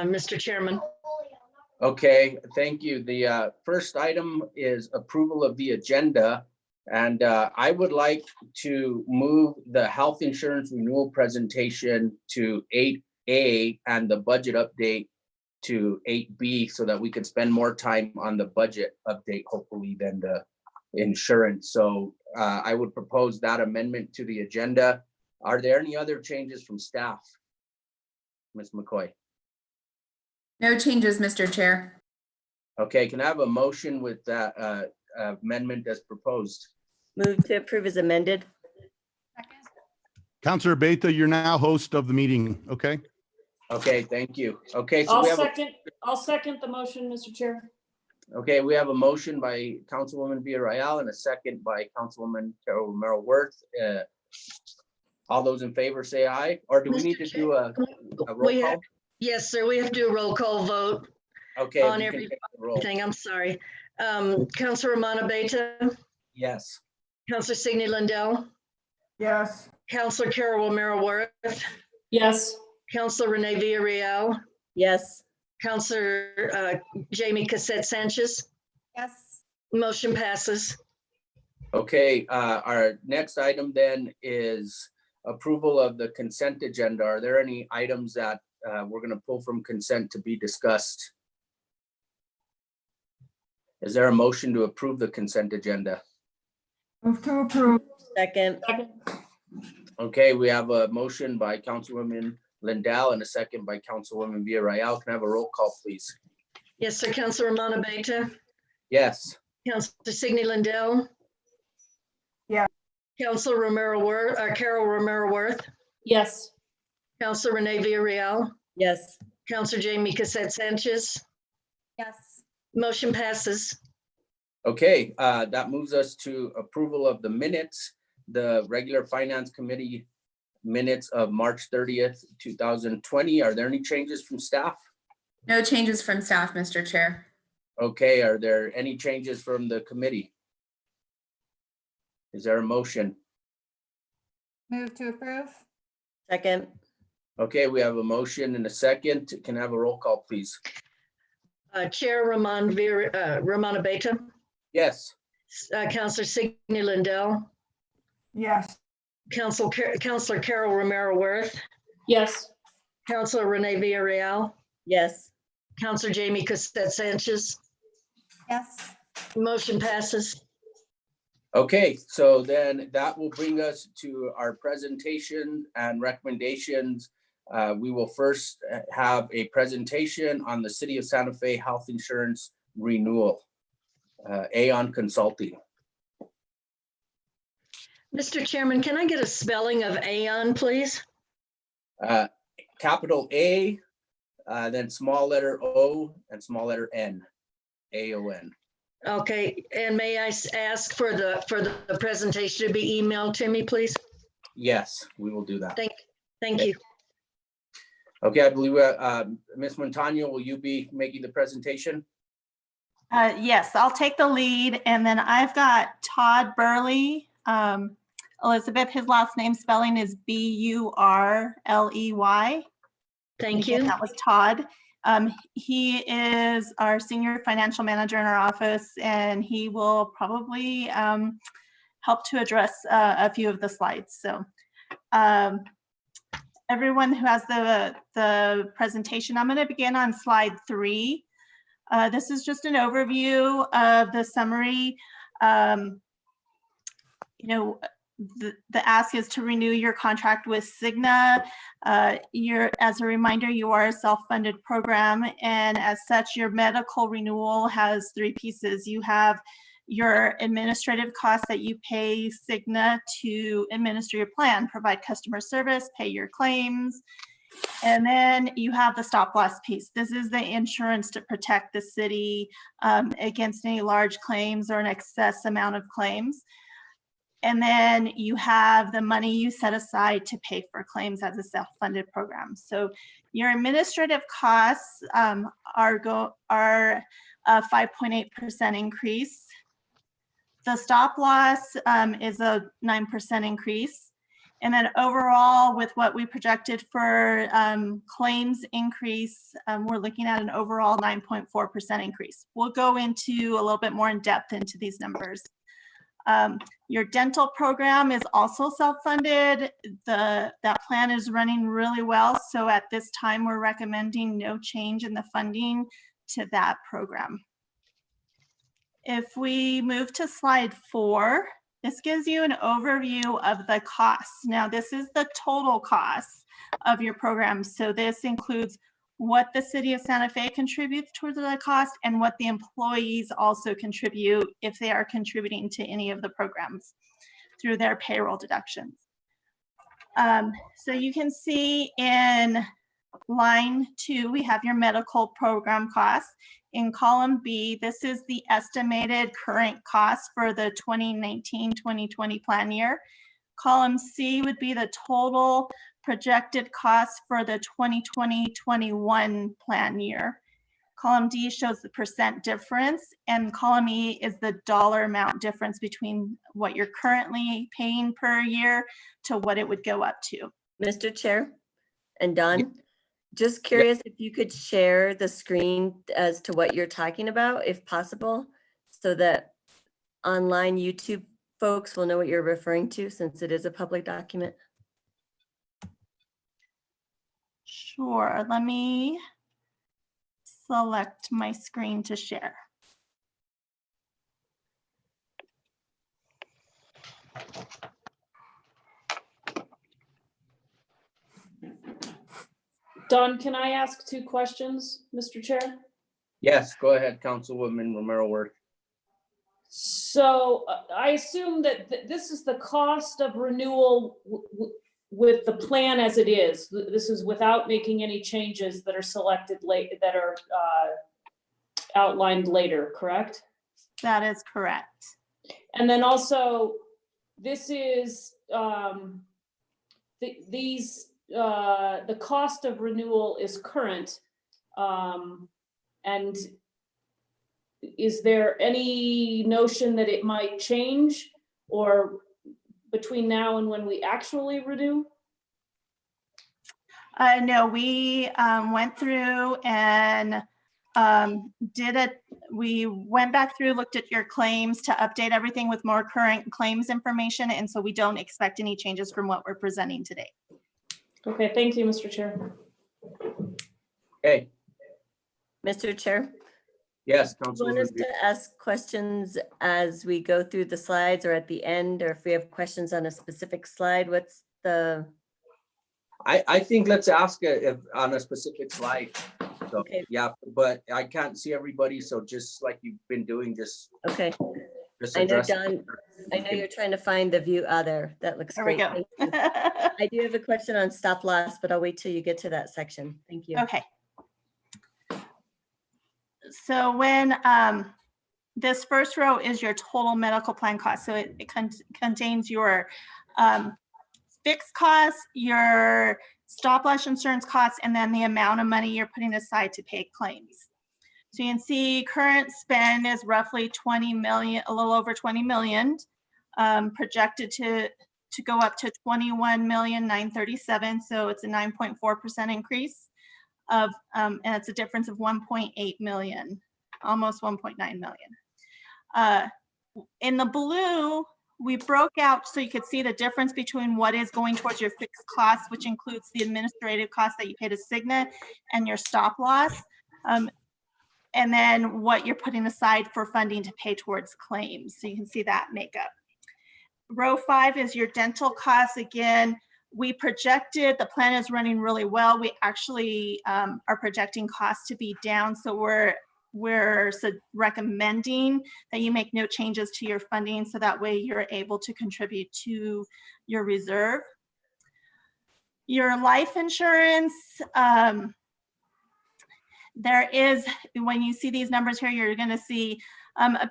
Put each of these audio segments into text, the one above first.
Mr. Chairman. Okay, thank you. The first item is approval of the agenda. And I would like to move the health insurance renewal presentation to 8A and the budget update to 8B so that we could spend more time on the budget update, hopefully, than the insurance. So I would propose that amendment to the agenda. Are there any other changes from staff? Ms. McCoy? No changes, Mr. Chair. Okay, can I have a motion with that amendment as proposed? Move to approve as amended. Councilor Beta, you're now host of the meeting, okay? Okay, thank you. Okay, so I'll second the motion, Mr. Chair. Okay, we have a motion by Councilwoman Villarreal and a second by Councilwoman Carol Romero Worth. All those in favor say aye, or do we need to do a roll call? Yes, sir. We have to do a roll call vote Okay. on we can take the roll. everything. I'm sorry. Councilor Romana Beta, Yes. Councilor Signe Lindell, Yes. Councilor Carol Romero Worth, Yes. Councilor Renee Villarreal, Yes. Councilor Jamie Cassette Sanchez. Yes. Motion passes. Okay, our next item then is approval of the consent agenda. Are there any items that we're going to pull from consent to be discussed? Is there a motion to approve the consent agenda? Move to approve. Second. Okay, we have a motion by Councilwoman Lindell and a second by Councilwoman Villarreal. Can I have a roll call, please? Yes, sir. Councilor Romana Beta, Yes. Councilor Signe Lindell. Yeah. Councilor Romero Worth, Carol Romero Worth, Yes. Councilor Renee Villarreal, Yes. Councilor Jamie Cassette Sanchez. Yes. Motion passes. Okay, that moves us to approval of the minutes, the regular Finance Committee minutes of March 30th, 2020. Are there any changes from staff? No changes from staff, Mr. Chair. Okay, are there any changes from the committee? Is there a motion? Move to approve. Second. Okay, we have a motion and a second. Can I have a roll call, please? Chair Romana Beta, Yes. Councilor Signe Lindell, Yes. Councilor Carol Romero Worth, Yes. Councilor Renee Villarreal, Yes. Councilor Jamie Cassette Sanchez. Yes. Motion passes. Okay, so then that will bring us to our presentation and recommendations. We will first have a presentation on the City of Santa Fe Health Insurance Renewal, Aon Consulting. Mr. Chairman, can I get a spelling of Aon, please? Capital A, then small letter O and small letter N, AON. Okay, and may I ask for the presentation to be emailed to me, please? Yes, we will do that. Thank you. Okay, I believe Ms. Montano, will you be making the presentation? Yes, I'll take the lead, and then I've got Todd Burley. Elizabeth, his last name spelling is B-U-R-L-E-Y. Thank Again, you. that was Todd. He is our senior financial manager in our office, and he will probably help to address a few of the slides. So everyone who has the presentation, I'm going to begin on slide 3. This is just an overview of the summary. The ask is to renew your contract with Cigna. As a reminder, you are a self-funded program, and as such, your medical renewal has 3 pieces. You have your administrative costs that you pay Cigna to administer your plan, provide customer service, pay your claims, and then you have the stop loss piece. This is the insurance to protect the city against any large claims or an excess amount of claims. And then you have the money you set aside to pay for claims as a self-funded program. So your administrative costs are a 5.8% increase. The stop loss is a 9% increase. And then overall, with what we projected for claims increase, we're looking at an overall 9.4% increase. We'll go into a little bit more in depth into these numbers. Your dental program is also self-funded. That plan is running really well. So at this time, we're recommending no change in the funding to that program. If we move to slide 4, this gives you an overview of the costs. Now, this is the total cost of your program. So this includes what the city of Santa Fe contributes towards the cost and what the employees also contribute if they are contributing to any of the programs through their payroll deductions. So you can see in line 2, we have your medical program costs. In column B, this is the estimated current cost for the 2019-2020 plan year. Column C would be the total projected cost for the 2020-21 plan year. Column D shows the percent difference, and column E is the dollar amount difference between what you're currently paying per year to what it would go up to. Mr. Chair and Don, just curious if you could share the screen as to what you're talking about, if possible, so that online YouTube folks will know what you're referring to, since it is a public document. Sure, let me select my screen to share. Don, can I ask 2 questions, Mr. Chair? Yes, go ahead, Councilwoman Romero Worth. So I assume that this is the cost of renewal with the plan as it is. This is without making any changes that are selected late, that are outlined later, correct? That is correct. And then also, this is the cost of renewal is current, and is there any notion that it might change or between now and when we actually renew? No, we went through and we went back through, looked at your claims to update everything with more current claims information. And so we don't expect any changes from what we're presenting today. Okay, thank you, Mr. Chair. Okay, Mr. Chair, yes, do you want us Councilwoman. to ask questions as we go through the slides or at the end, or if we have questions on a specific slide, what's the? I think let's ask if on a specific slide. So, Okay. yeah, but I can't see everybody, so just like you've been doing, just Okay, just I know, address. Don, I know you're trying to find the view other. That looks There we great. go. Thank you. I do have a question on stop loss, but I'll wait till you get to that section. Thank you. Okay. So when this first row is your total medical plan cost. So it contains your fixed costs, your stop loss insurance costs, and then the amount of money you're putting aside to pay claims. So you can see current spend is roughly 20 million, a little over 20 million, projected to go up to 21,937,000. So it's a 9.4% increase of, and it's a difference of 1.8 million, almost 1.9 million. In the blue, we broke out so you could see the difference between what is going towards your fixed costs, which includes the administrative costs that you pay to Cigna, and your stop loss. And then what you're putting aside for funding to pay towards claims. So you can see that makeup. Row 5 is your dental costs. Again, we projected, the plan is running really well. We actually are projecting costs to be down. So we're recommending that you make no changes to your funding, so that way you're able to contribute to your reserve. Your life insurance, there is, when you see these numbers here, you're going to see a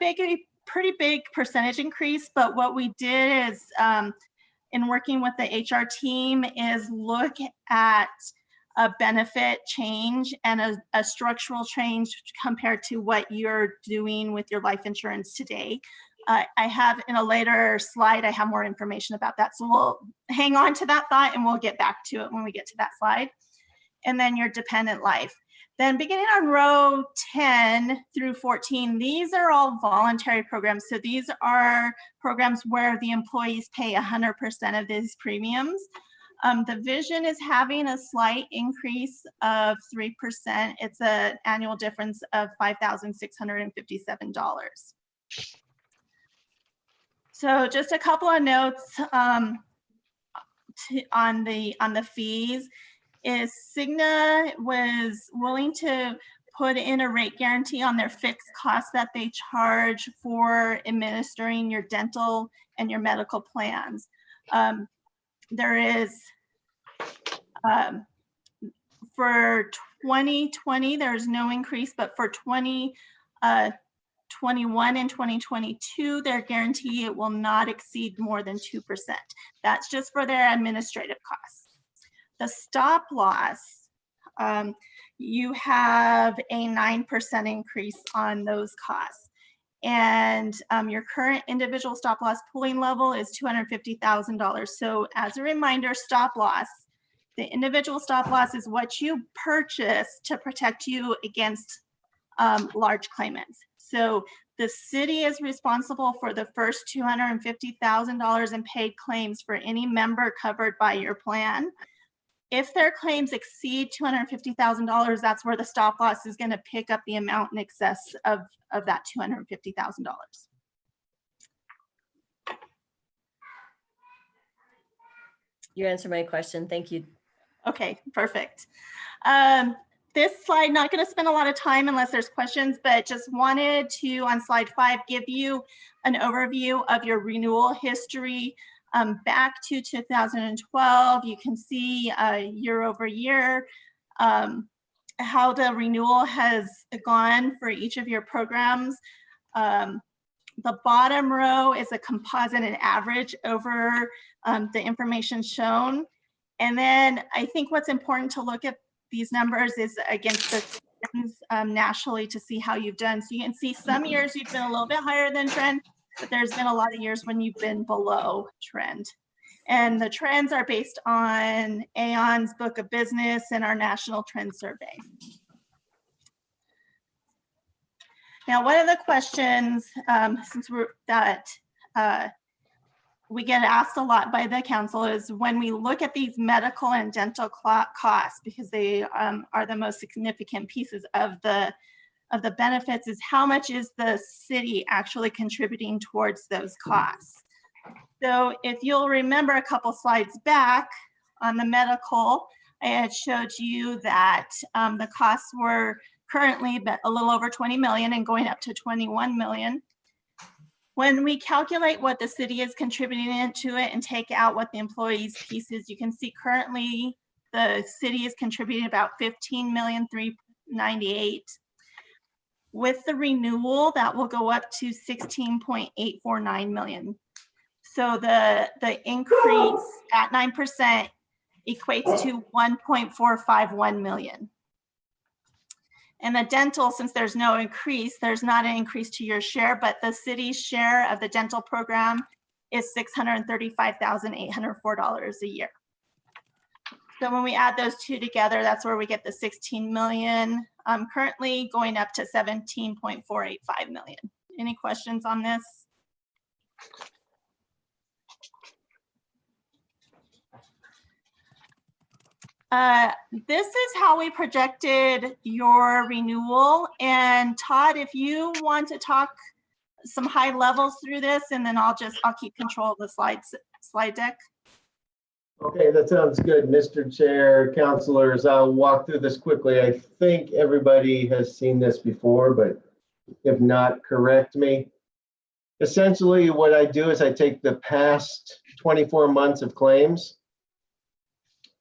pretty big percentage increase. But what we did is, in working with the HR team, is look at a benefit change and a structural change compared to what you're doing with your life insurance today. I have in a later slide, I have more information about that. So we'll hang on to that thought and we'll get back to it when we get to that slide. And then your dependent life. Then beginning on row 10 through 14, these are all voluntary programs. So these are programs where the employees pay 100% of these premiums. The vision is having a slight increase of 3%. It's an annual difference of $5,657. So just a couple of notes on the fees. Is Cigna was willing to put in a rate guarantee on their fixed costs that they charge for administering your dental and your medical plans. There is, for 2020, there's no increase, but for 2021 and 2022, their guarantee, it will not exceed more than 2%. That's just for their administrative costs. The stop loss, you have a 9% increase on those costs. And your current individual stop loss pooling level is $250,000. So as a reminder, stop loss, the individual stop loss is what you purchase to protect you against large claimants. So the city is responsible for the first $250,000 in paid claims for any member covered by your plan. If their claims exceed $250,000, that's where the stop loss is going to pick up the amount in excess of that $250,000. You answered my question. Thank you. Okay, perfect. This slide, not going to spend a lot of time unless there's questions, but just wanted to, on slide 5, give you an overview of your renewal history. Back to 2012, you can see year over year how the renewal has gone for each of your programs. The bottom row is a composite and average over the information shown. And then I think what's important to look at these numbers is against the trends nationally to see how you've done. So you can see some years you've been a little bit higher than trend, but there's been a lot of years when you've been below trend. And the trends are based on Aon's book of business and our national trend survey. Now, one of the questions, since we get asked a lot by the council, is when we look at these medical and dental costs, because they are the most significant pieces of the benefits, is how much is the city actually contributing towards those costs. So if you'll remember a couple slides back on the medical, I had showed you that the costs were currently a little over 20 million and going up to 21 million. When we calculate what the city is contributing into it and take out what the employees' piece is, you can see currently the city is contributing about 15,398,000. With the renewal, that will go up to 16.849 million. So the increase at 9% equates to 1.451 million. And the dental, since there's no increase, there's not an increase to your share, but the city's share of the dental program is $635,804 a year. So when we add those two together, that's where we get the 16 million, currently going up to 17.485 million. Any questions on this? This is how we projected your renewal. And Todd, if you want to talk some high levels through this, and then I'll keep control of the slide deck. Okay, that sounds good, Mr. Chair, councilors. I'll walk through this quickly. I think everybody has seen this before, but if not, correct me. Essentially, what I do is I take the past 24 months of claims.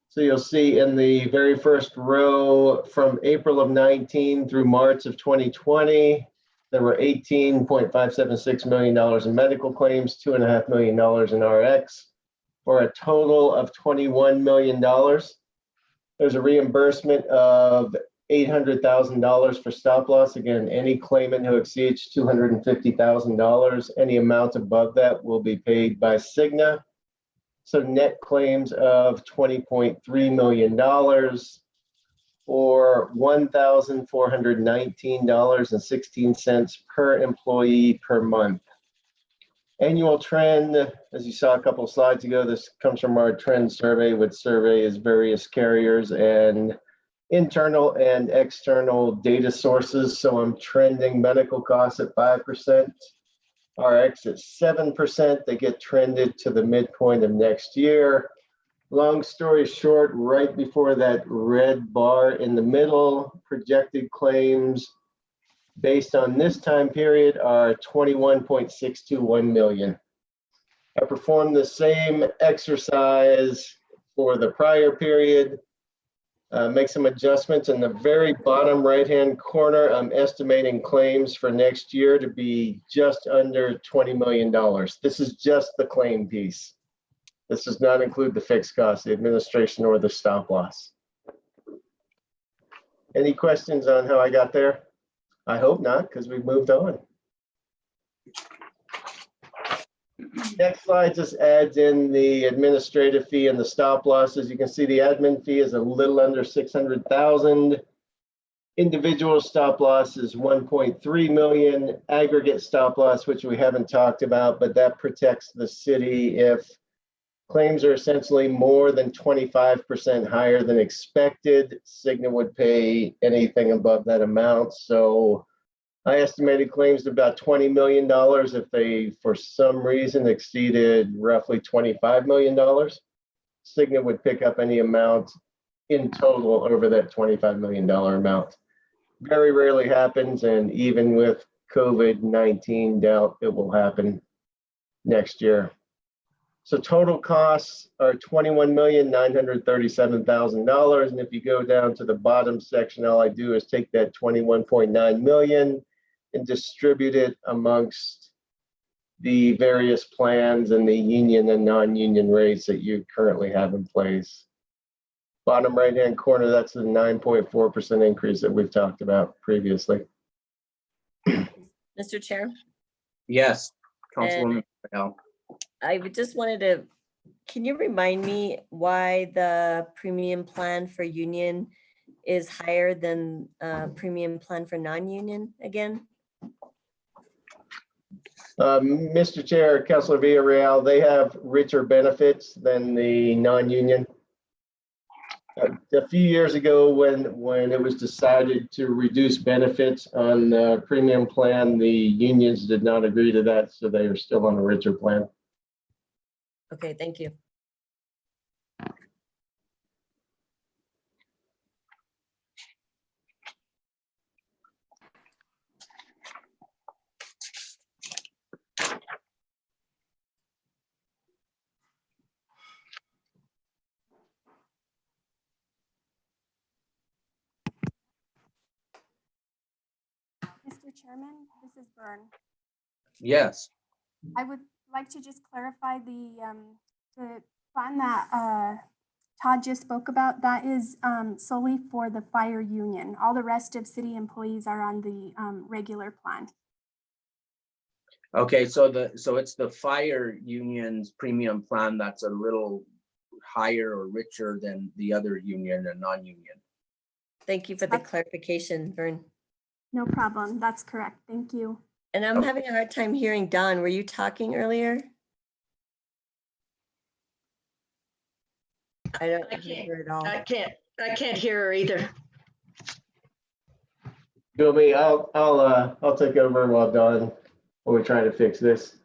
So you'll see in the very first row from April of 19 through March of 2020, there were $18.576 million in medical claims, $2.5 million in RX, for a total of $21 million. There's a reimbursement of $800,000 for stop loss. Again, any claimant who exceeds $250,000, any amount above that will be paid by Cigna. So net claims of $20.3 million or $1,419.16 per employee per month. Annual trend, as you saw a couple of slides ago, this comes from our trend survey, which surveys various carriers and internal and external data sources. So I'm trending medical costs at 5%, RX at 7%. They get trended to the midpoint of next year. Long story short, right before that red bar in the middle, projected claims based on this time period are 21.621 million. I performed the same exercise for the prior period. Make some adjustments in the very bottom right-hand corner. I'm estimating claims for next year to be just under $20 million. This is just the claim piece. This does not include the fixed cost, the administration, or the stop loss. Any questions on how I got there? I hope not, because we've moved on. Next slide just adds in the administrative fee and the stop loss. As you can see, the admin fee is a little under 600,000. Individual stop loss is 1.3 million. Aggregate stop loss, which we haven't talked about, but that protects the city if claims are essentially more than 25% higher than expected. Cigna would pay anything above that amount. So I estimated claims to about $20 million if they, for some reason, exceeded roughly $25 million. Cigna would pick up any amount in total over that $25 million amount. Very rarely happens, and even with COVID-19, doubt it will happen next year. So total costs are $21,937,000. And if you go down to the bottom section, all I do is take that 21.9 million and distribute it amongst the various plans and the union and non-union rates that you currently have in place. Bottom right-hand corner, that's the 9.4% increase that we've talked about previously. Mr. Chair, Yes, Councilwoman Bell. I just wanted to, can you remind me why the premium plan for union is higher than premium plan for non-union again? Mr. Chair, Councilor Villarreal, they have richer benefits than the non-union. A few years ago, when it was decided to reduce benefits on the premium plan, the unions did not agree to that, so they are still on a richer plan. Okay, thank you. Mr. Chairman, this is Byrne. Yes. I would like to just clarify the plan that Todd just spoke about. That is solely for the fire union. All the rest of city employees are on the regular plan. Okay, so it's the fire union's premium plan that's a little higher or richer than the other union and non-union. Thank you for the clarification, Vern. No problem. That's correct. Thank you. And I'm having a hard time hearing Don. Were you talking earlier? I don't hear it all. I can't hear her either. Bill, me, I'll take over while we're trying to fix this.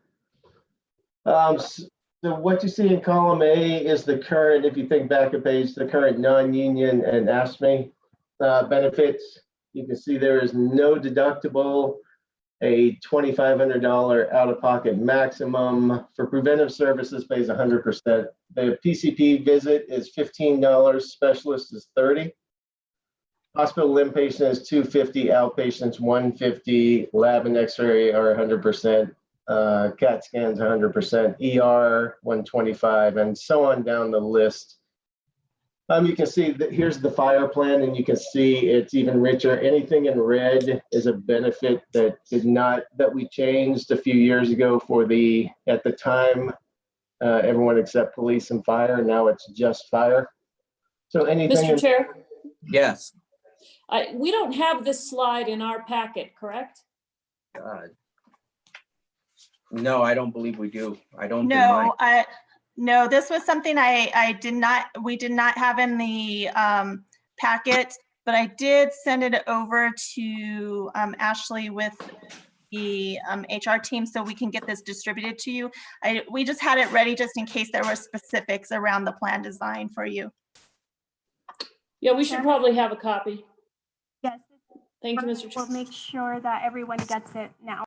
So what you see in column A is the current, if you think back a page, the current non-union and AFSCME benefits. You can see there is no deductible, a $2,500 out-of-pocket maximum. For preventive services pays 100%. The PCP visit is $15, specialist is $30. Hospital inpatient is $250, outpatients $150, lab and x-ray are 100%, CAT scans 100%, ER $125, and so on down the list. You can see that here's the fire plan, and you can see it's even richer. Anything in red is a benefit that we changed a few years ago for at the time, everyone except police and fire, and now it's just fire. So anything. Mr. Chair, Yes. we don't have this slide in our packet, correct? No, I don't believe we do. I don't. in mine. No, no, this was something we did not have in the packet, but I did send it over to Ashley with the HR team so we can get this distributed to you. We just had it ready just in case there were specifics around the plan design for you. Yeah, we should probably have a copy. Yes. Thank you, Mr. Chair. We'll make sure that everyone gets it now.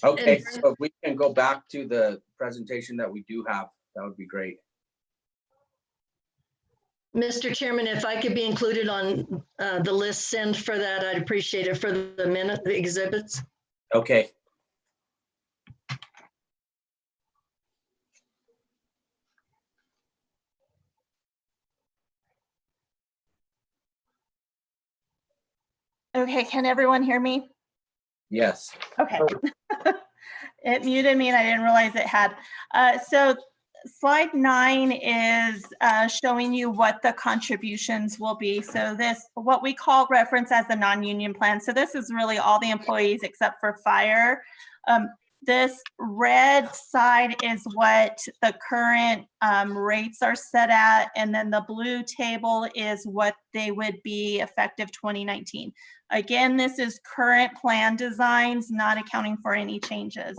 Okay, And- so if we can go back to the presentation that we do have, that would be great. Mr. Chairman, if I could be included on the list send for that, I'd appreciate it for the exhibits. Okay. Okay, can everyone hear me? Yes. Okay. It muted me and I didn't realize it had. So slide 9 is showing you what the contributions will be. So this, what we call reference as the non-union plan. So this is really all the employees except for fire. This red side is what the current rates are set at. And then the blue table is what they would be effective 2019. Again, this is current plan designs, not accounting for any changes.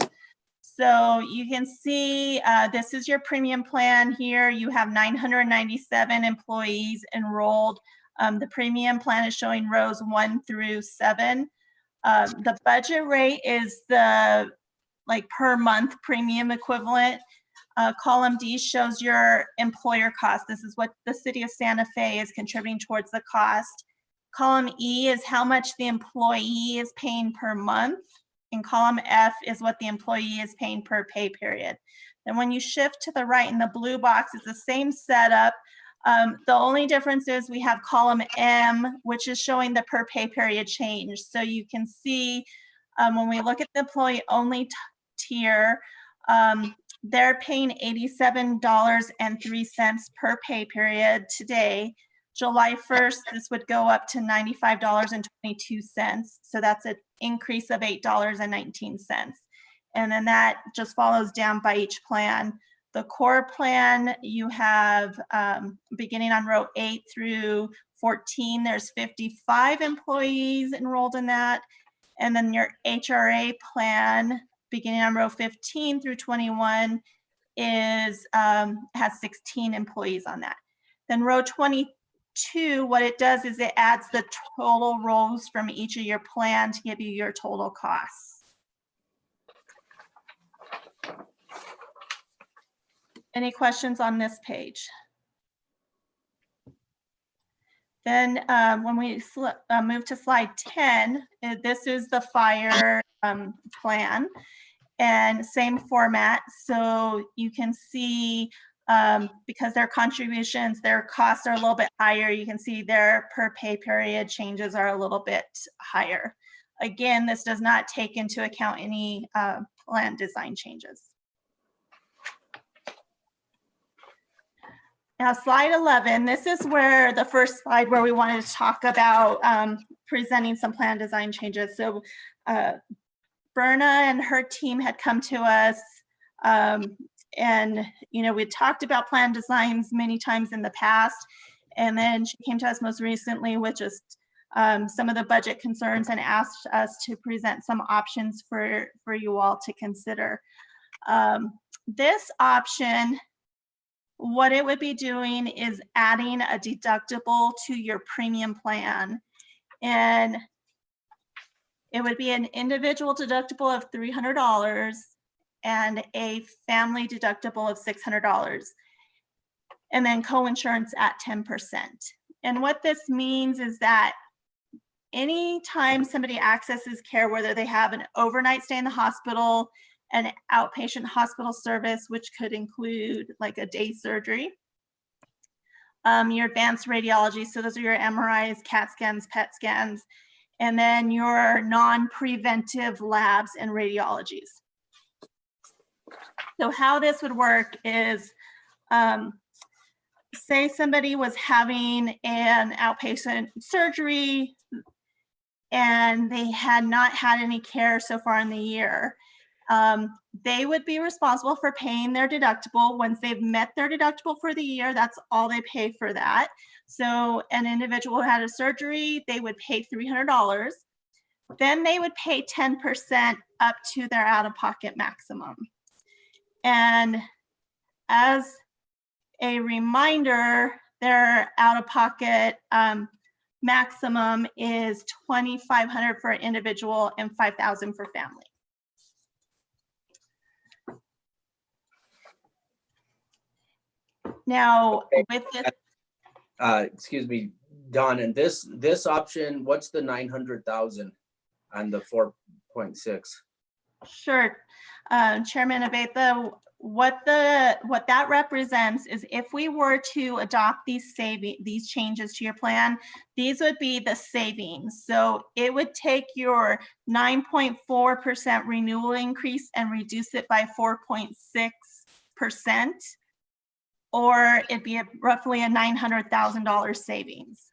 So you can see this is your premium plan here. You have 997 employees enrolled. The premium plan is showing rows 1 through 7. The budget rate is the per month premium equivalent. Column D shows your employer cost. This is what the city of Santa Fe is contributing towards the cost. Column E is how much the employee is paying per month. And column F is what the employee is paying per pay period. And when you shift to the right in the blue box, it's the same setup. The only difference is we have column M, which is showing the per pay period change. So you can see when we look at the employee only tier, they're paying $87.03 per pay period today. July 1st, this would go up to $95.22. So that's an increase of $8.19. And then that just follows down by each plan. The core plan, you have beginning on row 8 through 14, there's 55 employees enrolled in that. And then your HRA plan, beginning on row 15 through 21, has 16 employees on that. Then row 22, what it does is it adds the total rows from each of your plan to give you your total costs. Any questions on this page? Then when we move to slide 10, this is the fire plan and same format. So you can see because their contributions, their costs are a little bit higher. You can see their per pay period changes are a little bit higher. Again, this does not take into account any plan design changes. Now, slide 11, this is where the first slide where we wanted to talk about presenting some plan design changes. So Berna and her team had come to us and, we talked about plan designs many times in the past. And then she came to us most recently with just some of the budget concerns and asked us to present some options for you all to consider. This option, what it would be doing is adding a deductible to your premium plan. And it would be an individual deductible of $300 and a family deductible of $600. And then co-insurance at 10%. And what this means is that anytime somebody accesses care, whether they have an overnight stay in the hospital, an outpatient hospital service, which could include like a day surgery, your advanced radiology. So those are your MRIs, CAT scans, PET scans, and then your non-preventive labs and radiologies. So how this would work is, say somebody was having an outpatient surgery and they had not had any care so far in the year. They would be responsible for paying their deductible. Once they've met their deductible for the year, that's all they pay for that. So an individual who had a surgery, they would pay $300. Then they would pay 10% up to their out-of-pocket maximum. And as a reminder, their out-of-pocket maximum is $2,500 for an individual and $5,000 for family. Now, with this, Excuse me, Don, and this option, what's the 900,000 and the 4.6? sure, Chairman Abetha, what that represents is if we were to adopt these changes to your plan, these would be the savings. So it would take your 9.4% renewal increase and reduce it by 4.6%, or it'd be roughly a $900,000 savings.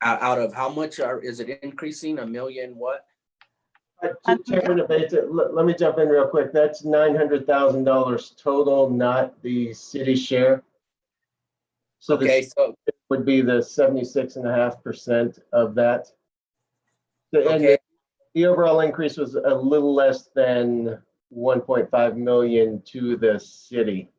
Out of how much is it increasing? $1 million what? Chairman Abetha, let me jump in real quick. That's $900,000 total, not the city share. So Okay, so it would be the 76.5% of that. And okay, the overall increase was a little less than 1.5 million to the city.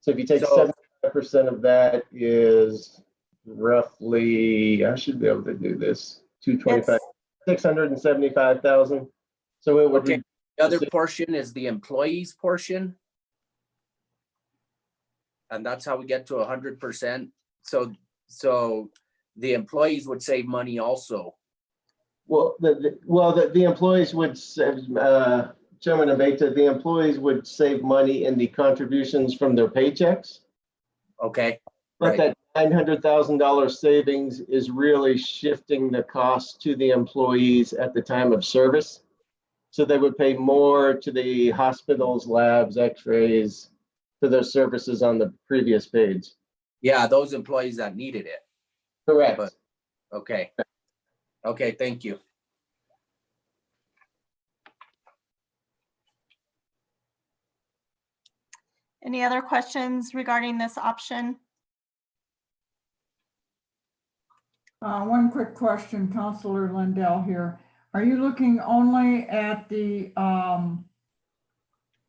So if you take So- 75% of that is roughly, I should be able to do this, 225. 675,000. So it would okay. be The other portion is the employees portion. And that's how we get to 100%. So the employees would save money also. well, the employees would save, Chairman Abetha, the employees would save money in the contributions from their paychecks. Okay, But right. that $900,000 savings is really shifting the cost to the employees at the time of service. So they would pay more to the hospitals, labs, x-rays, to their services on the previous page. Yeah, those employees that needed it. Correct. But- Okay. Okay, thank you. Any other questions regarding this option? One quick question, Councilor Lindell here. Are you looking only at the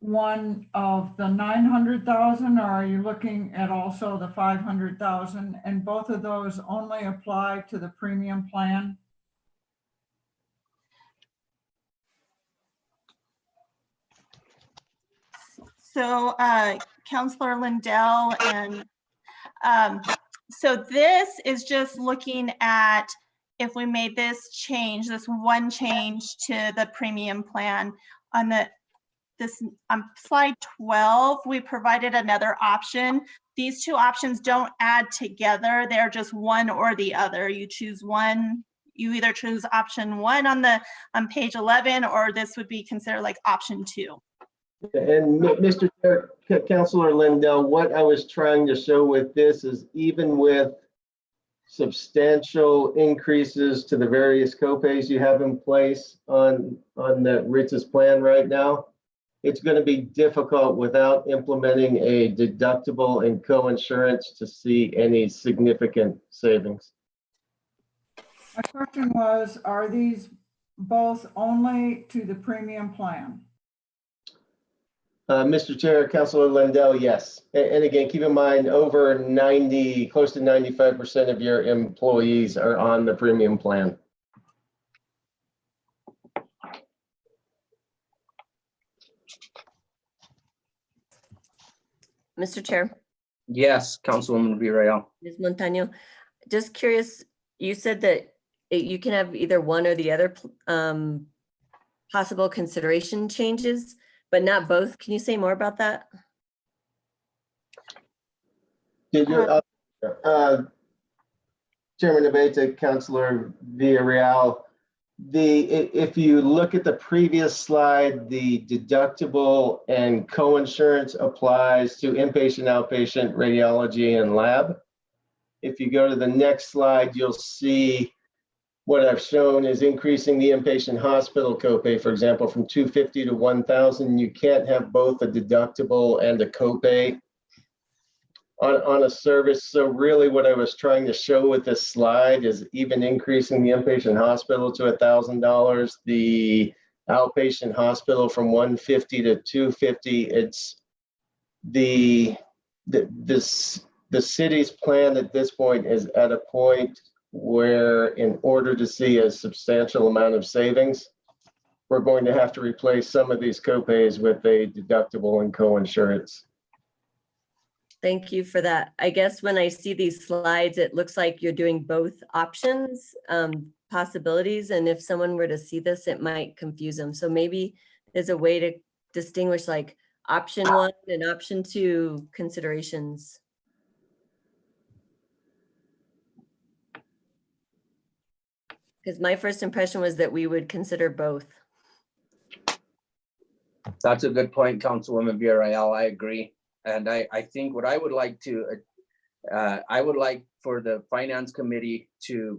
one of the 900,000, or are you looking at also the 500,000? And both of those only apply to the premium plan? So Councilor Lindell, and so this is just looking at if we made this change, this one change to the premium plan. On slide 12, we provided another option. These two options don't add together. They're just one or the other. You choose one. You either choose option 1 on page 11, or this would be considered like option 2. And Mr. Chair, Councilor Lindell, what I was trying to show with this is even with substantial increases to the various copays you have in place on the Ritz's plan right now, it's going to be difficult without implementing a deductible and co-insurance to see any significant savings. My question was, are these both only to the premium plan? Mr. Chair, Councilor Lindell, yes. And again, keep in mind, over 90, close to 95% of your employees are on the premium plan. Mr. Chair, Yes, Councilwoman Villarreal. Ms. Montano, just curious, you said that you can have either one or the other possible consideration changes, but not both. Can you say more about that? Did you, Chairman Abate, Councilor Villarreal, if you look at the previous slide, the deductible and co-insurance applies to inpatient, outpatient, radiology, and lab. If you go to the next slide, you'll see what I've shown is increasing the inpatient hospital copay, for example, from $250 to $1,000. You can't have both a deductible and a copay on a service. So really what I was trying to show with this slide is even increasing the inpatient hospital to $1,000, the outpatient hospital from $150 to $250. It's the city's plan at this point is at a point where in order to see a substantial amount of savings, we're going to have to replace some of these copays with a deductible and co-insurance. Thank you for that. I guess when I see these slides, it looks like you're doing both options, possibilities. And if someone were to see this, it might confuse them. So maybe there's a way to distinguish like option 1 and option 2 considerations. Because my first impression was that we would consider both. That's a good point, Councilwoman Villarreal. I agree. And I think what I would like to, I would like for the Finance Committee to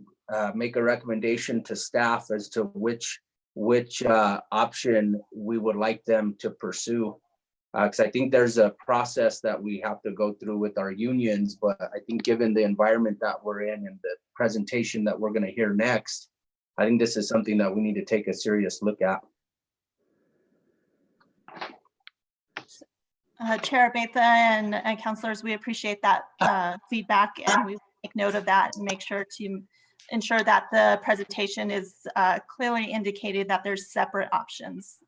make a recommendation to staff as to which option we would like them to pursue. Because I think there's a process that we have to go through with our unions, but I think given the environment that we're in and the presentation that we're going to hear next, I think this is something that we need to take a serious look at. Chair Betha and councilors, we appreciate that feedback, and we take note of that and make sure to ensure that the presentation is clearly indicated that there's separate options.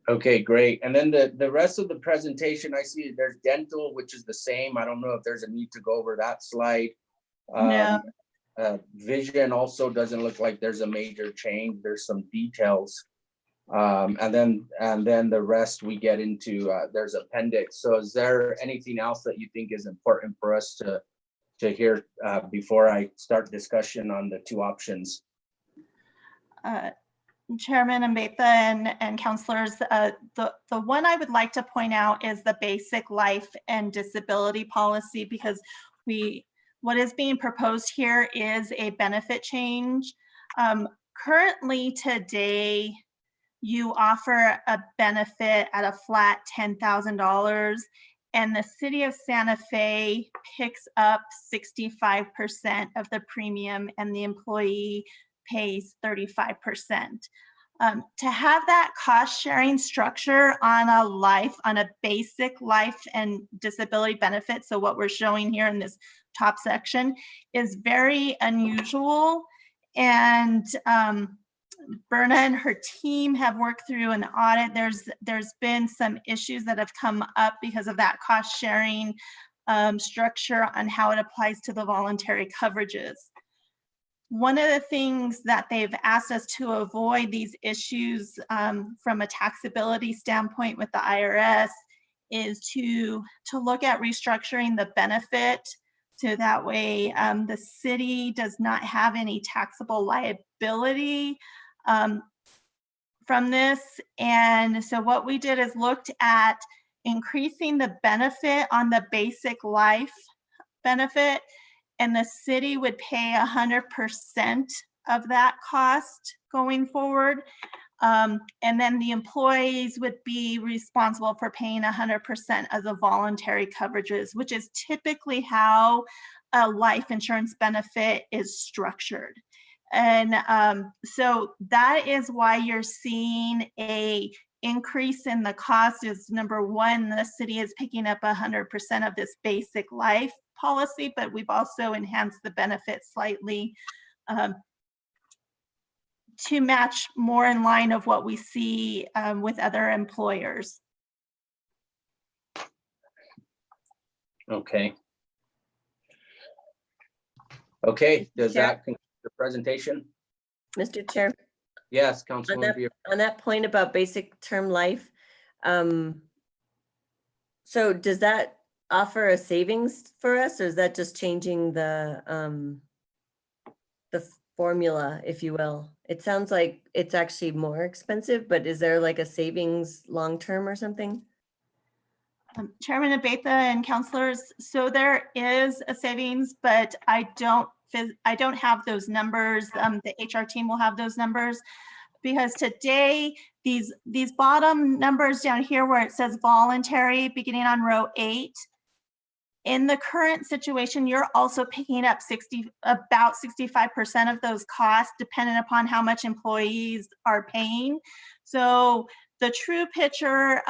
Okay, great. And then the rest of the presentation, I see there's dental, which is the same. I don't know if there's a need to go over that slide. No. Vision also doesn't look like there's a major change. There's some details. And then the rest we get into, there's appendix. So is there anything else that you think is important for us to hear before I start discussion on the two options? Chairman Mbetha and councilors, the one I would like to point out is the basic life and disability policy, because what is being proposed here is a benefit change. Currently today, you offer a benefit at a flat $10,000, and the city of Santa Fe picks up 65% of the premium and the employee pays 35%. To have that cost sharing structure on a basic life and disability benefit, so what we're showing here in this top section, is very unusual. And Berna and her team have worked through an audit. There's been some issues that have come up because of that cost sharing structure on how it applies to the voluntary coverages. One of the things that they've asked us to avoid these issues from a taxability standpoint with the IRS is to look at restructuring the benefit so that way the city does not have any taxable liability from this. And so what we did is looked at increasing the benefit on the basic life benefit, and the city would pay 100% of that cost going forward. And then the employees would be responsible for paying 100% of the voluntary coverages, which is typically how a life insurance benefit is structured. And so that is why you're seeing a increase in the cost. Is number one, the city is picking up 100% of this basic life policy, but we've also enhanced the benefit slightly to match more in line of what we see with other employers. Okay. Okay, does that conclude the presentation? Mr. Chair, Yes, Councilman. on that point about basic term life, so does that offer a savings for us, or is that just changing the formula, if you will? It sounds like it's actually more expensive, but is there like a savings long-term or something? Chairman Abetha and councilors, so there is a savings, but I don't have those numbers. The HR team will have those numbers, because today these bottom numbers down here where it says voluntary beginning on row 8, in the current situation, you're also picking up about 65% of those costs, depending upon how much employees are paying. So the true picture,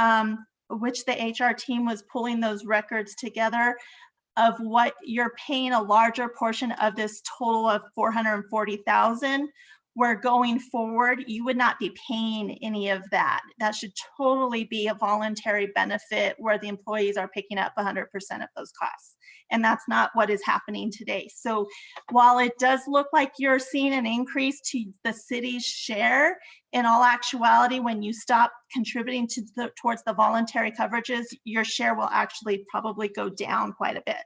which the HR team was pulling those records together, of what you're paying a larger portion of this total of 440,000, where going forward, you would not be paying any of that. That should totally be a voluntary benefit where the employees are picking up 100% of those costs. And that's not what is happening today. So while it does look like you're seeing an increase to the city's share, in all actuality, when you stop contributing to towards the voluntary coverages, your share will actually probably go down quite a bit.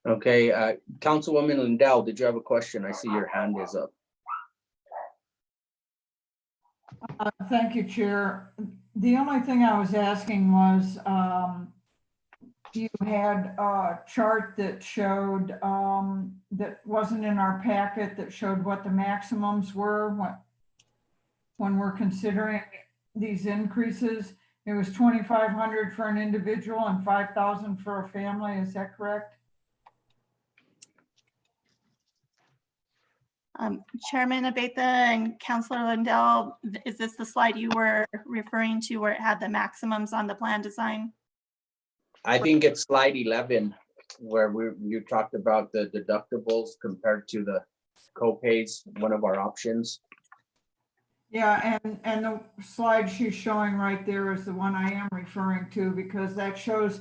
Okay, Councilwoman Lindell, did you have a question? I see your hand is up. Thank you, Chair. The only thing I was asking was, you had a chart that showed, that wasn't in our packet, that showed what the maximums were when we're considering these increases. It was 2,500 for an individual and 5,000 for a family. Is that correct? Chairman Abetha and Councilor Lindell, is this the slide you were referring to where it had the maximums on the plan design? I think it's slide 11, where you talked about the deductibles compared to the co-pays, one of our options. Yeah, and the slide she's showing right there is the one I am referring to, because that shows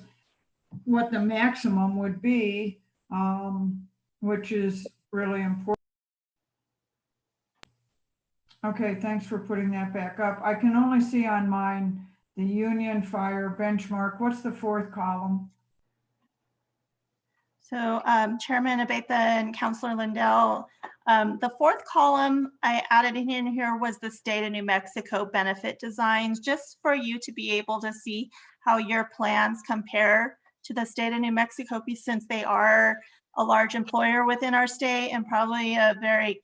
what the maximum would be, which is really important. Okay, thanks for putting that back up. I can only see on mine the union fire benchmark. What's the fourth column? So Chairman Abetha and Councilor Lindell, the fourth column I added in here was the state of New Mexico benefit designs, just for you to be able to see how your plans compare to the state of New Mexico, since they are a large employer within our state and probably a very,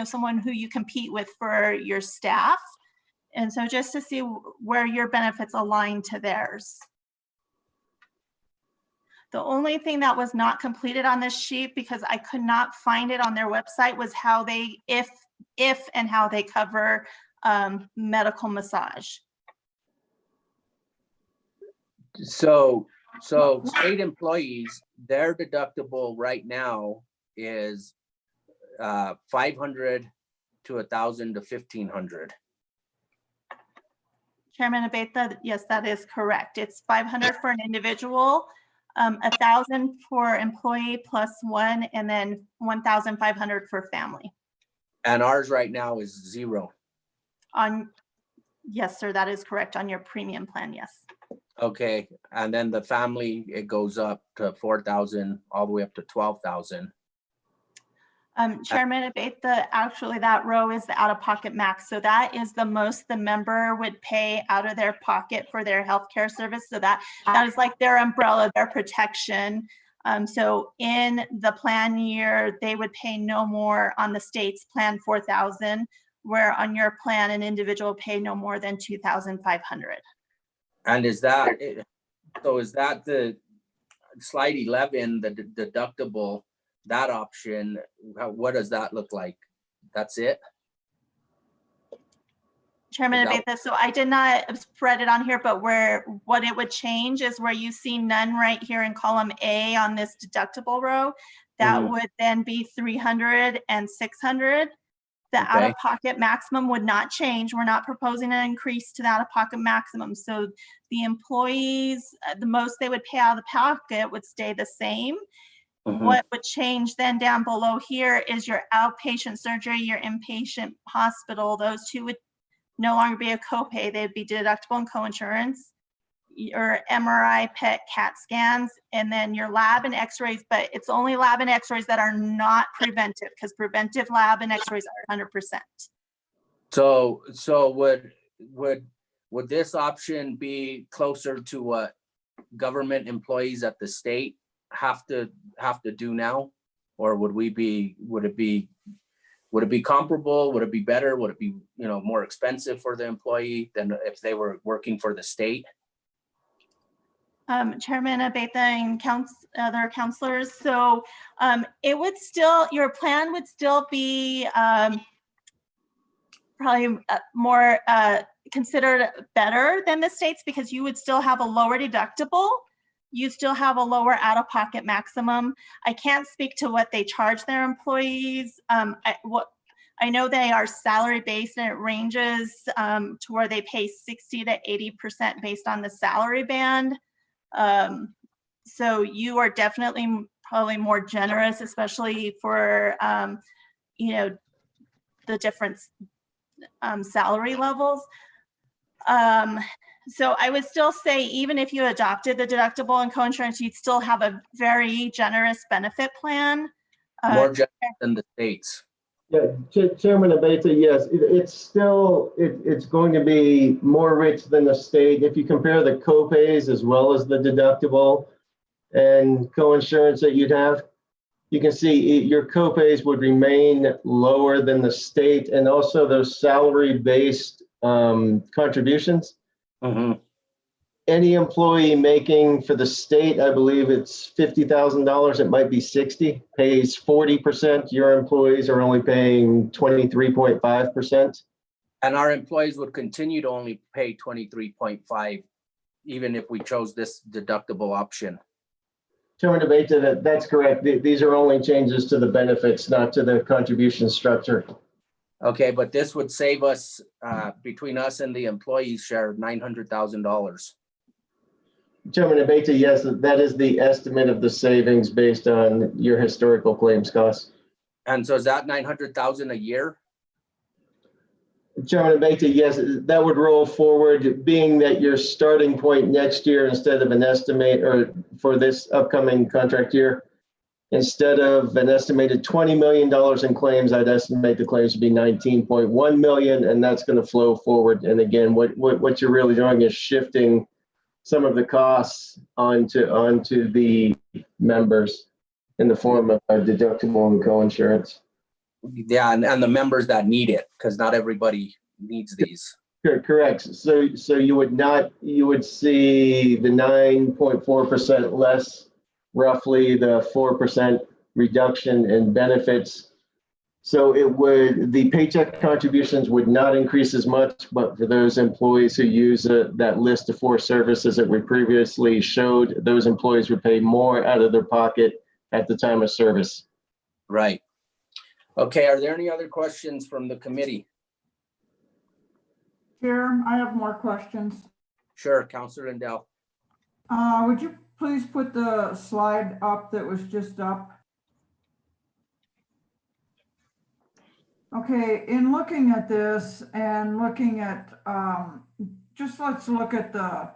someone who you compete with for your staff. And so just to see where your benefits align to theirs. The only thing that was not completed on this sheet, because I could not find it on their website, was how they, if and how they cover medical massage. So state employees, their deductible right now is 500 to 1,000 to 1,500. Chairman Abetha, yes, that is correct. It's 500 for an individual, 1,000 for employee plus one, and then 1,500 for family. And ours right now is 0. Yes, sir, that is correct on your premium plan, yes. Okay, and then the family, it goes up to 4,000 all the way up to 12,000. Chairman Abetha, actually that row is the out-of-pocket max. So that is the most the member would pay out of their pocket for their healthcare service. So that is like their umbrella, their protection. So in the plan year, they would pay no more on the state's plan 4,000, where on your plan, an individual pay no more than 2,500. And is that, so is that the slide 11, the deductible, that option, what does that look like? That's it? Chairman Abetha, so I did not spread it on here, but what it would change is where you see none right here in column A on this deductible row, that would then be 300 and 600. The out-of-pocket maximum would not change. We're not proposing an increase to the out-of-pocket maximum. So the employees, the most they would pay out of the pocket would stay the same. What would change then down below here is your outpatient surgery, your inpatient hospital. Those two would no longer be a copay. They'd be deductible and coinsurance. your MRI, PET, CAT scans, and then your lab and x-rays, but it's only lab and x-rays that are not preventive, because preventive lab and x-rays are 100%. So would this option be closer to what government employees at the state have to do now? Or would it be comparable? Would it be better? Would it be, more expensive for the employee than if they were working for the state? Chairman Abeyta and other counselors. So it would still, your plan would still be probably more considered better than the states, because you would still have a lower deductible. You still have a lower out-of-pocket maximum. I can't speak to what they charge their employees. I know they are salary-based, and it ranges to where they pay 60 to 80% based on the salary band. So you are definitely probably more generous, especially for, the different salary levels. So I would still say, even if you adopted the deductible and coinsurance, you'd still have a very generous benefit plan. More generous than the states. Yeah, Chairman Abeyta, yes, it's going to be more rich than the state. If you compare the copays as well as the deductible and coinsurance that you'd have, you can see your copays would remain lower than the state, and also those salary-based contributions. Mm-hmm. Any employee making for the state, I believe it's $50,000, it might be 60, pays 40%. Your employees are only paying 23.5%. And our employees would continue to only pay 23.5, even if we chose this deductible option. Chairman Abeyta, that's correct. These are only changes to the benefits, not to the contribution structure. Okay, but this would save us, between us and the employees share, $900,000. Chairman Abeyta, yes, that is the estimate of the savings based on your historical claims costs. And so is that 900,000 a year? Chairman Abeyta, yes, that would roll forward, being that your starting point next year, instead of an estimate, or for this upcoming contract year, instead of an estimated $20 million in claims, I'd estimate the claims to be 19.1 million, and that's going to flow forward. And again, what you're really doing is shifting some of the costs onto the members in the form of a deductible and coinsurance. Yeah, and the members that need it, because not everybody needs these. Correct. So you would see the 9.4% less, roughly the 4% reduction in benefits. So the paycheck contributions would not increase as much, but for those employees who use that list of 4 services that we previously showed, those employees would pay more out of their pocket at the time of service. Right. Okay, are there any other questions from the committee? Chair, I have more questions. Sure, Councilor Lindell. Would you please put the slide up that was just up? Okay, in looking at this and looking at, just let's look at the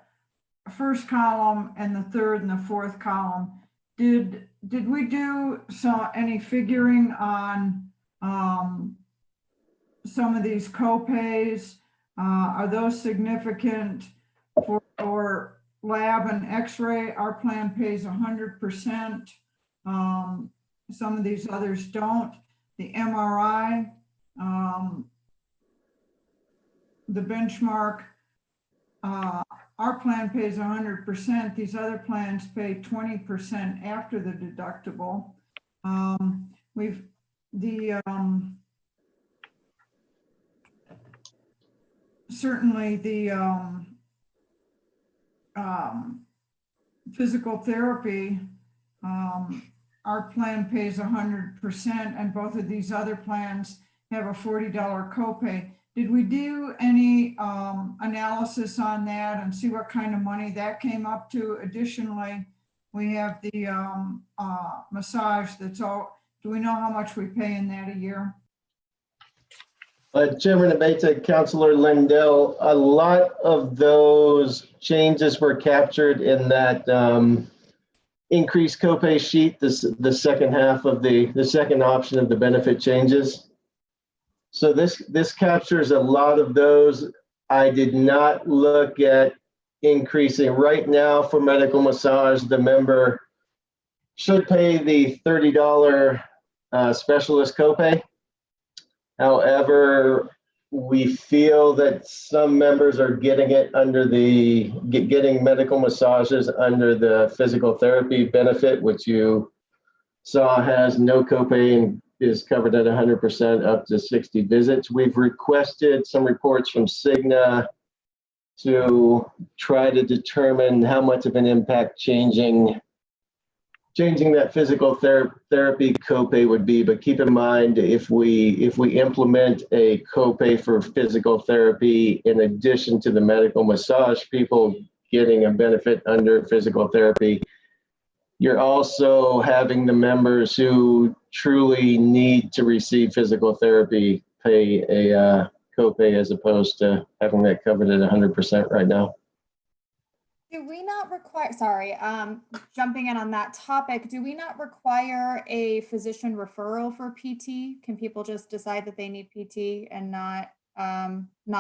first column and the third and the fourth column. Did we do any figuring on some of these copays? Are those significant for lab and x-ray? Our plan pays 100%. Some of these others don't. The MRI, the benchmark, our plan pays 100%. These other plans pay 20% after the deductible. Certainly the physical therapy, our plan pays 100%, and both of these other plans have a $40 copay. Did we do any analysis on that and see what kind of money that came up to? Additionally, we have the massage that's all. Do we know how much we pay in that a year? Chairman Abeta, Councilor Lindell, a lot of those changes were captured in that increased copay sheet, the second half of the second option of the benefit changes. So this captures a lot of those. I did not look at increasing right now for medical massage. The member should pay the $30 specialist copay. However, we feel that some members are getting it under getting medical massages under the physical therapy benefit, which you saw has no copay and is covered at 100% up to 60 visits. We've requested some reports from Cigna to try to determine how much of an impact changing that physical therapy copay would be. But keep in mind, if we implement a copay for physical therapy in addition to the medical massage, people getting a benefit under physical therapy, you're also having the members who truly need to receive physical therapy pay a copay as opposed to having that covered at 100% right now. Do we not require, sorry, jumping in on that topic, do we not require a physician referral for PT? Can people just decide that they need PT and not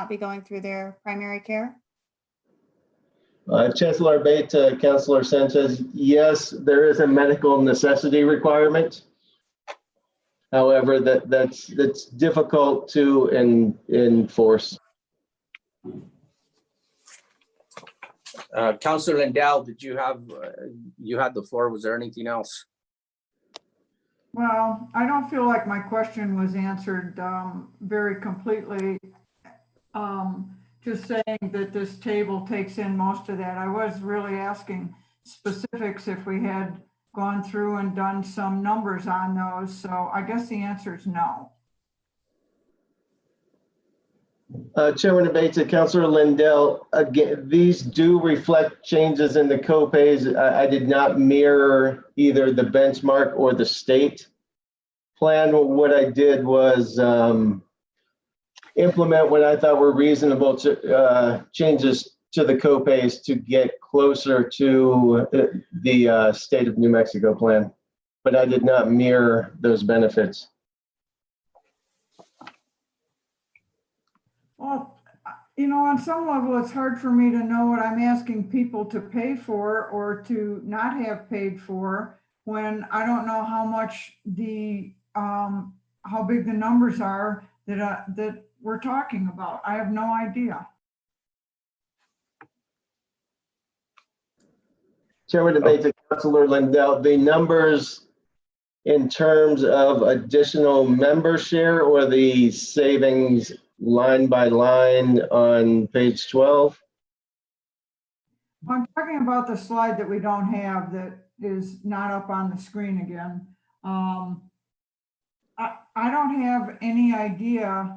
be going through their primary care? Chancellor Abate, Councilor Sanchez, yes, there is a medical necessity requirement. However, that's difficult to enforce. Councilor Lindell, did you have the floor? Was there anything else? Well, I don't feel like my question was answered very completely. Just saying that this table takes in most of that. I was really asking specifics if we had gone through and done some numbers on those. So I guess the answer is no. Chairman Abate, Councilor Lindell, again, these do reflect changes in the copays. I did not mirror either the benchmark or the state plan. What I did was implement what I thought were reasonable changes to the copays to get closer to the state of New Mexico plan, but I did not mirror those benefits. Well, you know, on some level, it's hard for me to know what I'm asking people to pay for or to not have paid for when I don't know how much how big the numbers are that we're talking about. I have no idea. Chairman Abate, Councilor Lindell, the numbers in terms of additional member share or the savings line by line on page 12? I'm talking about the slide that we don't have that is not up on the screen again. I don't have any idea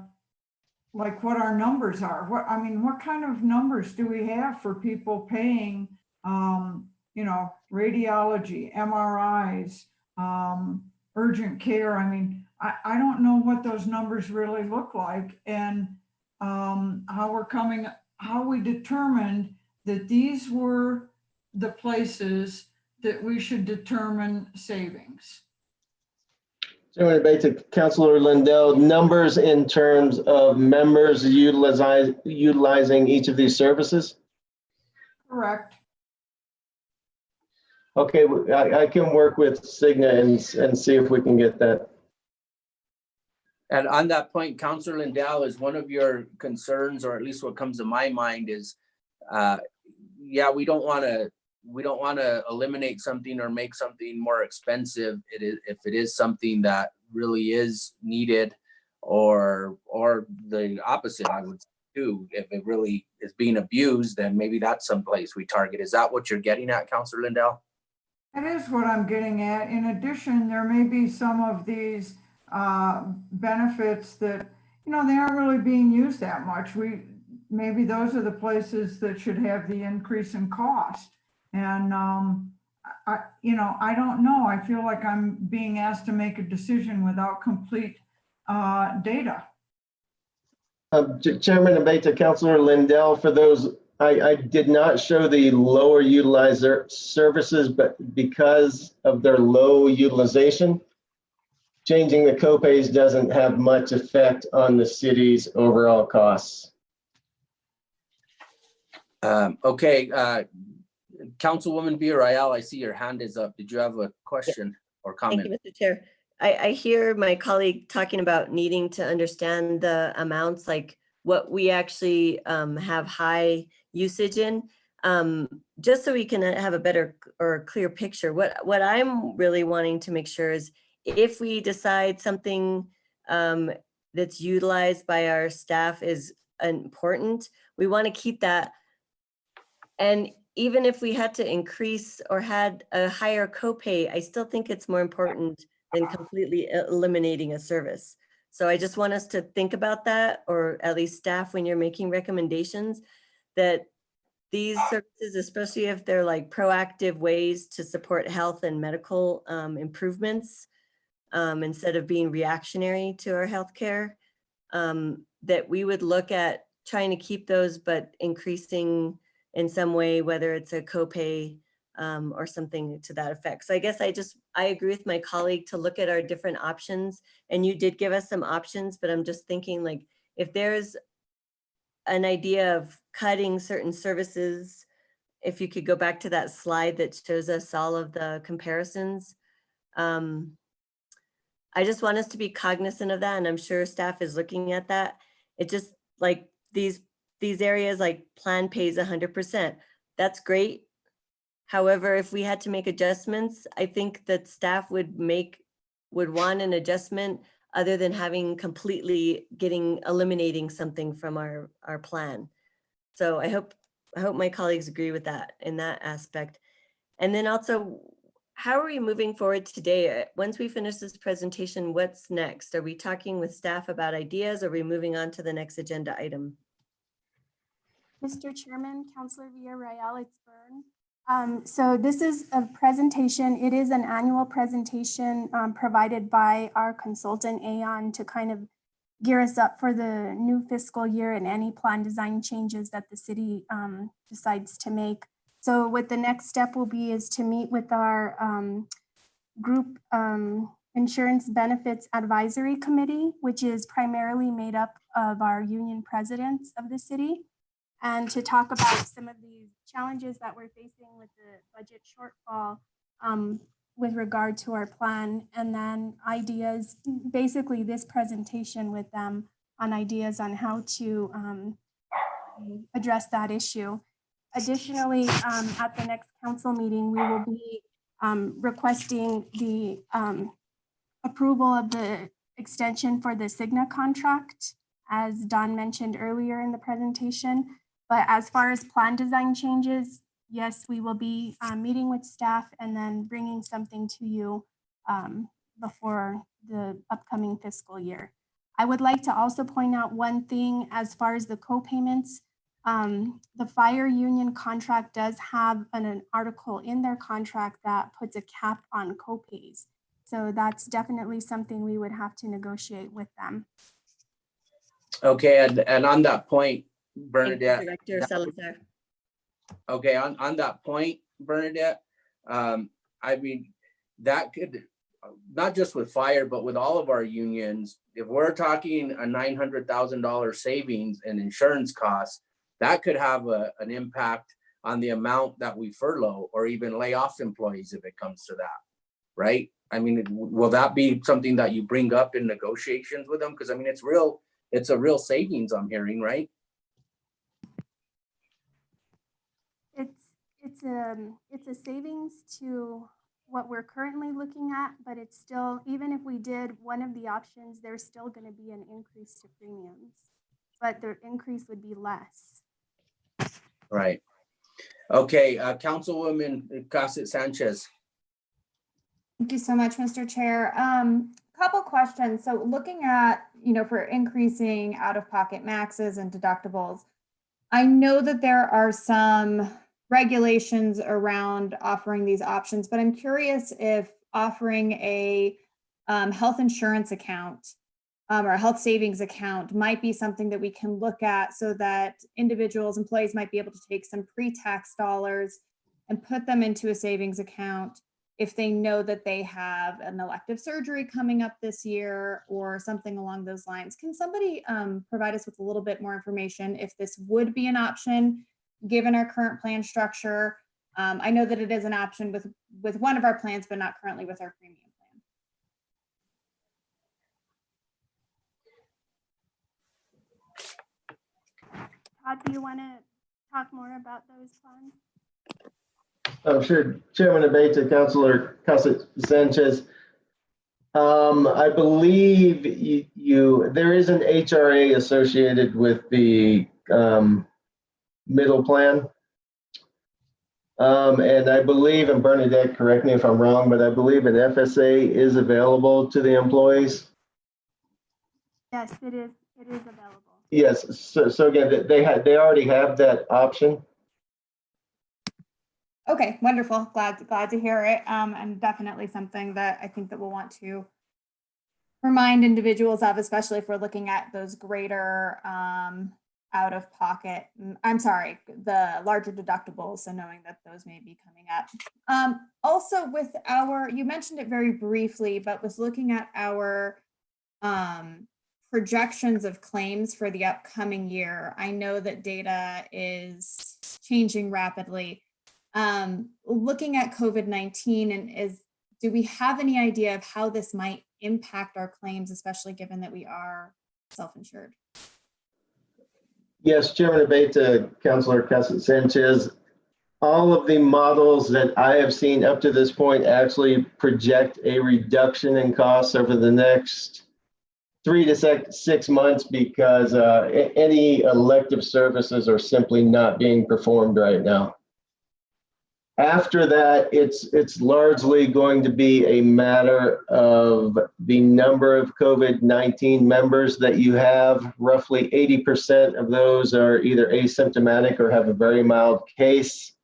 like what our numbers are. What kind of numbers do we have for people paying, you know, radiology, MRIs, urgent care? I don't know what those numbers really look like and how we determined that these were the places that we should determine savings. Chairman Abate, Councilor Lindell, numbers in terms of members utilizing each of these services? Correct. Okay, I can work with Cigna and see if we can get that. And on that point, Councilor Lindell, is one of your concerns, or at least what comes to my mind is, yeah, we don't want to eliminate something or make something more expensive. If it is something that really is needed, or the opposite, I would do. If it really is being abused, then maybe that's someplace we target. Is that what you're getting at, Councilor Lindell? That is what I'm getting at. In addition, there may be some of these benefits that, you know, they aren't really being used that much. Maybe those are the places that should have the increase in cost. And I don't know. I feel like I'm being asked to make a decision without complete data. Chairman Abeyta, Councilor Lindell, for those, I did not show the lower utilizer services, but because of their low utilization, changing the copays doesn't have much effect on the city's overall costs. Okay, Councilwoman Villarreal, I see your hand is up. Did you have a question or Thank comment? you, Mr. Chair. I hear my colleague talking about needing to understand the amounts, like what we actually have high usage in, just so we can have a better or clear picture. What I'm really wanting to make sure is if we decide something that's utilized by our staff is important, we want to keep that. And even if we had to increase or had a higher copay, I still think it's more important than completely eliminating a service. So I just want us to think about that, or at least staff, when you're making recommendations, that these services, especially if they're like proactive ways to support health and medical improvements, instead of being reactionary to our healthcare, that we would look at trying to keep those, but increasing in some way, whether it's a copay or something to that effect. So I guess I agree with my colleague to look at our different options, and you did give us some options, but I'm just thinking, like, if there's an idea of cutting certain services, if you could go back to that slide that shows us all of the comparisons. I just want us to be cognizant of that, and I'm sure staff is looking at that. It just, like, these areas, like plan pays 100%. That's great. However, if we had to make adjustments, I think that staff would want an adjustment other than having completely eliminating something from our plan. So I hope my colleagues agree with that in that aspect. And then also, how are we moving forward today? Once we finish this presentation, what's next? Are we talking with staff about ideas, or are we moving on to the next agenda item? Mr. Chairman, Councilor Villarreal, it's Byrne. So this is a presentation. It is an annual presentation provided by our consultant, Aon, to kind of gear us up for the new fiscal year and any plan design changes that the city decides to make. So what the next step will be is to meet with our group insurance benefits advisory committee, which is primarily made up of our union presidents of the city, and to talk about some of the challenges that we're facing with the budget shortfall with regard to our plan, and then ideas, basically this presentation with them on ideas on how to address that issue. Additionally, at the next council meeting, we will be requesting the approval of the extension for the Cigna contract, as Don mentioned earlier in the presentation. But as far as plan design changes, yes, we will be meeting with staff and then bringing something to you before the upcoming fiscal year. I would like to also point out one thing as far as the co-payments. The fire union contract does have an article in their contract that puts a cap on co-pays. So that's definitely something we would have to negotiate with them. Okay, and on that point, Bernadette. Director Salazar. Okay, on that point, Bernadette, I mean, that could, not just with fire, but with all of our unions, if we're talking a $900,000 savings in insurance costs, that could have an impact on the amount that we furlough or even lay off employees if it comes to that, right? I mean, will that be something that you bring up in negotiations with them? Because I mean, it's a real savings I'm hearing, right? It's a savings to what we're currently looking at, but it's still, even if we did one of the options, there's still going to be an increase to premiums, but the increase would be less. Right. Okay, Councilwoman Cassett Sanchez. Thank you so much, Mr. Chair. Couple questions. So looking at, for increasing out-of-pocket maxes and deductibles, I know that there are some regulations around offering these options, but I'm curious if offering a health insurance account or a health savings account might be something that we can look at so that individuals, employees might be able to take some pre-tax dollars and put them into a savings account if they know that they have an elective surgery coming up this year or something along those lines. Can somebody provide us with a little bit more information if this would be an option given our current plan structure? I know that it is an option with one of our plans, but not currently with our premium plan. Todd, do you want to talk more about those plans? I'm sure Chairman Abate, Councilor Casa Sanchez. I believe there is an HRA associated with the middle plan. And I believe, and Bernadette, correct me if I'm wrong, but I believe an FSA is available to the employees. Yes, it is available. Yes, so again, they already have that option. Okay, wonderful. Glad to hear it. And definitely something that I think that we'll want to remind individuals of, especially if we're looking at those greater out of pocket, the larger deductibles, so knowing that those may be coming up. Also with you mentioned it very briefly, but was looking at our projections of claims for the upcoming year. I know that data is changing rapidly. Looking at COVID-19 and do we have any idea of how this might impact our claims, especially given that we are self-insured? Yes, Chairman Abate, Councilor Casa Sanchez. All of the models that I have seen up to this point actually project a reduction in costs over the next 3 to 6 months because any elective services are simply not being performed right now. After that, it's largely going to be a matter of the number of COVID-19 members that you have. Roughly 80% of those are either asymptomatic or have a very mild case.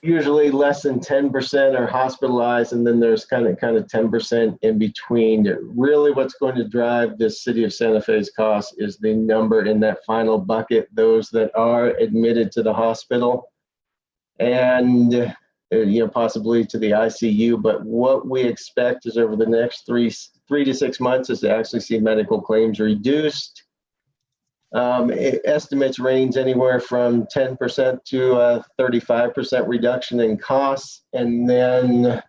Usually less than 10% are hospitalized, and then there's kind of 10% in between. Really what's going to drive the city of Santa Fe's costs is the number in that final bucket, those that are admitted to the hospital and possibly to the ICU. But what we expect is over the next three to 6 months is to actually see medical claims reduced. Estimates range anywhere from 10% to a 35% reduction in costs. And then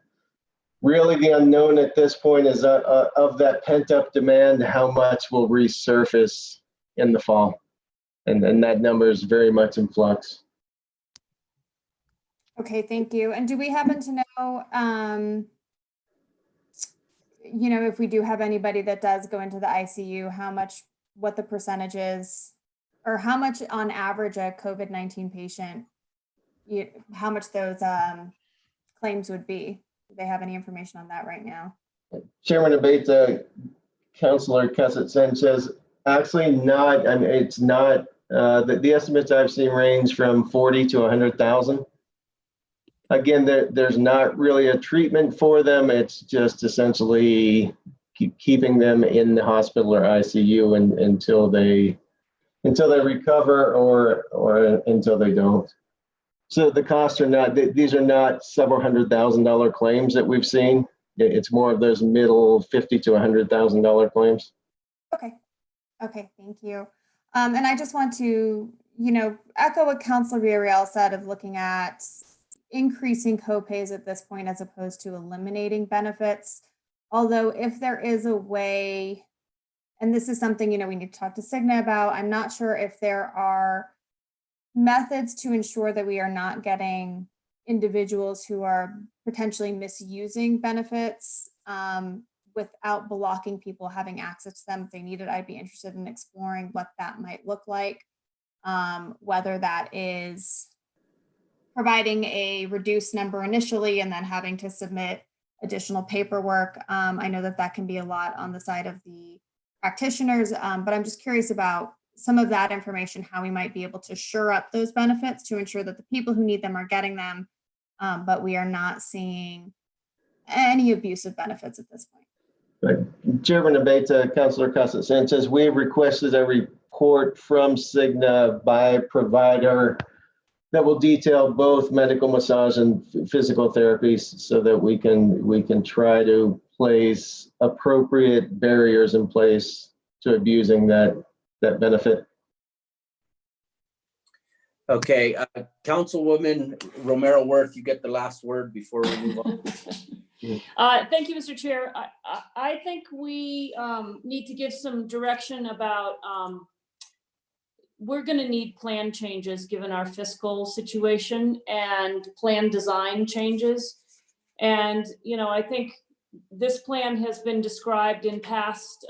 really the unknown at this point is of that pent up demand, how much will resurface in the fall. And that number is very much in flux. Okay, thank you. And do we happen to know, if we do have anybody that does go into the ICU, what the percentage is, or how much on average a COVID-19 patient, how much those claims would be? Do they have any information on that right now? Chairman Abate, Councilor Casa Sanchez, actually not. I mean, it's not. The estimates I've seen range from 40 to 100,000. Again, there's not really a treatment for them. It's just essentially keeping them in the hospital or ICU until they recover or until they don't. So the costs are not, these are not several $100,000 claims that we've seen. It's more of those middle $50,000 to $100,000 claims. Okay, thank you. And I just want to, echo what Councilor Villarreal said of looking at increasing copays at this point as opposed to eliminating benefits. Although if there is a way, and this is something, we need to talk to Cigna about, I'm not sure if there are methods to ensure that we are not getting individuals who are potentially misusing benefits without blocking people having access to them if they need it. I'd be interested in exploring what that might look like, whether that is providing a reduced number initially and then having to submit additional paperwork. I know that can be a lot on the side of the practitioners, but I'm just curious about some of that information, how we might be able to shore up those benefits to ensure that the people who need them are getting them, but we are not seeing any abuse of benefits at this point. Chairman Abeta, Councilor Casa Sanchez, we have requested a report from Cigna by provider that will detail both medical massage and physical therapies so that we can try to place appropriate barriers in place to abusing that benefit. Okay, Councilwoman Romero Worth, you get the last word before we move on. Thank you, Mr. Chair. I think we need to give some direction about, we're going to need plan changes given our fiscal situation and plan design changes. And, you know, I think this plan has been described in past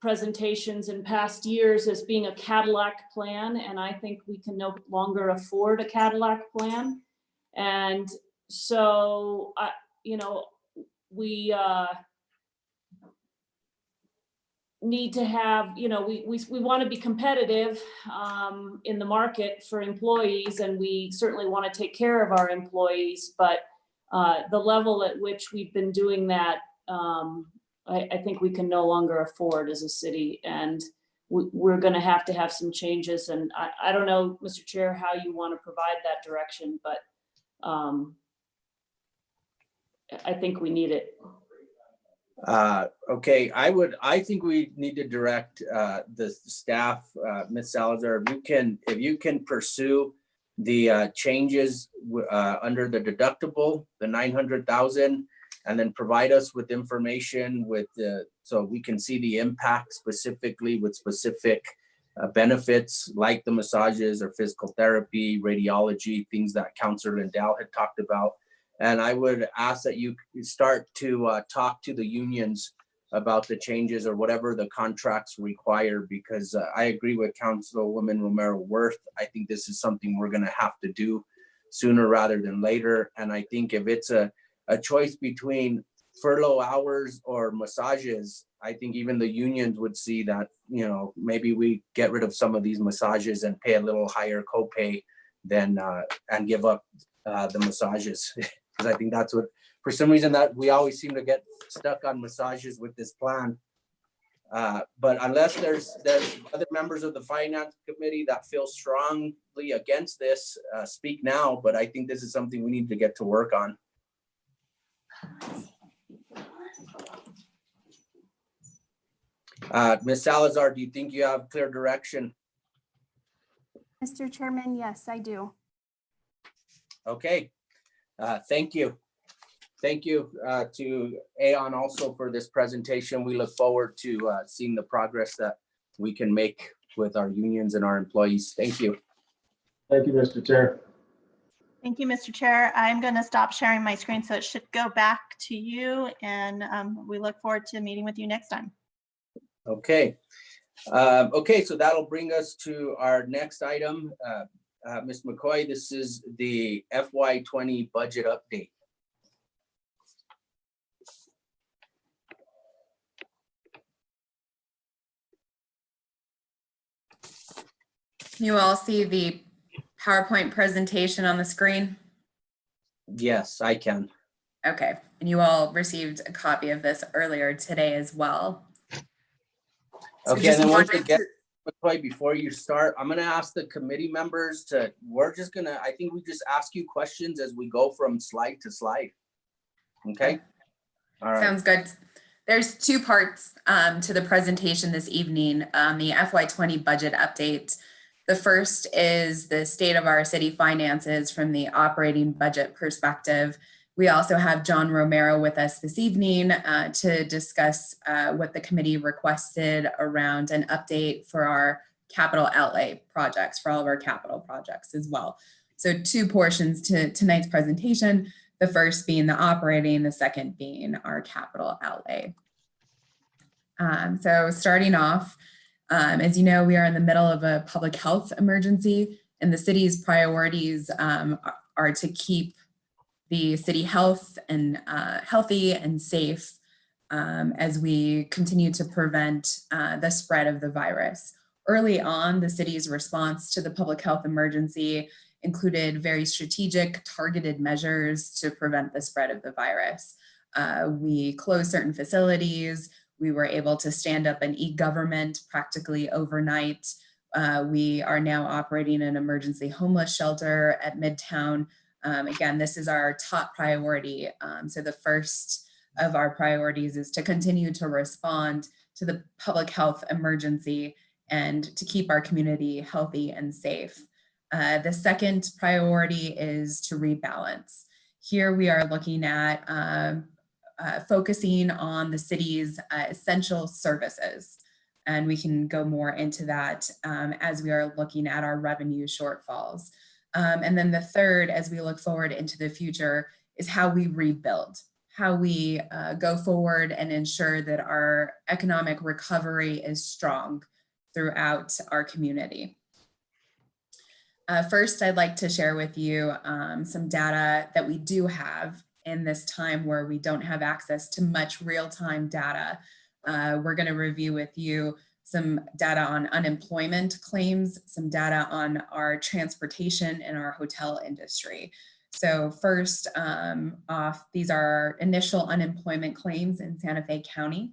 presentations in past years as being a Cadillac plan. And I think we can no longer afford a Cadillac plan. And so, you know, we need to have, you know, we want to be competitive in the market for employees, and we certainly want to take care of our employees, but the level at which we've been doing that, I think we can no longer afford as a city, and we're going to have some changes. And I don't know, Mr. Chair, how you want to provide that direction, but I think we need it. Okay, I think we need to direct the staff, Ms. Salazar, if you can pursue the changes under the deductible, the 900,000, and then provide us with information so we can see the impact specifically with specific benefits like the massages or physical therapy, radiology, things that Councilor Lindell had talked about. And I would ask that you start to talk to the unions about the changes or whatever the contracts require, because I agree with Councilwoman Romero Worth. I think this is something we're going to have to do sooner rather than later. And I think if it's a choice between furlough hours or massages, I think even the unions would see that, you know, maybe we get rid of some of these massages and pay a little higher copay than and give up the massages. Because I think that's what, for some reason, that we always seem to get stuck on massages with this plan. But unless there's other members of the finance committee that feel strongly against this, speak now. But I think this is something we need to get to work on. Ms. Salazar, do you think you have clear direction? Mr. Chairman, yes, I do. Okay, thank you. Thank you to Aon also for this presentation. We look forward to seeing the progress that we can make with our unions and our employees. Thank you. Thank you, Mr. Chair. Thank you, Mr. Chair. I'm going to stop sharing my screen so it should go back to you, and we look forward to meeting with you next time. Okay. Okay, so that'll bring us to our next item. Ms. McCoy, this is the FY20 budget update. Can you all see the PowerPoint presentation on the screen? Yes, I can. Okay, and you all received a copy of this earlier today as well. So Okay, and then once again, McCoy, before you start, I'm gonna ask the committee members I think we just ask you questions as we go from slide to slide. Okay? All right. Sounds good. There's two parts to the presentation this evening, the FY20 budget update. The first is the state of our city finances from the operating budget perspective. We also have John Romero with us this evening to discuss what the committee requested around an update for our capital outlay projects, for all of our capital projects as well. So two portions to tonight's presentation, the first being the operating, the second being our capital outlay. So starting off, as you know, we are in the middle of a public health emergency, and the city's priorities are to keep the city health and healthy and safe as we continue to prevent the spread of the virus. Early on, the city's response to the public health emergency included very strategic, targeted measures to prevent the spread of the virus. We closed certain facilities. We were able to stand up an e-government practically overnight. We are now operating an emergency homeless shelter at Midtown. Again, this is our top priority. So the first of our priorities is to continue to respond to the public health emergency and to keep our community healthy and safe. The second priority is to rebalance. Here we are looking at focusing on the city's essential services. And we can go more into that as we are looking at our revenue shortfalls. And then the third, as we look forward into the future, is how we rebuild, how we go forward and ensure that our economic recovery is strong throughout our community. First, I'd like to share with you some data that we do have in this time where we don't have access to much real-time data. We're going to review with you some data on unemployment claims, some data on our transportation and our hotel industry. So first off, these are our initial unemployment claims in Santa Fe County.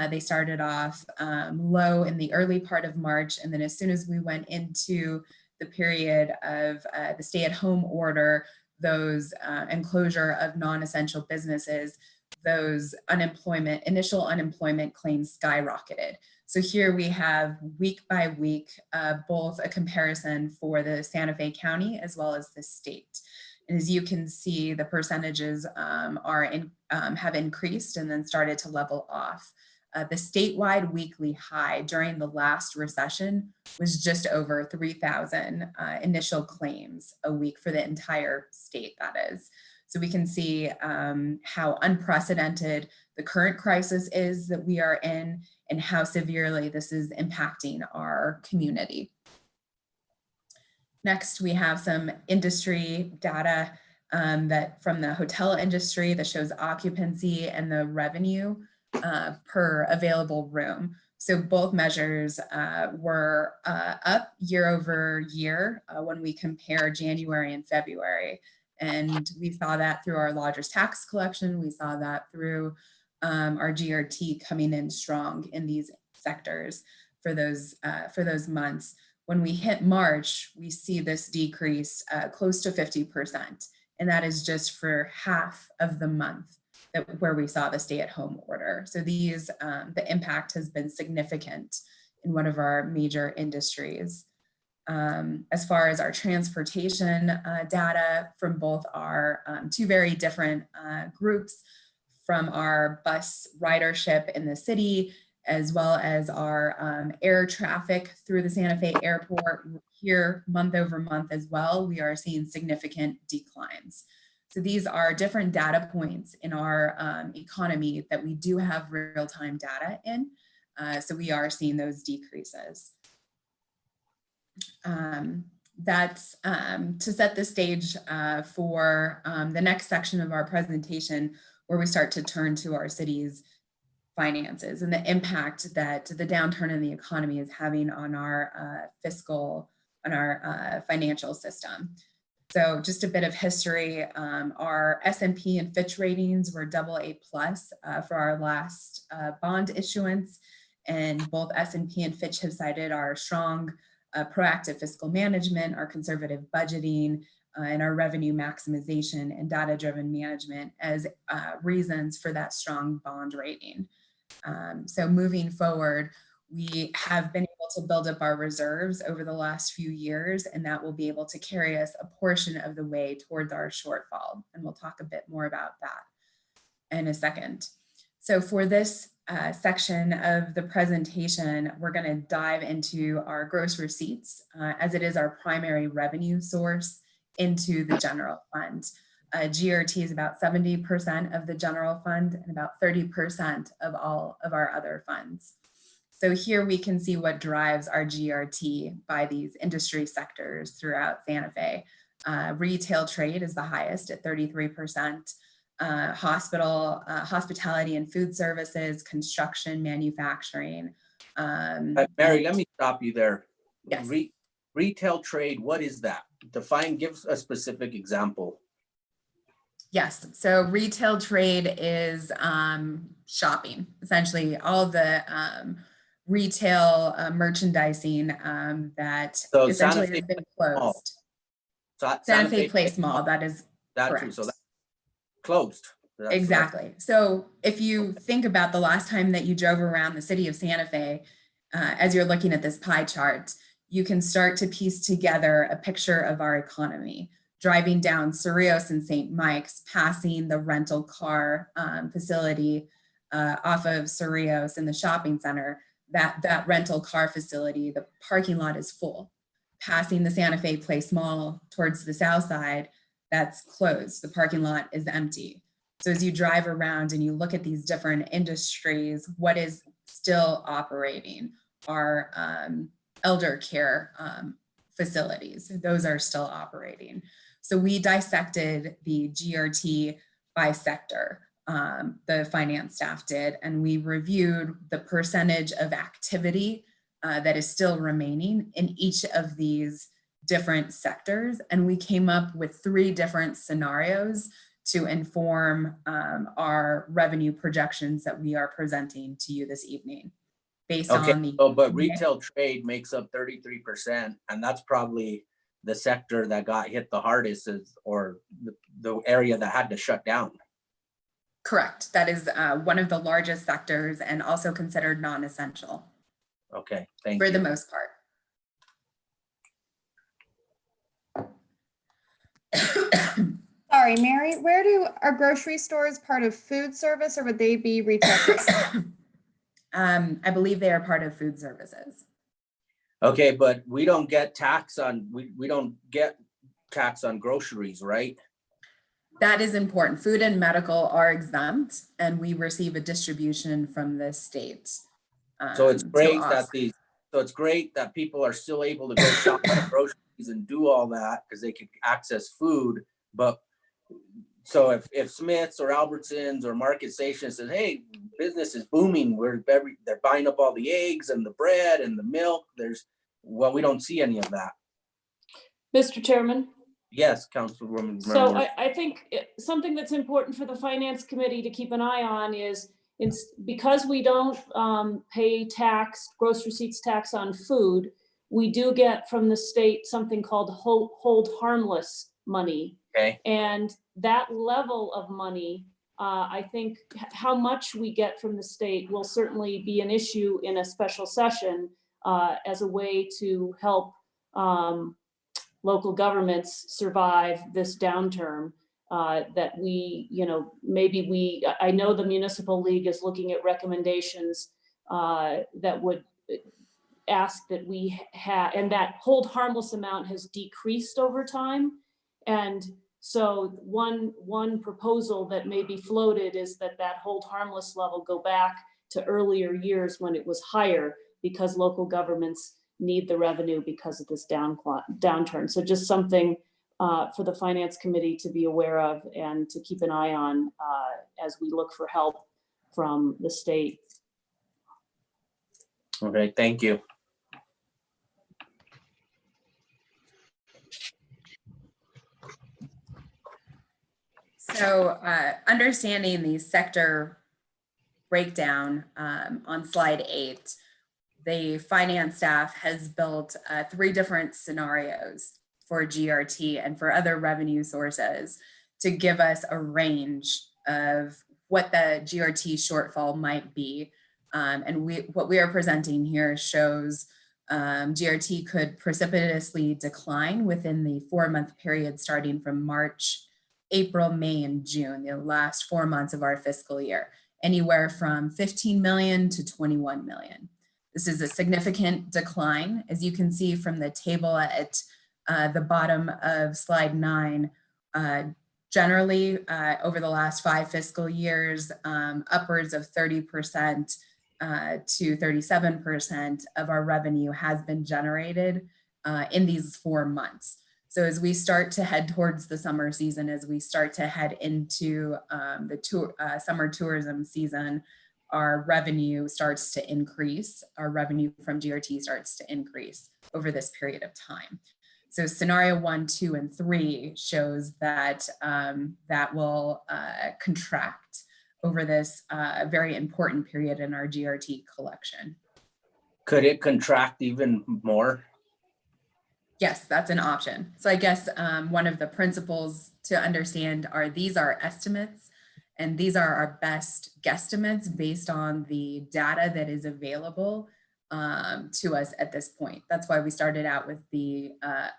They started off low in the early part of March, and then as soon as we went into the period of the stay-at-home order, those and closure of non-essential businesses, those initial unemployment claims skyrocketed. So here we have week by week, both a comparison for the Santa Fe County as well as the state. And as you can see, the percentages have increased and then started to level off. The statewide weekly high during the last recession was just over 3,000 initial claims a week for the entire state, that is. So we can see how unprecedented the current crisis is that we are in and how severely this is impacting our community. Next, we have some industry data that from the hotel industry that shows occupancy and the revenue per available room. So both measures were up year over year when we compare January and February. And we saw that through our lodger's tax collection. We saw that through our GRT coming in strong in these sectors for those months. When we hit March, we see this decrease close to 50%. And that is just for half of the month where we saw the stay-at-home order. So these, the impact has been significant in one of our major industries. As far as our transportation data from both our two very different groups, from our bus ridership in the city, as well as our air traffic through the Santa Fe airport here month over month as well, we are seeing significant declines. So these are different data points in our economy that we do have real-time data in. So we are seeing those decreases. That's to set the stage for the next section of our presentation, where we start to turn to our city's finances and the impact that the downturn in the economy is having on our fiscal, on our financial system. So just a bit of history, our S&P and Fitch ratings were AA+ for our last bond issuance, and both S&P and Fitch have cited our strong proactive fiscal management, our conservative budgeting, and our revenue maximization and data-driven management as reasons for that strong bond rating. So moving forward, we have been able to build up our reserves over the last few years, and that will be able to carry us a portion of the way towards our shortfall. And we'll talk a bit more about that in a second. So for this section of the presentation, we're going to dive into our gross receipts as it is our primary revenue source into the general fund. GRT is about 70% of the general fund and about 30% of all of our other funds. So here we can see what drives our GRT by these industry sectors throughout Santa Fe. Retail trade is the highest at 33%. Hospitality and food services, construction, manufacturing. Mary, let me stop you there. Yes. Retail trade, what is that? Define, give a specific example. Yes, so retail trade is shopping, essentially all the retail merchandising that So essentially Santa has Fe been Mall. closed. Santa Fe Fe Place Mall, that is That's true. correct. So that's closed. That's Exactly. So if you think about the last time that you drove around the city of Santa Fe, as you're looking at this pie chart, you can start to piece together a picture of our economy. Driving down Cerrillos and St. Mike's, passing the rental car facility off of Cerrillos in the shopping center, that rental car facility, the parking lot is full. Passing the Santa Fe Place Mall towards the south side, that's closed. The parking lot is empty. So as you drive around and you look at these different industries, what is still operating are elder care facilities. Those are still operating. So we dissected the GRT by sector, the finance staff did, and we reviewed the percentage of activity that is still remaining in each of these different sectors. And we came up with 3 different scenarios to inform our revenue projections that we are presenting to you this evening. Based on the but retail trade makes up 33%, and that's probably the sector that got hit the hardest, or the area that had to shut down. Correct. That is one of the largest sectors and also considered non-essential. Okay, thank you. For the most part. Sorry, Mary, are grocery stores part of food service or would they be retail trade? I believe they are part of food services. Okay, but we don't get tax on, we don't get tax on groceries, right? That is important. Food and medical are exempt and we receive a distribution from the state. So it's great that people are still able to go shop at groceries and do all that because they can access food. But so if Smith's or Albertsons or Market Station says, hey, business is booming, they're buying up all the eggs and the bread and the milk, we don't see any of that. Mr. Chairman? Yes, Councilwoman. So I think something that's important for the Finance Committee to keep an eye on is, because we don't pay gross receipts tax on food, we do get from the state something called hold harmless money. Okay. And that level of money, I think how much we get from the state will certainly be an issue in a special session as a way to help local governments survive this downturn. That I know the Municipal League is looking at recommendations that would ask that we have, and that hold harmless amount has decreased over time. And so one proposal that may be floated is that hold harmless level go back to earlier years when it was higher, because local governments need the revenue because of this downturn. So just something for the Finance Committee to be aware of and to keep an eye on as we look for help from the state. Okay, thank you. So understanding the sector breakdown on slide 8, the finance staff has built 3 different scenarios for GRT and for other revenue sources to give us a range of what the GRT shortfall might be. And what we are presenting here shows GRT could precipitously decline within the 4-month period starting from March, April, May, and June, the last 4 months of our fiscal year, anywhere from 15 million to 21 million. This is a significant decline, as you can see from the table at the bottom of slide 9. Generally, over the last 5 fiscal years, upwards of 30% to 37% of our revenue has been generated in these 4 months. So as we start to head towards the summer season, as we start to head into the summer tourism season, our revenue starts to increase. Our revenue from GRT starts to increase over this period of time. So scenario 1, 2, and 3 shows that that will contract over this very important period in our GRT collection. Could it contract even more? Yes, that's an option. So I guess one of the principles to understand are these are estimates, and these are our best guesstimates based on the data that is available to us at this point. That's why we started out with the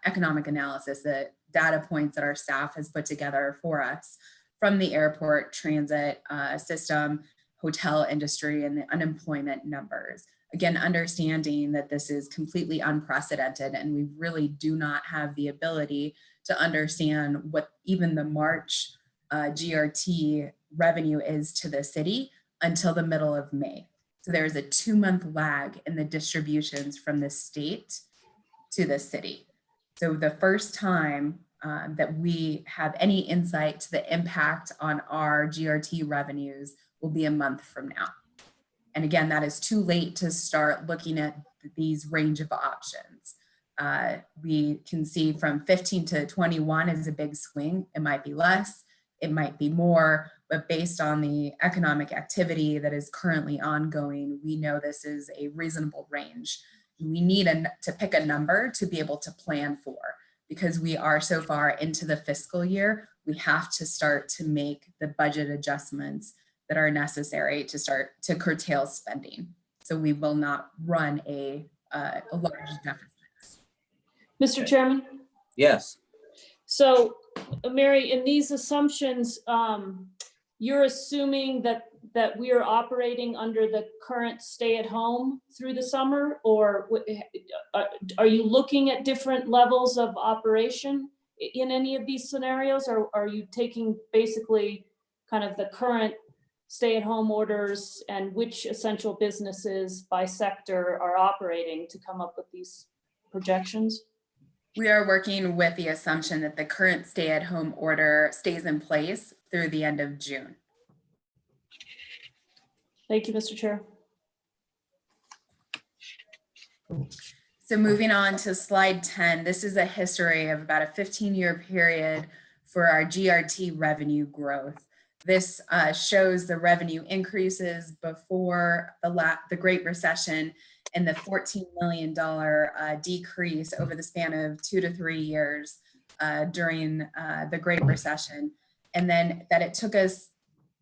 economic analysis, the data points that our staff has put together for us from the airport, transit system, hotel industry, and the unemployment numbers. Again, understanding that this is completely unprecedented and we really do not have the ability to understand what even the March GRT revenue is to the city until the middle of May. So there is a 2-month lag in the distributions from the state to the city. So the first time that we have any insight to the impact on our GRT revenues will be a month from now. And again, that is too late to start looking at these range of options. We can see from 15 to 21 is a big swing. It might be less, it might be more, but based on the economic activity that is currently ongoing, we know this is a reasonable range. We need to pick a number to be able to plan for, because we are so far into the fiscal year, we have to start to make the budget adjustments that are necessary to start to curtail spending. So we will not run a large deficit. Mr. Chairman? Yes. So, Mary, in these assumptions, you're assuming that we are operating under the current stay-at-home through the summer, or are you looking at different levels of operation in any of these scenarios, or are you taking basically kind of the current stay-at-home orders and which essential businesses by sector are operating to come up with these projections? We are working with the assumption that the current stay-at-home order stays in place through the end of June. Thank you, Mr. Chair. So moving on to slide 10, this is a history of about a 15-year period for our GRT revenue growth. This shows the revenue increases before the Great Recession and the $14 million decrease over the span of 2 to 3 years during the Great Recession. And then that it took us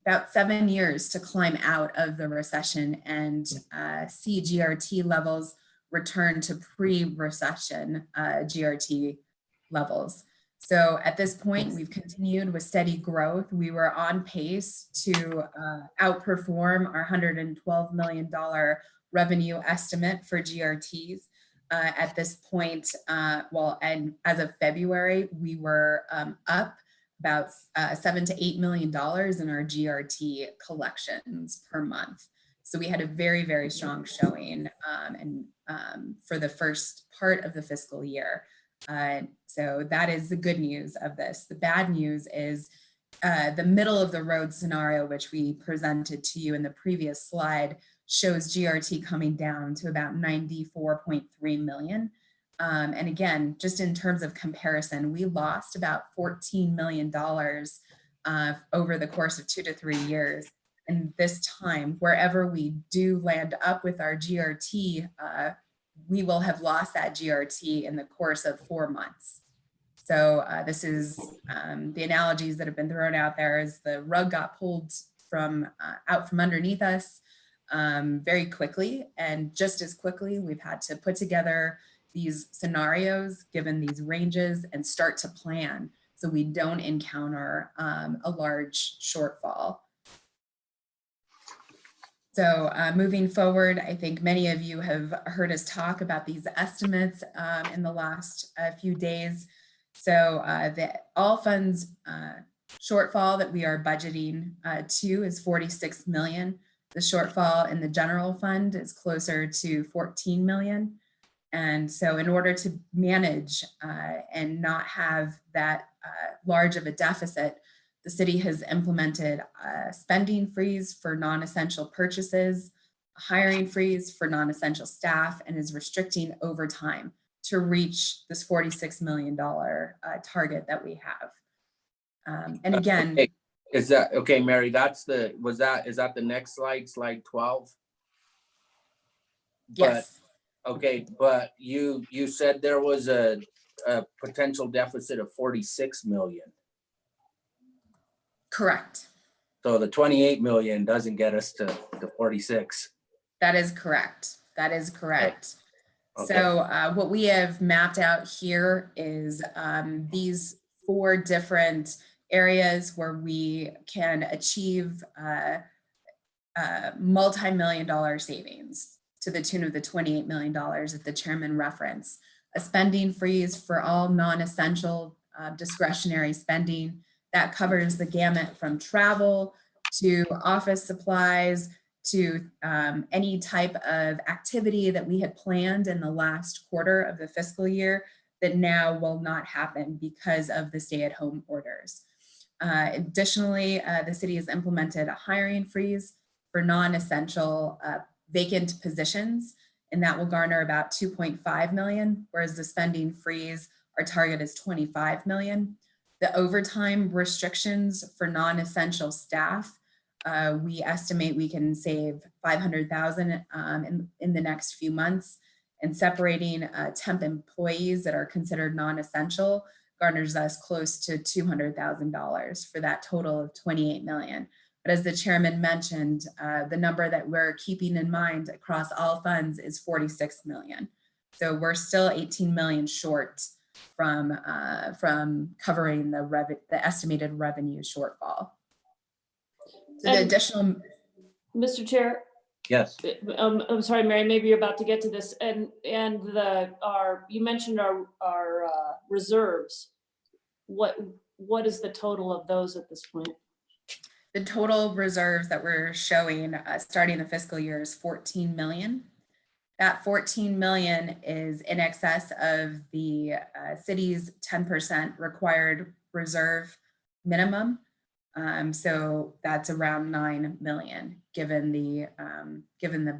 about 7 years to climb out of the recession and see GRT levels return to pre-recession GRT levels. So at this point, we've continued with steady growth. We were on pace to outperform our $112 million revenue estimate for GRTs. At this point, and as of February, we were up about $7 to $8 million in our GRT collections per month. So we had a very, very strong showing for the first part of the fiscal year. So that is the good news of this. The bad news is the middle of the road scenario, which we presented to you in the previous slide, shows GRT coming down to about 94.3 million. And again, just in terms of comparison, we lost about $14 million over the course of 2 to 3 years. And this time, wherever we do land up with our GRT, we will have lost that GRT in the course of 4 months. So this is the analogies that have been thrown out there as the rug got pulled out from underneath us very quickly. And just as quickly, we've had to put together these scenarios, given these ranges, and start to plan so we don't encounter a large shortfall. So moving forward, I think many of you have heard us talk about these estimates in the last few days. So the all funds shortfall that we are budgeting to is 46 million. The shortfall in the general fund is closer to 14 million. And so in order to manage and not have that large of a deficit, the city has implemented a spending freeze for non-essential purchases, a hiring freeze for non-essential staff, and is restricting overtime to reach this $46 million target that we have. And again, Okay. Is that, okay, Mary, is that the next slide, slide 12? yes, Okay, but you said there was a potential deficit of 46 million. correct. So the 28 million doesn't get us to 46. That is correct. That is correct. Okay. So what we have mapped out here is these 4 different areas where we can achieve multi-million-dollar savings to the tune of the $28 million that the chairman referenced. A spending freeze for all non-essential discretionary spending that covers the gamut from travel to office supplies to any type of activity that we had planned in the last quarter of the fiscal year that now will not happen because of the stay-at-home orders. Additionally, the city has implemented a hiring freeze for non-essential vacant positions, and that will garner about 2.5 million, whereas the spending freeze, our target is 25 million. The overtime restrictions for non-essential staff, we estimate we can save 500,000 in the next few months, and separating temp employees that are considered non-essential garners us close to $200,000 for that total of 28 million. But as the chairman mentioned, the number that we're keeping in mind across all funds is 46 million. So we're still 18 million short from covering the estimated revenue shortfall. So the additional. Mr. Chair, Yes. I'm sorry, Mary, maybe you're about to get to this, and you mentioned our reserves. What is the total of those at this point? The total reserves that we're showing starting the fiscal year is 14 million. That 14 million is in excess of the city's 10% required reserve minimum. So that's around 9 million given the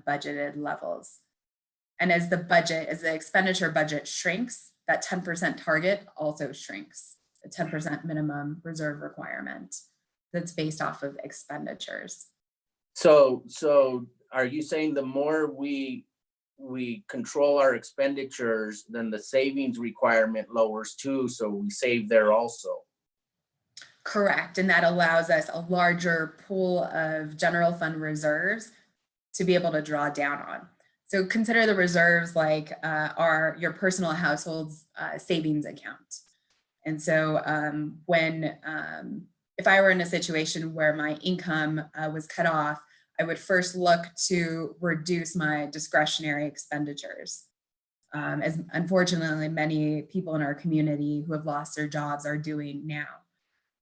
budgeted levels. And as the expenditure budget shrinks, that 10% target also shrinks, the 10% minimum reserve requirement that's based off of expenditures. So are you saying the more we control our expenditures, then the savings requirement lowers too, so we save there also? Correct, and that allows us a larger pool of general fund reserves to be able to draw down on. So consider the reserves like your personal household's savings account. And so if I were in a situation where my income was cut off, I would first look to reduce my discretionary expenditures. As unfortunately, many people in our community who have lost their jobs are doing now.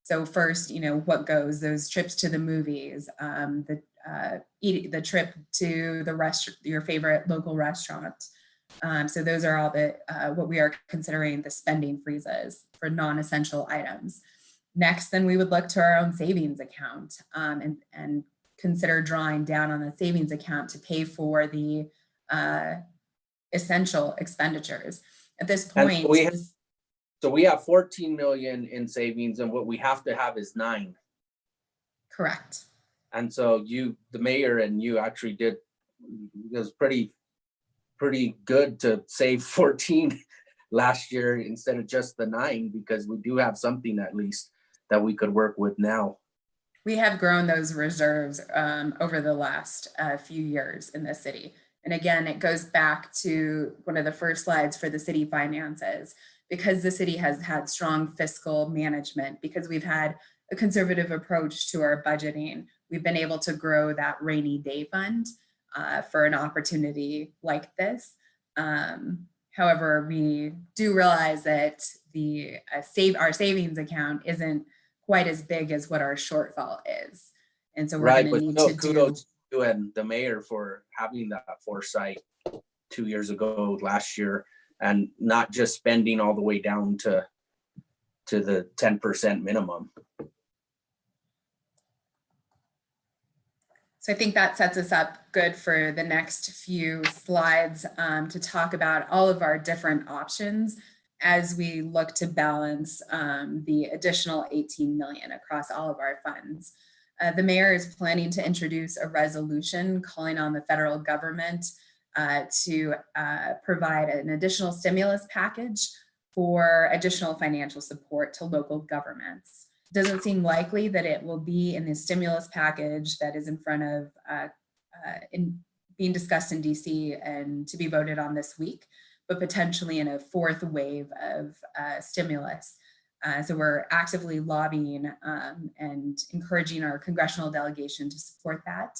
So first, what goes? Those trips to the movies, the trip to your favorite local restaurant. So those are all what we are considering the spending freezes for non-essential items. Next, then we would look to our own savings account and consider drawing down on the savings account to pay for the essential expenditures. At this point, so we have 14 million in savings, and what we have to have is 9. Correct. And so the mayor and you actually it was pretty good to save 14 last year instead of just the 9, because we do have something at least that we could work with now. We have grown those reserves over the last few years in the city. And again, it goes back to one of the first slides for the city finances. Because the city has had strong fiscal management, because we've had a conservative approach to our budgeting, we've been able to grow that rainy day fund for an opportunity like this. However, we do realize that our savings account isn't quite as big as what our shortfall is. And so we're going to need to kudos to you and the mayor for having that foresight 2 years ago, last year, and not just spending all the way down to the 10% minimum. So I think that sets us up good for the next few slides to talk about all of our different options as we look to balance the additional 18 million across all of our funds. The mayor is planning to introduce a resolution calling on the federal government to provide an additional stimulus package for additional financial support to local governments. It doesn't seem likely that it will be in the stimulus package that is in front of being discussed in DC and to be voted on this week, but potentially in a fourth wave of stimulus. So we're actively lobbying and encouraging our congressional delegation to support that.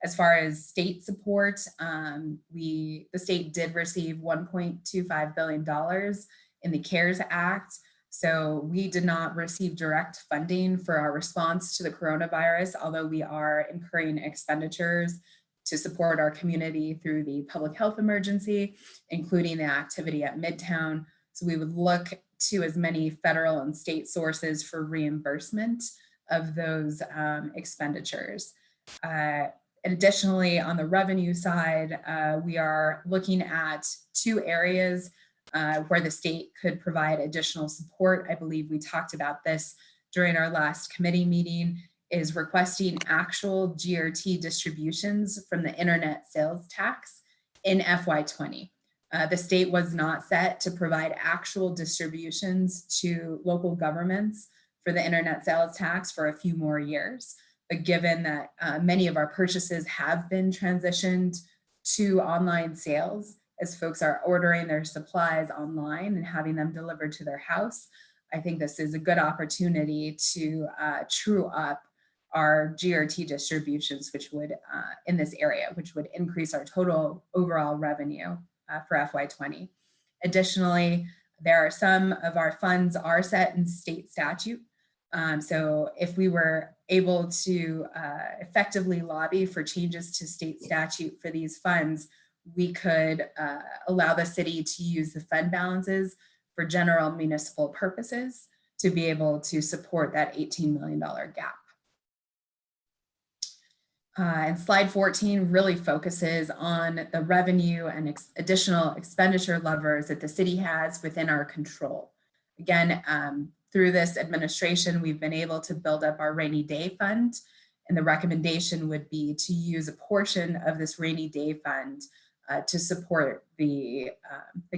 As far as state support, the state did receive $1.25 billion in the CARES Act. So we did not receive direct funding for our response to the coronavirus, although we are incurring expenditures to support our community through the public health emergency, including the activity at Midtown. So we would look to as many federal and state sources for reimbursement of those expenditures. Additionally, on the revenue side, we are looking at two areas where the state could provide additional support. I believe we talked about this during our last committee meeting, is requesting actual GRT distributions from the internet sales tax in FY20. The state was not set to provide actual distributions to local governments for the internet sales tax for a few more years. But given that many of our purchases have been transitioned to online sales, as folks are ordering their supplies online and having them delivered to their house, I think this is a good opportunity to true up our GRT distributions, which would, in this area, which would increase our total overall revenue for FY20. Additionally, there are some of our funds are set in state statute. So if we were able to effectively lobby for changes to state statute for these funds, we could allow the city to use the fund balances for general municipal purposes to be able to support that $18 million gap. And slide 14 really focuses on the revenue and additional expenditure levers that the city has within our control. Again, through this administration, we've been able to build up our rainy day fund, and the recommendation would be to use a portion of this rainy day fund to support the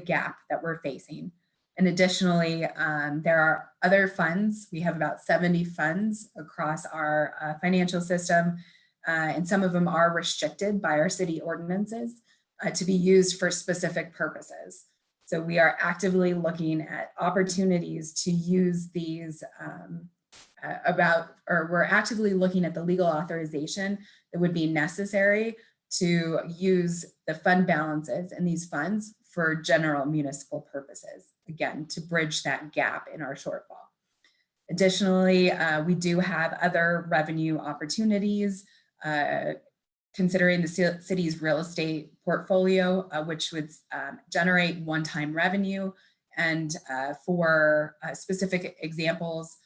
gap that we're facing. And additionally, there are other funds. We have about 70 funds across our financial system, and some of them are restricted by our city ordinances to be used for specific purposes. So we are actively looking at opportunities to use these we're actively looking at the legal authorization that would be necessary to use the fund balances in these funds for general municipal purposes, again, to bridge that gap in our shortfall. Additionally, we do have other revenue opportunities, considering the city's real estate portfolio, which would generate one-time revenue. And for specific examples,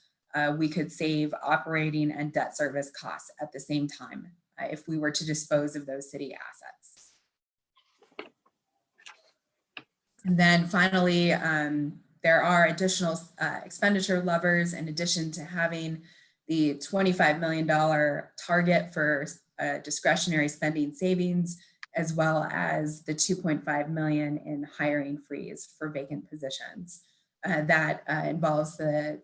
we could save operating and debt service costs at the same time if we were to dispose of those city assets. And then finally, there are additional expenditure levers in addition to having the $25 million target for discretionary spending savings, as well as the 2.5 million in hiring freeze for vacant positions. That involves the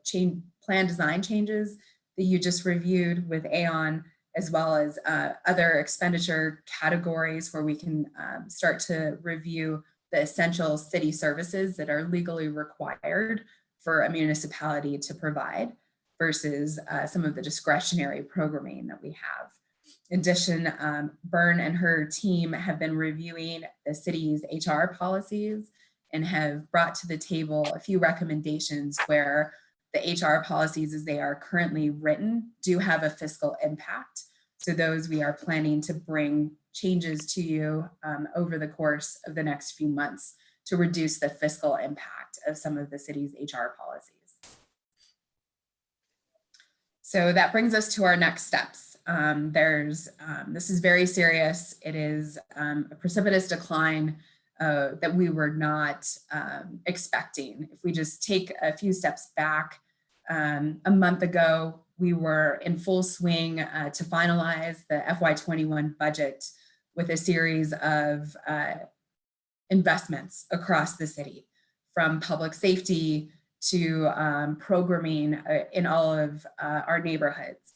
plan design changes that you just reviewed with Aon, as well as other expenditure categories where we can start to review the essential city services that are legally required for a municipality to provide versus some of the discretionary programming that we have. In addition, Byrne and her team have been reviewing the city's HR policies and have brought to the table a few recommendations where the HR policies as they are currently written do have a fiscal impact. So those we are planning to bring changes to you over the course of the next few months to reduce the fiscal impact of some of the city's HR policies. So that brings us to our next steps. this is very serious. It is a precipitous decline that we were not expecting. If we just take a few steps back, a month ago, we were in full swing to finalize the FY21 budget with a series of investments across the city, from public safety to programming in all of our neighborhoods.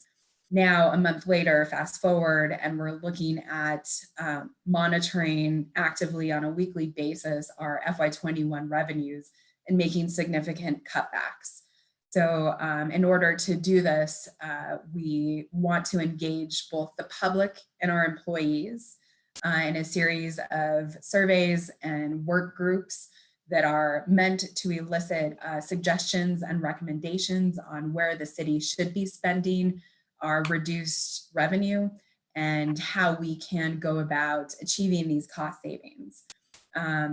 Now, a month later, fast forward, and we're looking at monitoring actively on a weekly basis our FY21 revenues and making significant cutbacks. So in order to do this, we want to engage both the public and our employees in a series of surveys and work groups that are meant to elicit suggestions and recommendations on where the city should be spending our reduced revenue and how we can go about achieving these cost savings.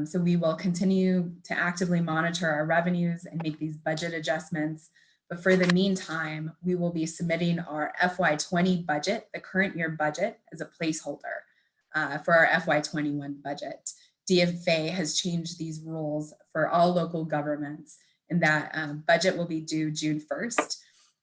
So we will continue to actively monitor our revenues and make these budget adjustments. But for the meantime, we will be submitting our FY20 budget, the current year budget, as a placeholder for our FY21 budget. DFA has changed these rules for all local governments, and that budget will be due June 1st.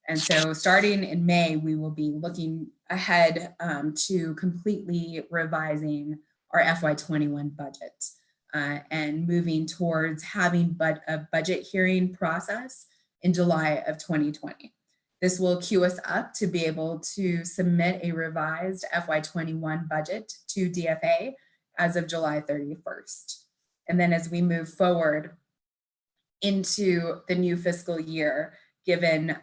And so starting in May, we will be looking ahead to completely revising our FY21 budget and moving towards having a budget hearing process in July of 2020. This will queue us up to be able to submit a revised FY21 budget to DFA as of July 31st. And then as we move forward into the new fiscal year, given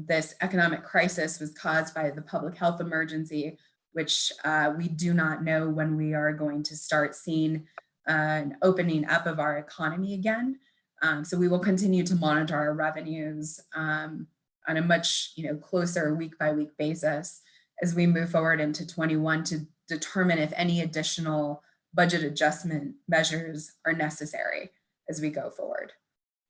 this economic crisis was caused by the public health emergency, which we do not know when we are going to start seeing an opening up of our economy again. So we will continue to monitor our revenues on a much closer week by week basis as we move forward into 21 to determine if any additional budget adjustment measures are necessary as we go forward.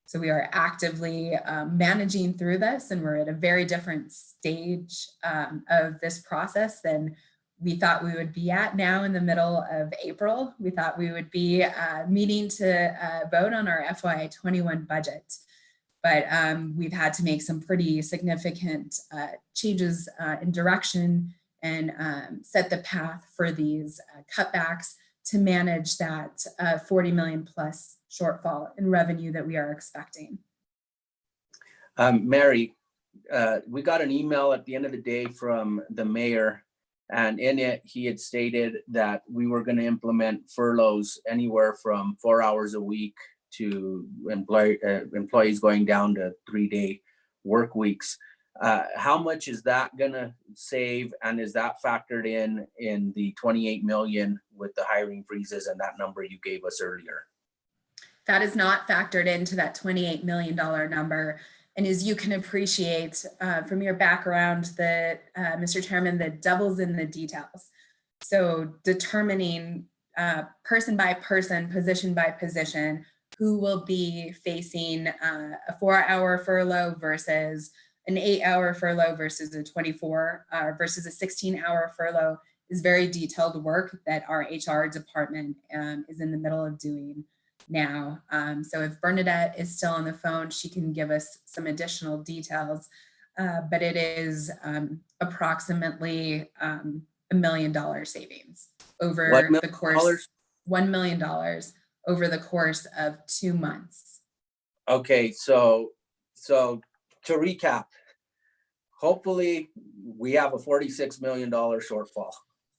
So we are actively managing through this, and we're at a very different stage of this process than we thought we would be at now in the middle of April. We thought we would be meeting to vote on our FY21 budget, but we've had to make some pretty significant changes in direction and set the path for these cutbacks to manage that 40 million plus shortfall in revenue that we are expecting. Mary, we got an email at the end of the day from the mayor, and in it, he had stated that we were going to implement furloughs anywhere from 4 hours a week to employees going down to 3-day work weeks. How much is that going to save, and is that factored in the 28 million with the hiring freezes and that number you gave us earlier? That is not factored into that $28 million number. And as you can appreciate from your background, Mr. Chairman, the devil's in the details. So determining person by person, position by position, who will be facing a 4-hour furlough versus an 8-hour furlough versus a 24 versus a 16-hour furlough is very detailed work that our HR department is in the middle of doing now. So if Bernadette is still on the phone, she can give us some additional details, but it is approximately $1 million savings over the course, $1 million over the course of 2 months. Okay, so to recap, hopefully we have a $46 million shortfall,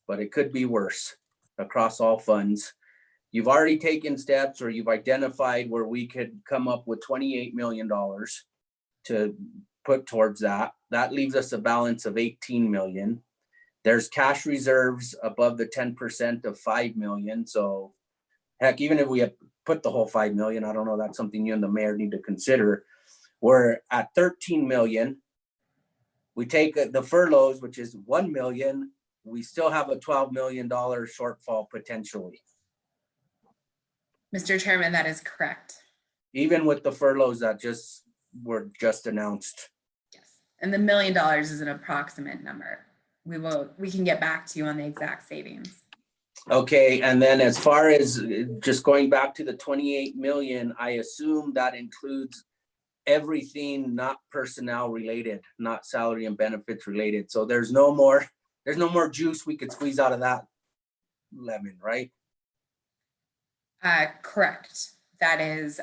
but it could be worse across all funds. You've already taken steps, or you've identified where we could come up with $28 million to put towards that. That leaves us a balance of 18 million. There's cash reserves above the 10% of 5 million. So heck, even if we had put the whole 5 million, I don't know, that's something you and the mayor need to consider. We're at 13 million. We take the furloughs, which is 1 million. We still have a $12 million shortfall potentially. Mr. Chairman, that is correct. Even with the furloughs that were just announced. Yes, and the $1 million is an approximate number. we can get back to you on the exact savings. Okay, and then as far as just going back to the 28 million, I assume that includes everything not personnel related, not salary and benefits related. So there's no more juice we could squeeze out of that lemon, right? Correct. That is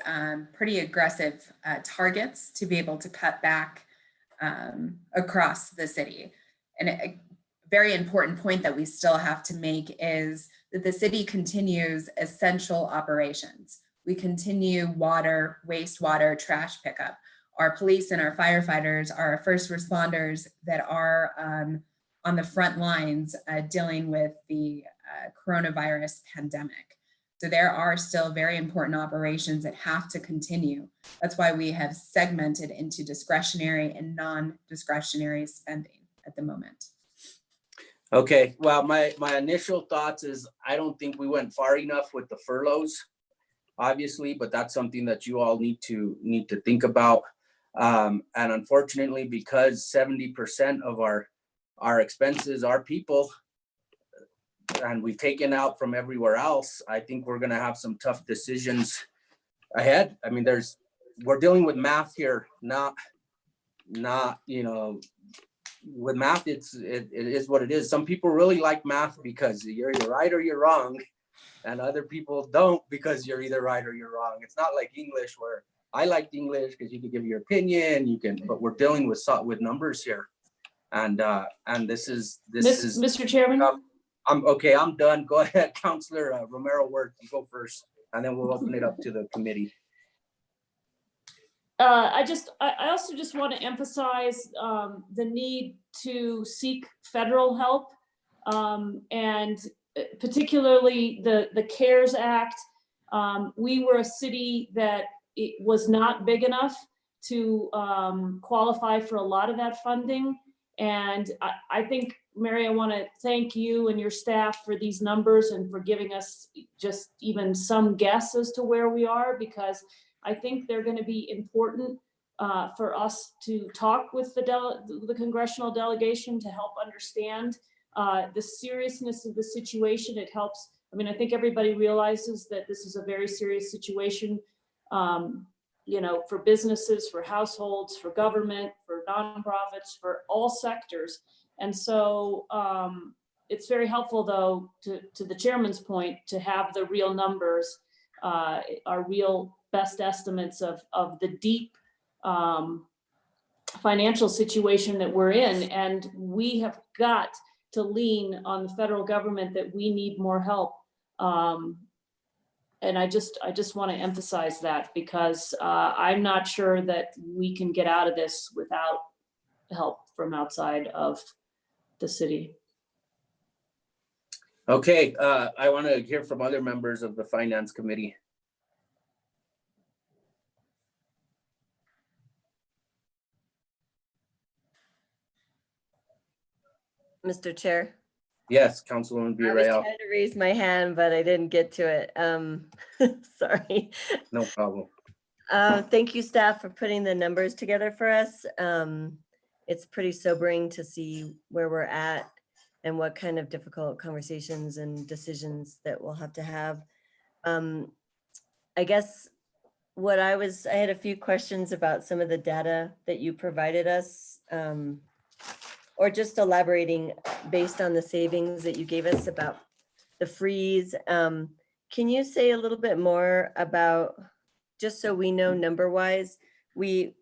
pretty aggressive targets to be able to cut back across the city. And a very important point that we still have to make is that the city continues essential operations. We continue water, wastewater, trash pickup. Our police and our firefighters are our first responders that are on the front lines dealing with the coronavirus pandemic. So there are still very important operations that have to continue. That's why we have segmented into discretionary and non-discretionary spending at the moment. Okay, well, my initial thoughts is I don't think we went far enough with the furloughs, obviously, but that's something that you all need to think about. And unfortunately, because 70% of our expenses are people, and we've taken out from everywhere else, I think we're gonna have some tough decisions ahead. I mean, we're dealing with math here, not, with math, it is what it is. Some people really like math because you're either right or you're wrong, and other people don't because you're either right or you're wrong. It's not like English where I liked English because you can give your opinion, but we're dealing with numbers here. And this is Mr. Chairman? I'm done. Go ahead, Councilor Romero Word, you go first, and then we'll open it up to the committee. I also just want to emphasize the need to seek federal help, and particularly the CARES Act. We were a city that it was not big enough to qualify for a lot of that funding. And I think, Mary, I want to thank you and your staff for these numbers and for giving us just even some guess as to where we are, because I think they're going to be important for us to talk with the congressional delegation to help understand the seriousness of the situation. It helps. I mean, I think everybody realizes that this is a very serious situation, for businesses, for households, for government, for nonprofits, for all sectors. And so it's very helpful, though, to the chairman's point, to have the real numbers, our real best estimates of the deep financial situation that we're in. And we have got to lean on the federal government that we need more help. And I just want to emphasize that, because I'm not sure that we can get out of this without help from outside of the city. Okay, I want to hear from other members of the Finance Committee. Mr. Chair. Yes, Councilwoman I was Villarreal. trying to raise my hand, but I didn't get to it. Sorry. No problem. Thank you, staff, for putting the numbers together for us. It's pretty sobering to see where we're at and what kind of difficult conversations and decisions that we'll have to have. I guess I had a few questions about some of the data that you provided us, or just elaborating based on the savings that you gave us about the freeze. Can you say a little bit more about, just so we know number-wise, we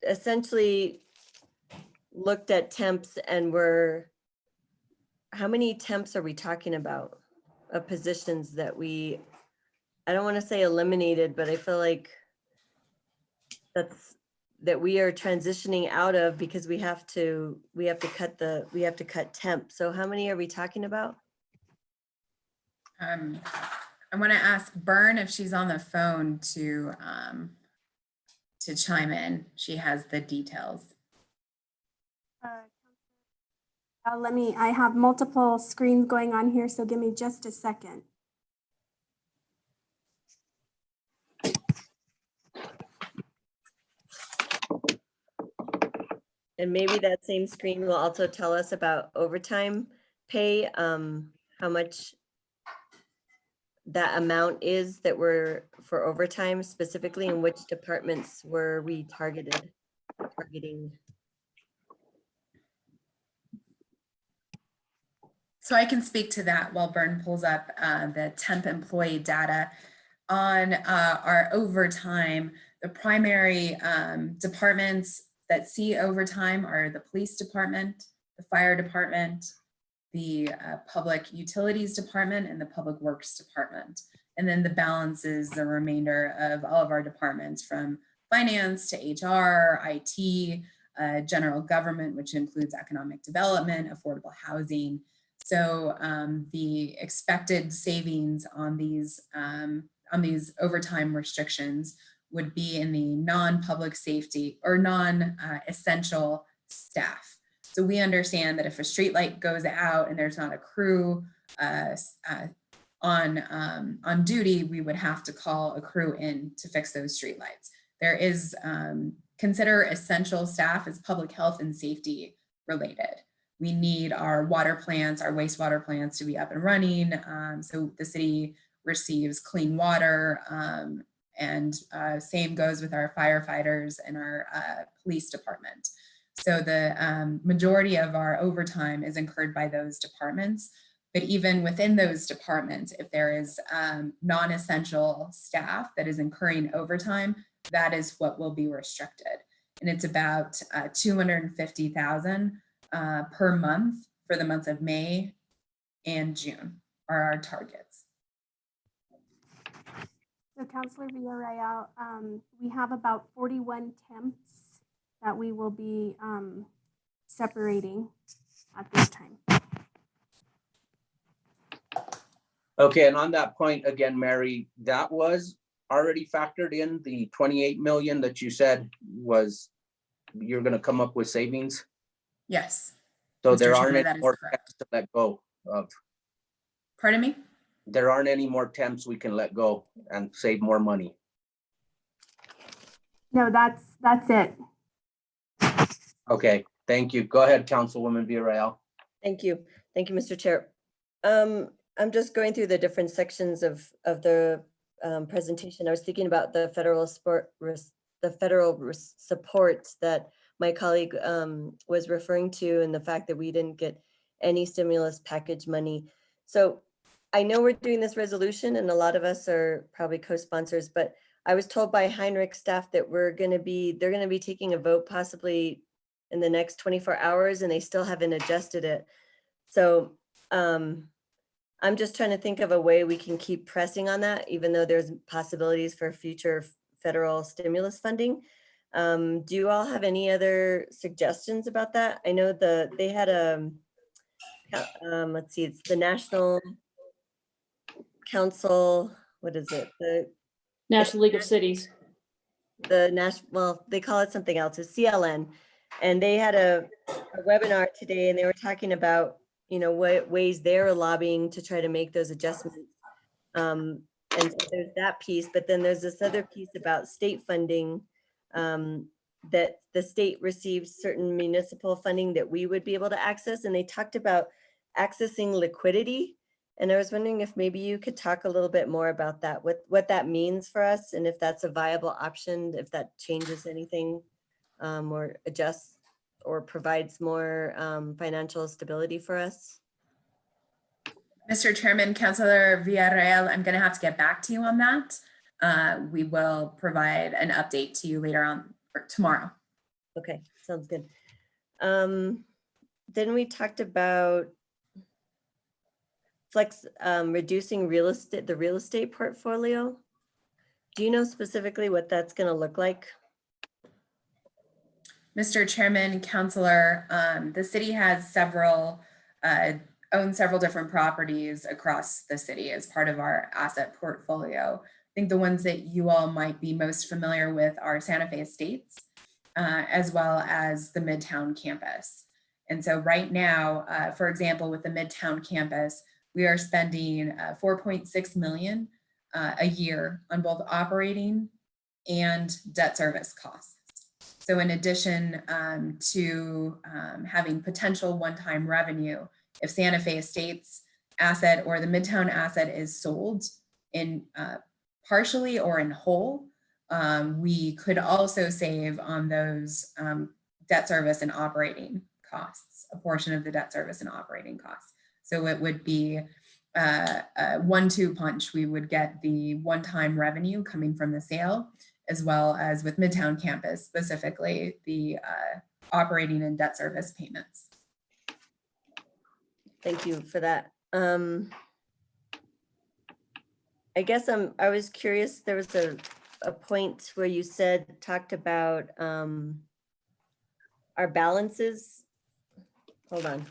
essentially looked at temps and how many temps are we talking about of positions that I don't want to say eliminated, but I feel like that we are transitioning out of because we have to cut temp. So how many are we talking about? I want to ask Byrne if she's on the phone to chime in. She has the details. I have multiple screens going on here, so give me just a second. And maybe that same screen will also tell us about overtime pay, how much that amount is that were for overtime specifically, and which departments were we targeting. So I can speak to that while Bern pulls up the temp employee data. On our overtime, the primary departments that see overtime are the police department, the fire department, the public utilities department, and the public works department. And then the balance is the remainder of all of our departments, from finance to HR, IT, general government, which includes economic development, affordable housing. So the expected savings on these overtime restrictions would be in the non-public safety or non-essential staff. So we understand that if a street light goes out and there's not a crew on duty, we would have to call a crew in to fix those street lights. There is consider essential staff as public health and safety related. We need our water plants, our wastewater plants to be up and running. So the city receives clean water, and same goes with our firefighters and our police department. So the majority of our overtime is incurred by those departments. But even within those departments, if there is non-essential staff that is incurring overtime, that is what will be restricted. And it's about $250,000 per month for the months of May and June are our targets. So Councilor Villarreal, we have about 41 temps that we will be separating at this time. Okay, and on that point again, Mary, that was already factored in the 28 million that you said was you're going to come up with savings? Yes. So Mr. there Chairman, aren't that any is more correct. temps to let go of. Pardon me? There aren't any more temps we can let go and save more money. No, that's it. Okay, thank you. Go ahead, Councilwoman Villarreal. Thank you. Thank you, Mr. Chair. I'm just going through the different sections of the presentation. I was thinking about the federal support that my colleague was referring to, and the fact that we didn't get any stimulus package money. So I know we're doing this resolution and a lot of us are probably co-sponsors, but I was told by Heinrich staff that they're going to be taking a vote possibly in the next 24 hours and they still haven't adjusted it. So I'm just trying to think of a way we can keep pressing on that, even though there's possibilities for future federal stimulus funding. Do you all have any other suggestions about that? I know they had a, let's see, it's the National Council, what is it? The National League of Cities. well, they call it something else, it's CLN. And they had a webinar today and they were talking about, you know, what ways they're lobbying to try to make those adjustments. And so there's that piece, but then there's this other piece about state funding, that the state receives certain municipal funding that we would be able to access. And they talked about accessing liquidity. And I was wondering if maybe you could talk a little bit more about that, what that means for us, and if that's a viable option, if that changes anything, or adjusts or provides more financial stability for us. Mr. Chairman, Councilor Villarreal, I'm going to have to get back to you on that. We will provide an update to you later on or tomorrow. Okay, sounds good. Then we talked about reducing the real estate portfolio. Do you know specifically what that's going to look like? Mr. Chairman, Councilor, the city has owns several different properties across the city as part of our asset portfolio. I think the ones that you all might be most familiar with are Santa Fe Estates, as well as the Midtown campus. And so right now, for example, with the Midtown campus, we are spending $4.6 million a year on both operating and debt service costs. So in addition to having potential one-time revenue, if Santa Fe Estates asset or the Midtown asset is sold in partially or in whole, we could also save on those debt service and operating costs, a portion of the debt service and operating costs. So it would be a 1-2 punch. We would get the one-time revenue coming from the sale, as well as with Midtown campus, specifically the operating and debt service payments. Thank you for that. I guess I was curious, there was a point where you talked about our balances. Hold on.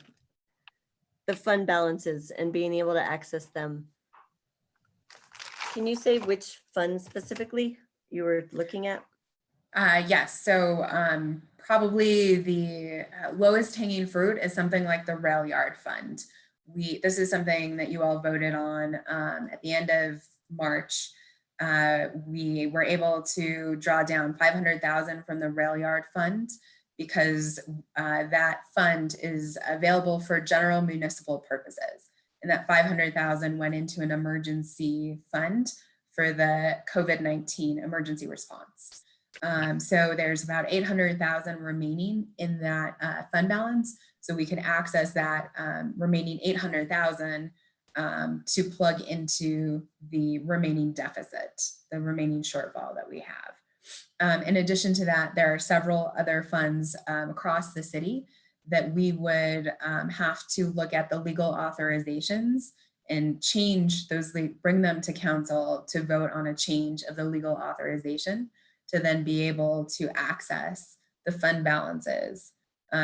The fund balances and being able to access them. Can you say which fund specifically you were looking at? Yes, so probably the lowest hanging fruit is something like the rail yard fund. This is something that you all voted on at the end of March. We were able to draw down $500,000 from the rail yard fund because that fund is available for general municipal purposes. And that $500,000 went into an emergency fund for the COVID-19 emergency response. So there's about $800,000 remaining in that fund balance. So we can access that remaining $800,000 to plug into the remaining deficit, the remaining shortfall that we have. In addition to that, there are several other funds across the city that we would have to look at the legal authorizations and change those, bring them to council to vote on a change of the legal authorization to then be able to access the fund balances.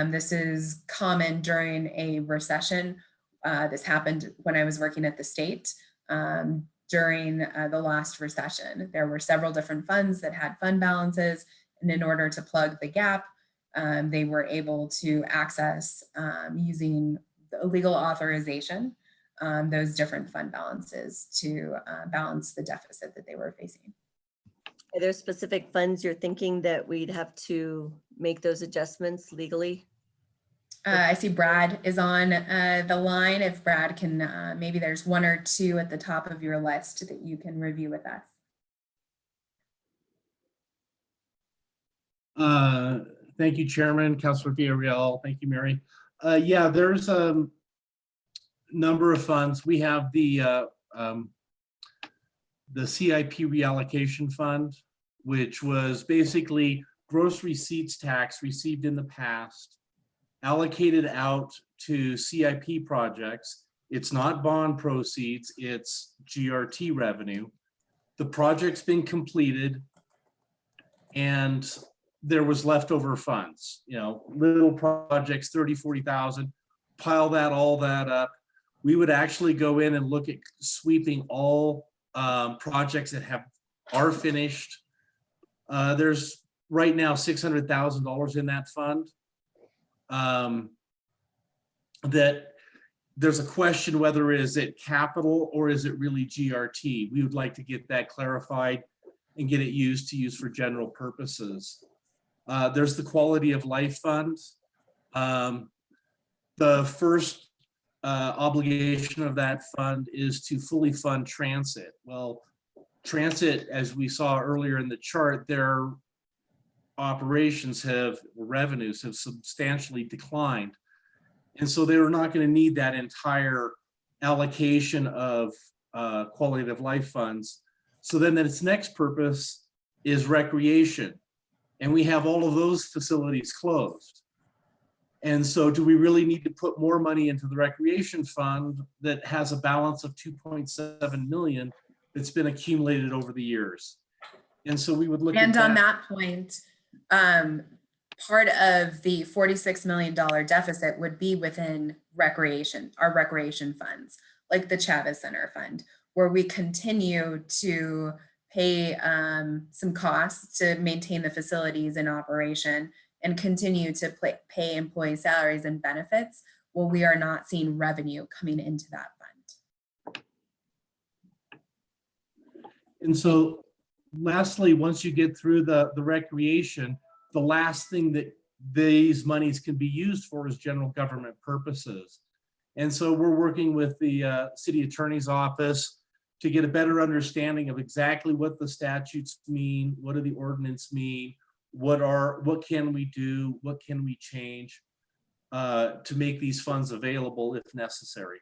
This is common during a recession. This happened when I was working at the state. During the last recession, there were several different funds that had fund balances, and in order to plug the gap, they were able to access using the legal authorization, those different fund balances to balance the deficit that they were facing. Are there specific funds you're thinking that we'd have to make those adjustments legally? I see Brad is on the line. If Brad can, maybe there's 1 or 2 at the top of your list that you can review with us. Thank you, Chairman, Councilor Villarreal. Thank you, Mary. Yeah, there's a number of funds. We have the CIP reallocation fund, which was basically gross receipts tax received in the past, allocated out to CIP projects. It's not bond proceeds, it's GRT revenue. The project's been completed and there was leftover funds, you know, little projects, 30, 40,000, pile all that up. We would actually go in and look at sweeping all projects that are finished. There's right now $600,000 in that fund. That there's a question whether is it capital or is it really GRT. We would like to get that clarified and get it used for general purposes. There's the quality of life fund. The first obligation of that fund is to fully fund transit. Well, transit, as we saw earlier in the chart, their revenues have substantially declined. And so they were not going to need that entire allocation of quality of life funds. So then its next purpose is recreation. And we have all of those facilities closed. And so do we really need to put more money into the recreation fund that has a balance of 2.7 million that's been accumulated over the years? And so we would look at that. And on that point, part of the $46 million deficit would be within recreation, our recreation funds, like the Chavez Center Fund, where we continue to pay some costs to maintain the facilities in operation and continue to pay employee salaries and benefits while we are not seeing revenue coming into that fund. And so lastly, once you get through the recreation, the last thing that these monies can be used for is general government purposes. And so we're working with the city attorney's office to get a better understanding of exactly what the statutes mean, what do the ordinance mean, what can we do, what can we change to make these funds available if necessary.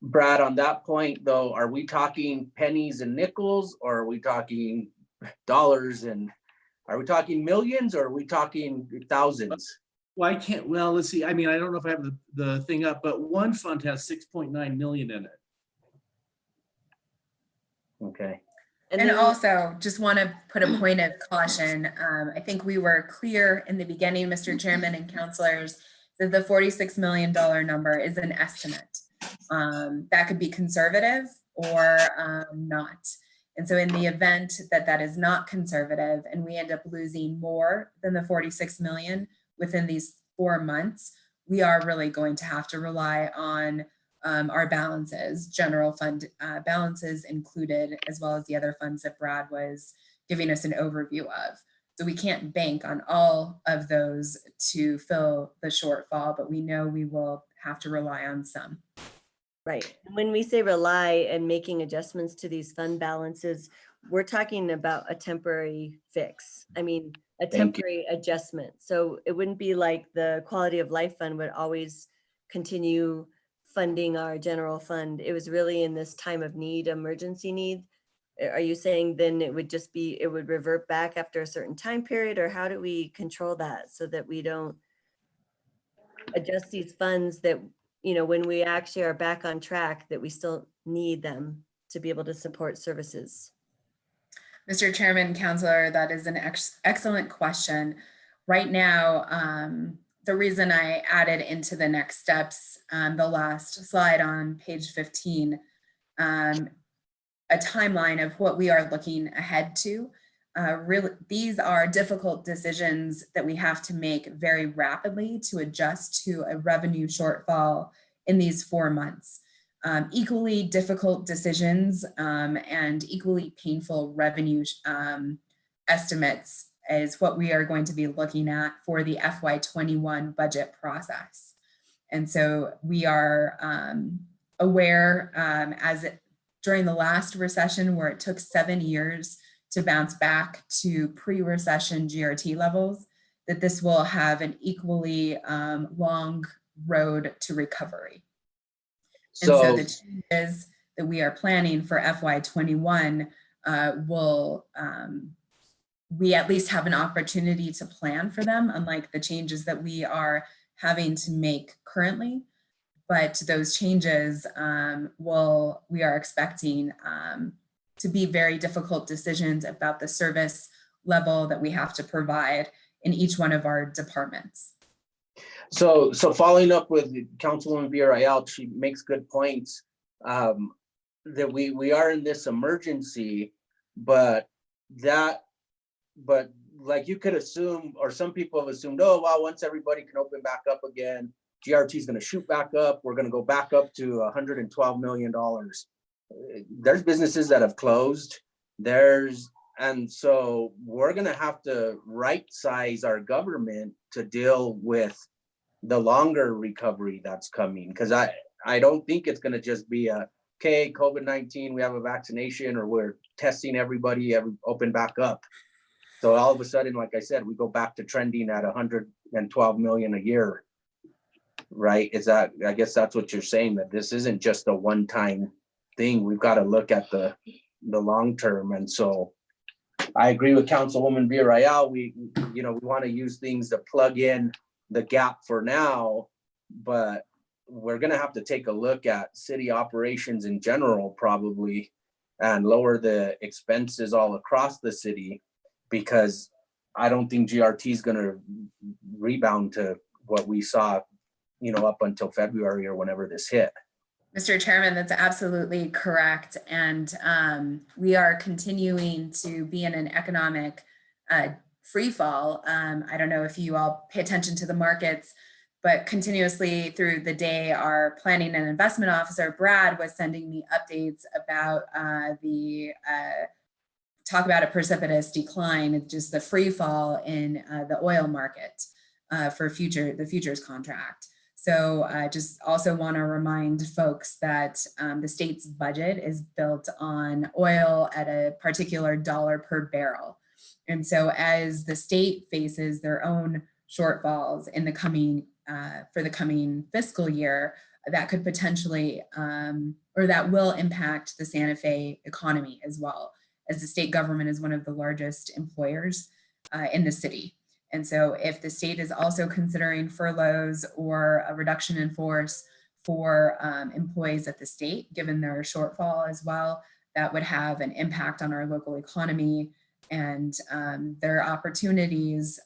Brad, on that point though, are we talking pennies and nickels, or are we talking dollars, and are we talking millions, or are we talking thousands? Well, well, let's see. I mean, I don't know if I have the thing up, but one fund has 6.9 million in it. Okay. And then- also, just want to put a point of caution. I think we were clear in the beginning, Mr. Chairman and councilors, that the $46 million number is an estimate. That could be conservative or not. And so in the event that that is not conservative and we end up losing more than the 46 million within these 4 months, we are really going to have to rely on our balances, general fund balances included, as well as the other funds that Brad was giving us an overview of. So we can't bank on all of those to fill the shortfall, but we know we will have to rely on some. Right. And when we say rely and making adjustments to these fund balances, we're talking about a temporary fix. I mean, a temporary adjustment. So it wouldn't be like the quality of life fund would always continue funding our general fund. It was really in this time of need, emergency need. Are you saying then it would just be, it would revert back after a certain time period, or how do we control that so that we don't adjust these funds that, you know, when we actually are back on track, that we still need them to be able to support services? Mr. Chairman, Councilor, that is an excellent question. Right now, the reason I added into the next steps, the last slide on page 15, a timeline of what we are looking ahead to. Really, these are difficult decisions that we have to make very rapidly to adjust to a revenue shortfall in these 4 months. Equally difficult decisions and equally painful revenue estimates is what we are going to be looking at for the FY21 budget process. And so we are aware during the last recession, where it took 7 years to bounce back to pre-recession GRT levels, that this will have an equally long road to recovery. And so the changes that we are planning for FY21 will, we at least have an opportunity to plan for them, unlike the changes that we are having to make currently. But those changes we are expecting to be very difficult decisions about the service level that we have to provide in each one of our departments. So following up with Councilwoman Villarreal, she makes good points that we are in this emergency, but like you could assume, or some people have assumed, oh, well, once everybody can open back up again, GRT is going to shoot back up. We're going to go back up to $112 million. There's businesses that have closed. And so we're going to have to right size our government to deal with the longer recovery that's coming. Because I don't think it's going to just be okay, COVID-19, we have a vaccination, or we're testing everybody, open back up. So all of a sudden, like I said, we go back to trending at 112 million a year. Right? I guess that's what you're saying, that this isn't just a one-time thing. We've got to look at the long term. And so I agree with Councilwoman Villarreal. We want to use things to plug in the gap for now, but we're going to have to take a look at city operations in general, probably, and lower the expenses all across the city, because I don't think GRT is going to rebound to what we saw up until February or whenever this hit. Mr. Chairman, that's absolutely correct. And we are continuing to be in an economic free fall. I don't know if you all pay attention to the markets, but continuously through the day, our planning and investment officer, Brad, was sending me updates about the talk about a precipitous decline. It's just the free fall in the oil market for the futures contract. So I just also want to remind folks that the state's budget is built on oil at a particular dollar per barrel. And so as the state faces their own shortfalls in the coming for the coming fiscal year, that could potentially or that will impact the Santa Fe economy as well, as the state government is one of the largest employers in the city. And so if the state is also considering furloughs or a reduction in force for employees at the state, given their shortfall as well, that would have an impact on our local economy and their opportunities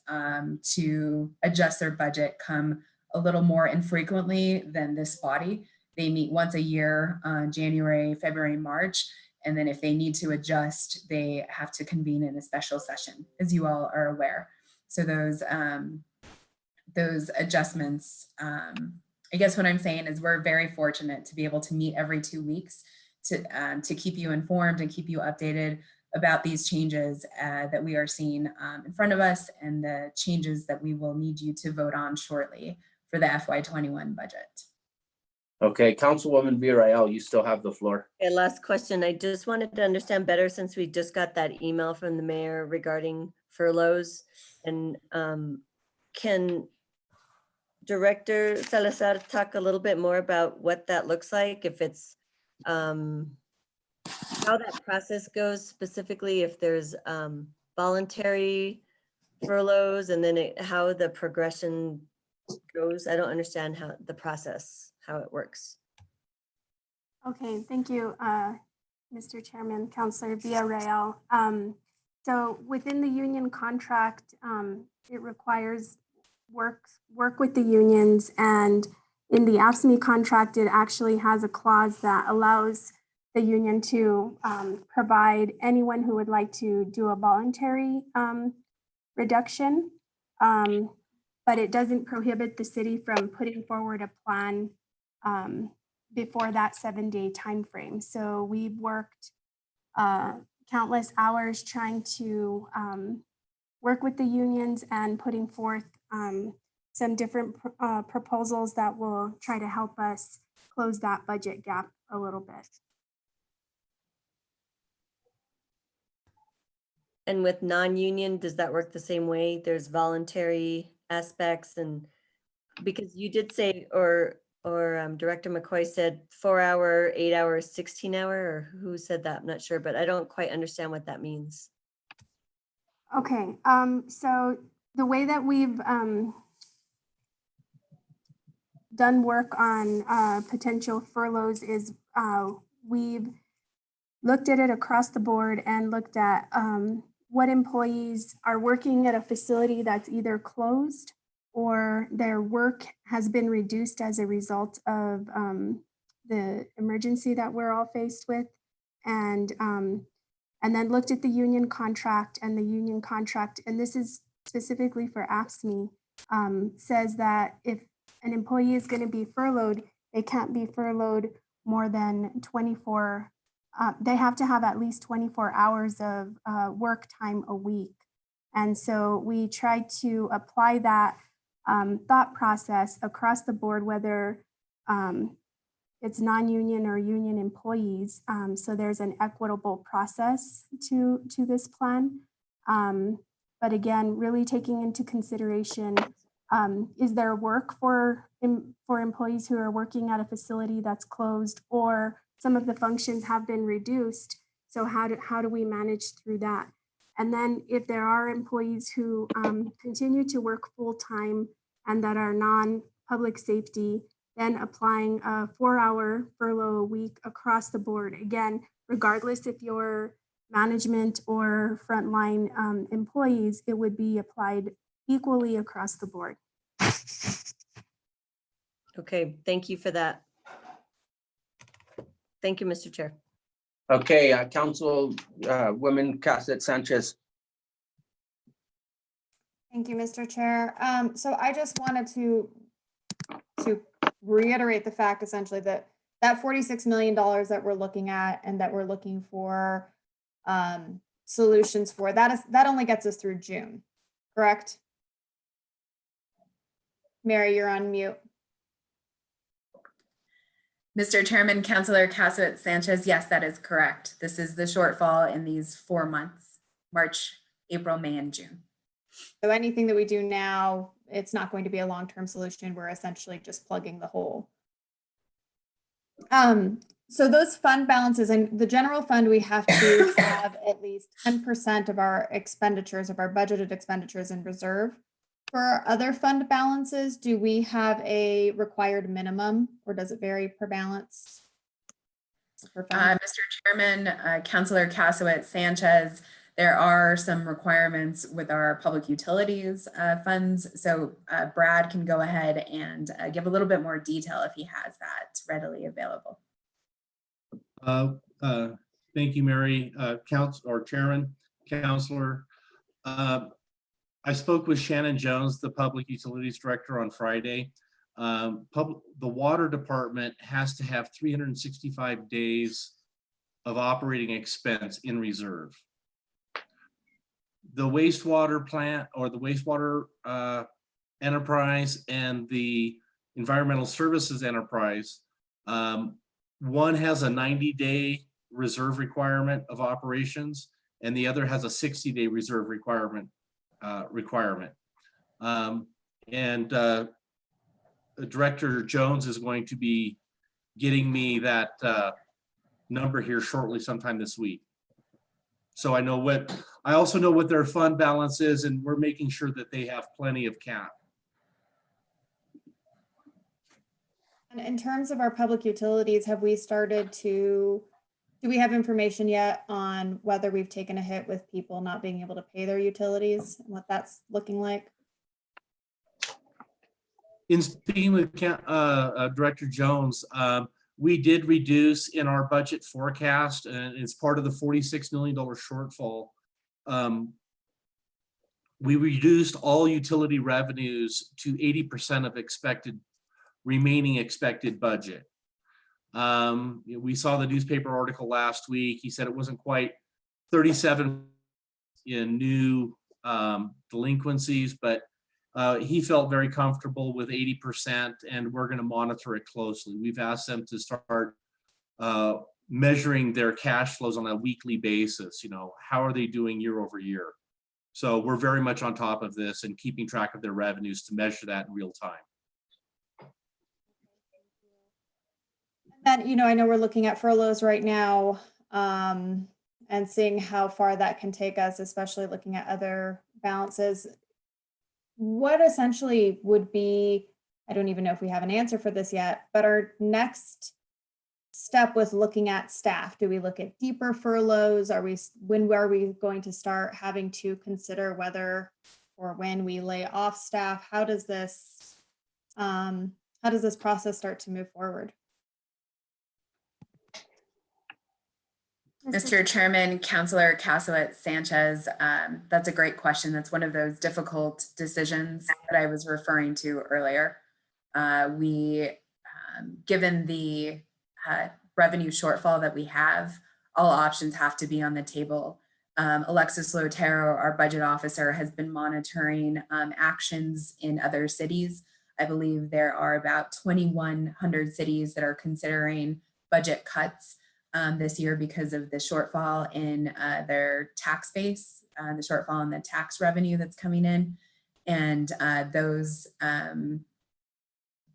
to adjust their budget come a little more infrequently than this body. They meet once a year, January, February, March. And then if they need to adjust, they have to convene in a special session, as you all are aware. So those adjustments, I guess what I'm saying is we're very fortunate to be able to meet every 2 weeks to keep you informed and keep you updated about these changes that we are seeing in front of us and the changes that we will need you to vote on shortly for the FY21 budget. Okay, Councilwoman Villarreal, you still have the floor. Okay, last question. I just wanted to understand better since we just got that email from the mayor regarding furloughs. And can Director Salazar talk a little bit more about what that looks like? If it's how that process goes specifically, if there's voluntary furloughs, and then how the progression goes. I don't understand how the process, how it works. Okay, thank you, Mr. Chairman, Councilor Villarreal. So within the union contract, it requires work with the unions, and in the AFSCME contract, it actually has a clause that allows the union to provide anyone who would like to do a voluntary reduction, but it doesn't prohibit the city from putting forward a plan before that 7-day time frame. So we've worked countless hours trying to work with the unions and putting forth some different proposals that will try to help us close that budget gap a little bit. And with non-union, does that work the same way? There's voluntary aspects, and because you did say, or Director McCoy said 4 hour, 8 hour, 16 hour, or who said that? I'm not sure, but I don't quite understand what that means. Okay, so the way that we've done work on potential furloughs is we've looked at it across the board and looked at what employees are working at a facility that's either closed or their work has been reduced as a result of the emergency that we're all faced with, and then looked at the union contract, and the union contract, and this is specifically for AFSCME, says that if an employee is going to be furloughed, they can't be furloughed more than 24. They have to have at least 24 hours of work time a week. And so we try to apply that thought process across the board, whether it's non-union or union employees. So there's an equitable process to this plan. But again, really taking into consideration, is there work for employees who are working at a facility that's closed, or some of the functions have been reduced? So how do we manage through that? And then if there are employees who continue to work full-time and that are non-public safety, then applying a 4-hour furlough a week across the board. Again, regardless if you're management or frontline employees, it would be applied equally across the board. Okay, thank you for that. Thank you, Mr. Chair. Okay, Councilwoman Cassett Sanchez. Thank you, Mr. Chair. So I just wanted to reiterate the fact essentially that $46 million that we're looking at and that we're looking for solutions for. That only gets us through June, correct? Mary, you're on mute. Mr. Chairman, Councilor Casawit Sanchez, yes, that is correct. This is the shortfall in these 4 months, March, April, May, and June. So anything that we do now, it's not going to be a long-term solution. We're essentially just plugging the hole. So those fund balances, and the general fund, we have to have at least 10% of our expenditures, of our budgeted expenditures in reserve. For our other fund balances, do we have a required minimum, or does it vary per balance? Mr. Chairman, Councilor Casawit Sanchez, there are some requirements with our public utilities funds. So Brad can go ahead and give a little bit more detail if he has that readily available. Thank you, Mary, Chairman, Councilor. I spoke with Shannon Jones, the Public Utilities Director, on Friday. The water department has to have 365 days of operating expense in reserve. The wastewater plant, or the wastewater enterprise, and the environmental services enterprise, one has a 90-day reserve requirement of operations, and the other has a 60-day reserve requirement. Director Jones is going to be getting me that number here shortly, sometime this week. So I also know what their fund balance is, and we're making sure that they have plenty of cap. And in terms of our public utilities, have we started to, do we have information yet on whether we've taken a hit with people not being able to pay their utilities and what that's looking like? In speaking with Director Jones, we did reduce in our budget forecast, and it's part of the $46 million shortfall. We reduced all utility revenues to 80% of remaining expected budget. We saw the newspaper article last week. He said it wasn't quite 37 in new delinquencies, but he felt very comfortable with 80%, and we're going to monitor it closely. We've asked them to start measuring their cash flows on a weekly basis. How are they doing year over year? So we're very much on top of this and keeping track of their revenues to measure that in real time. And I know we're looking at furloughs right now, and seeing how far that can take us, especially looking at other balances. What essentially would be, I don't even know if we have an answer for this yet, but our next step with looking at staff? Do we look at deeper furloughs? When are we going to start having to consider whether or when we lay off staff? How does this process start to move forward? Mr. Chairman, Councilor Casawit Sanchez, that's a great question. That's one of those difficult decisions that I was referring to earlier. Given the revenue shortfall that we have, all options have to be on the table. Alexis Lotero, our budget officer, has been monitoring actions in other cities. I believe there are about 2,100 cities that are considering budget cuts this year because of the shortfall in their tax base, the shortfall in the tax revenue that's coming in. And those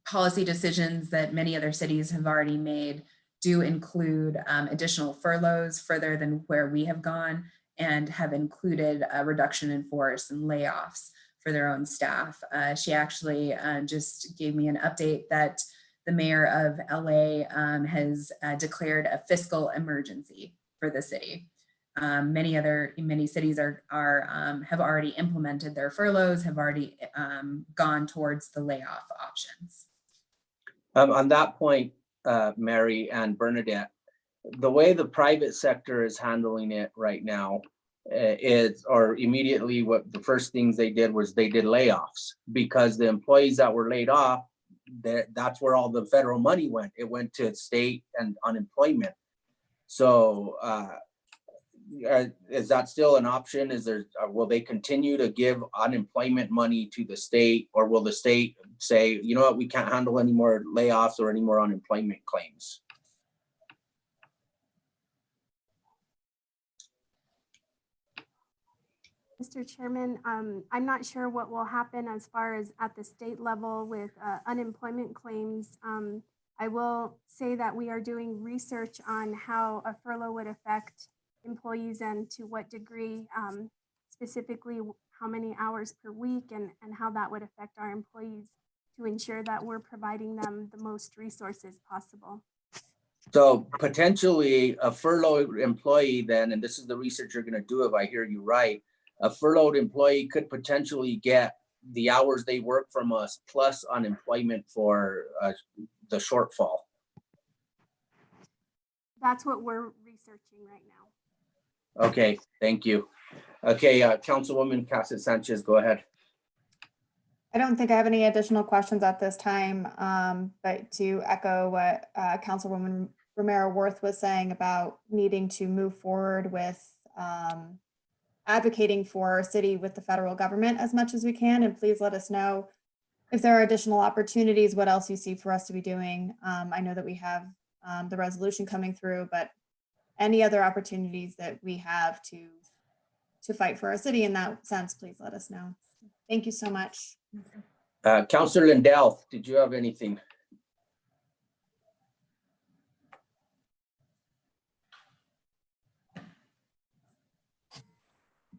policy decisions that many other cities have already made do include additional furloughs further than where we have gone, and have included a reduction in force and layoffs for their own staff. She actually just gave me an update that the mayor of LA has declared a fiscal emergency for the city. Many cities have already implemented their furloughs, have already gone towards the layoff options. On that point, Mary and Bernadette, the way the private sector is handling it right now immediately what the first things they did was they did layoffs, because the employees that were laid off, that's where all the federal money went. It went to state and unemployment. So is that still an option? Is there, will they continue to give unemployment money to the state, or will the state say, you know what, we can't handle any more layoffs or any more unemployment claims? Mr. Chairman, I'm not sure what will happen as far as at the state level with unemployment claims. I will say that we are doing research on how a furlough would affect employees and to what degree, specifically how many hours per week and how that would affect our employees to ensure that we're providing them the most resources possible. So potentially a furloughed employee then, and this is the research you're gonna do if I hear you right, a furloughed employee could potentially get the hours they work from us plus unemployment for the shortfall. That's what we're researching right now. Okay, thank you. Okay, Councilwoman Cassett Sanchez, go ahead. I don't think I have any additional questions at this time, but to echo what Councilwoman Romero Worth was saying about needing to move forward with advocating for our city with the federal government as much as we can. And please let us know if there are additional opportunities, what else you see for us to be doing. I know that we have the resolution coming through, but any other opportunities that we have to fight for our city in that sense, please let us know. Thank you so much. Councilor Lindell, did you have anything?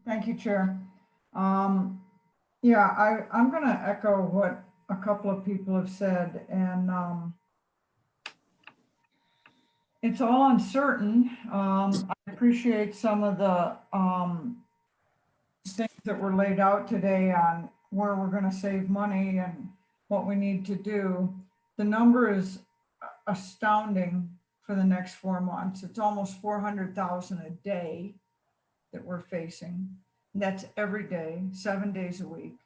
Thank you, Chair. Yeah, I'm going to echo what a couple of people have said, and it's all uncertain. I appreciate some of the things that were laid out today on where we're going to save money and what we need to do. The number is astounding for the next 4 months. It's almost 400,000 a day that we're facing. And that's every day, 7 days a week.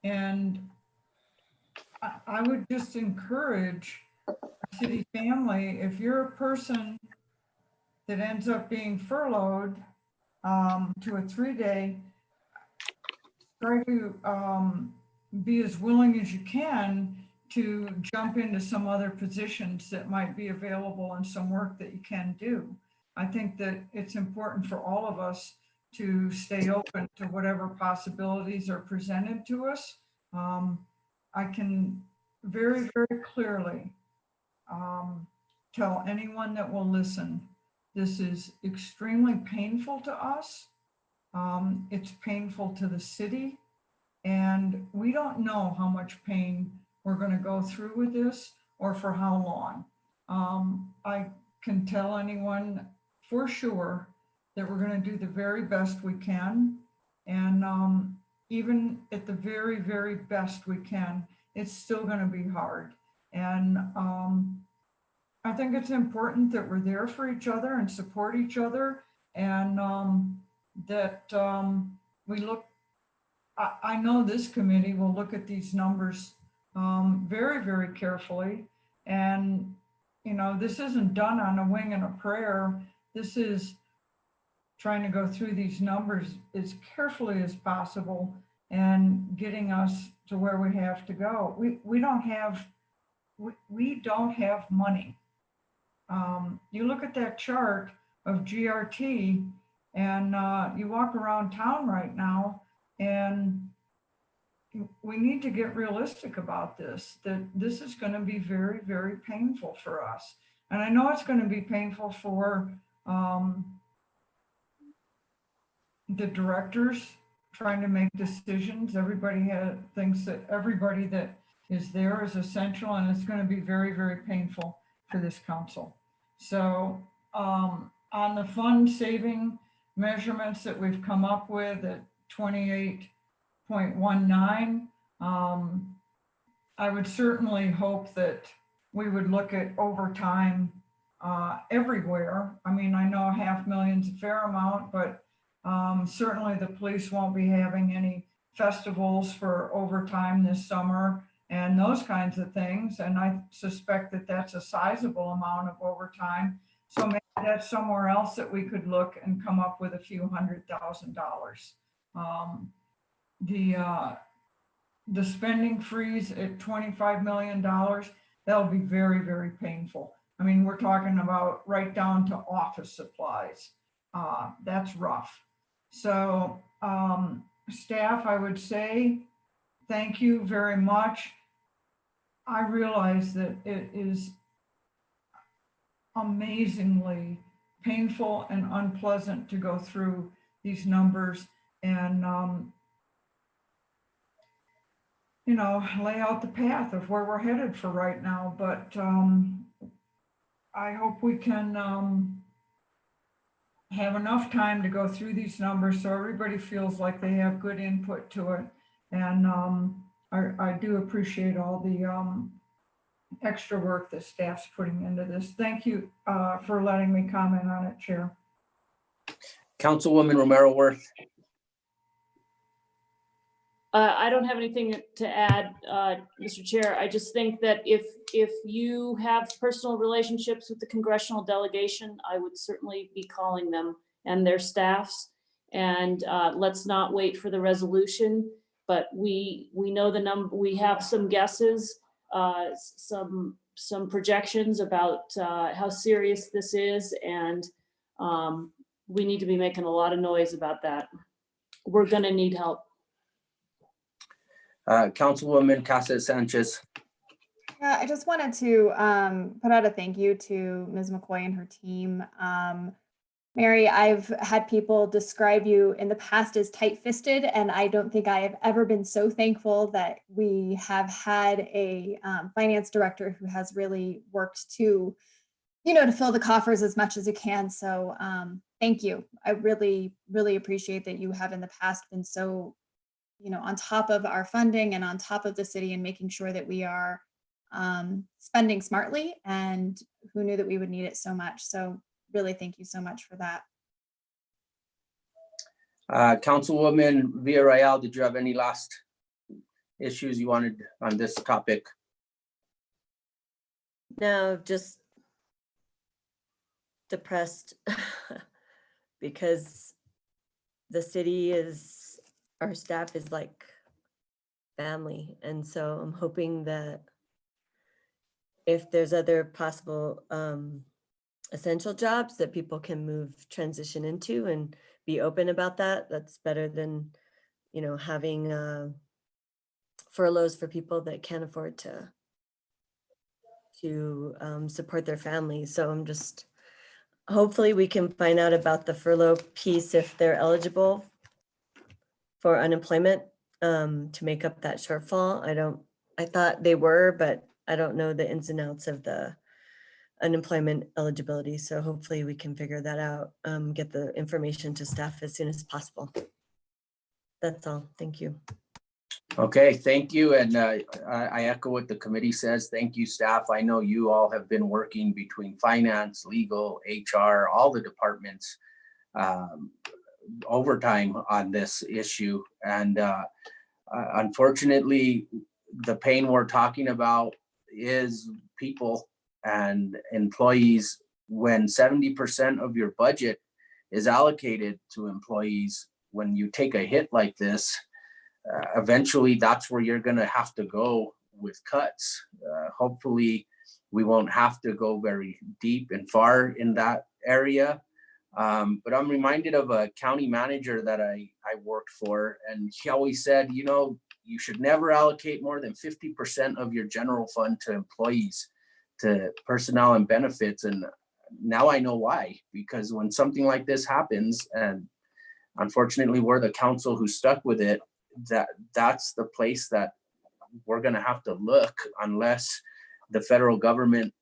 And I would just encourage our city family, if you're a person that ends up being furloughed to a 3-day, try to be as willing as you can to jump into some other positions that might be available and some work that you can do. I think that it's important for all of us to stay open to whatever possibilities are presented to us. I can very, very clearly tell anyone that will listen, this is extremely painful to us. It's painful to the city, and we don't know how much pain we're going to go through with this or for how long. I can tell anyone for sure that we're going to do the very best we can. And even at the very, very best we can, it's still going to be hard. And I think it's important that we're there for each other and support each other, and that we look, I know this committee will look at these numbers very, very carefully. And, you know, this isn't done on a wing and a prayer. This is trying to go through these numbers as carefully as possible and getting us to where we have to go. We don't have money. You look at that chart of GRT, and you walk around town right now, and we need to get realistic about this, that this is going to be very, very painful for us. And I know it's going to be painful for the directors trying to make decisions. Everybody thinks that everybody that is there is essential, and it's going to be very, very painful for this council. So on the fund saving measurements that we've come up with at 28.19, I would certainly hope that we would look at overtime everywhere. I mean, I know $500,000's a fair amount, but certainly the police won't be having any festivals for overtime this summer and those kinds of things. And I suspect that that's a sizable amount of overtime. So maybe that's somewhere else that we could look and come up with a few $100,000. The spending freeze at $25 million, that'll be very, very painful. I mean, we're talking about right down to office supplies. That's rough. So staff, I would say, thank you very much. I realize that it is amazingly painful and unpleasant to go through these numbers and, you know, lay out the path of where we're headed for right now. But I hope we can have enough time to go through these numbers so everybody feels like they have good input to it. And I do appreciate all the extra work that staff's putting into this. Thank you for letting me comment on it, Chair. Councilwoman Romero Worth. I don't have anything to add, Mr. Chair. I just think that if you have personal relationships with the congressional delegation, I would certainly be calling them and their staffs. And let's not wait for the resolution, but we know the number. We have some guesses, some projections about how serious this is, and we need to be making a lot of noise about that. We're going to need help. Councilwoman Casa Sanchez. Yeah, I just wanted to put out a thank you to Ms. McCoy and her team. Mary, I've had people describe you in the past as tight-fisted, and I don't think I have ever been so thankful that we have had a finance director who has really worked to, you know, to fill the coffers as much as it can. So thank you. I really, really appreciate that you have in the past been so, you know, on top of our funding and on top of the city and making sure that we are spending smartly, and who knew that we would need it so much. So really thank you so much for that. Councilwoman Villarreal, did you have any last issues you wanted on this topic? No, just depressed because the city is, our staff is like family. And so I'm hoping that if there's other possible essential jobs that people can transition into and be open about that, that's better than, you know, having furloughs for people that can't afford to support their families. So I'm just, hopefully we can find out about the furlough piece if they're eligible for unemployment to make up that shortfall. I thought they were, but I don't know the ins and outs of the unemployment eligibility. So hopefully we can figure that out, get the information to staff as soon as possible. That's all. Thank you. Okay, thank you. And I echo what the committee says. Thank you, staff. I know you all have been working between finance, legal, HR, all the departments overtime on this issue. And unfortunately, the pain we're talking about is people and employees. When 70% of your budget is allocated to employees, when you take a hit like this, eventually that's where you're going to have to go with cuts. Hopefully we won't have to go very deep and far in that area. But I'm reminded of a county manager that I worked for, and he always said, you know, you should never allocate more than 50% of your general fund to employees, to personnel and benefits. And now I know why, because when something like this happens, and unfortunately we're the council who stuck with it, that's the place that we're going to have to look, unless the federal government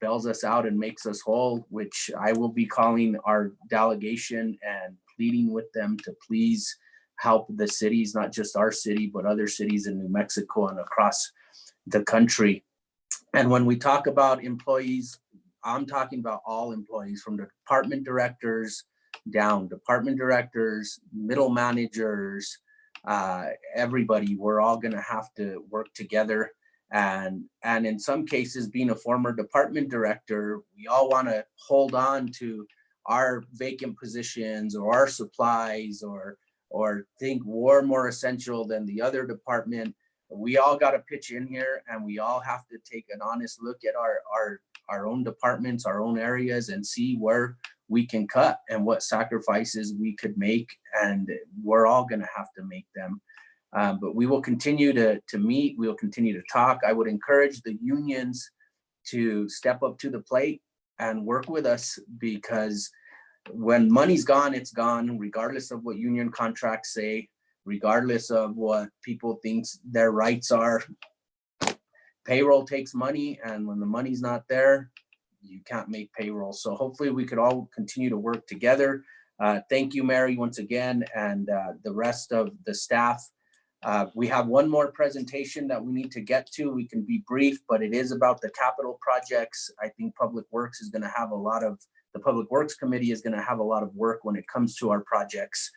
bails us out and makes us whole, which I will be calling our delegation and pleading with them to please help the cities, not just our city, but other cities in New Mexico and across the country. And when we talk about employees, I'm talking about all employees, from the department directors down, department directors, middle managers, everybody. We're all going to have to work together And in some cases, being a former department director, we all want to hold on to our vacant positions or our supplies, or think we're more essential than the other department. We all got to pitch in here, and we all have to take an honest look at our own departments, our own areas, and see where we can cut and what sacrifices we could make. And we're all going to have to make them. But we will continue to meet. We will continue to talk. I would encourage the unions to step up to the plate and work with us, because when money's gone, it's gone, regardless of what union contracts say, regardless of what people think their rights are. Payroll takes money, and when the money's not there, you can't make payroll. So hopefully we could all continue to work together. Thank you, Mary, once again, and the rest of the staff. We have one more presentation that we need to get to. We can be brief, but it is about the capital projects. I think Public Works is going to have the Public Works Committee is going to have a lot of work when it comes to our projects.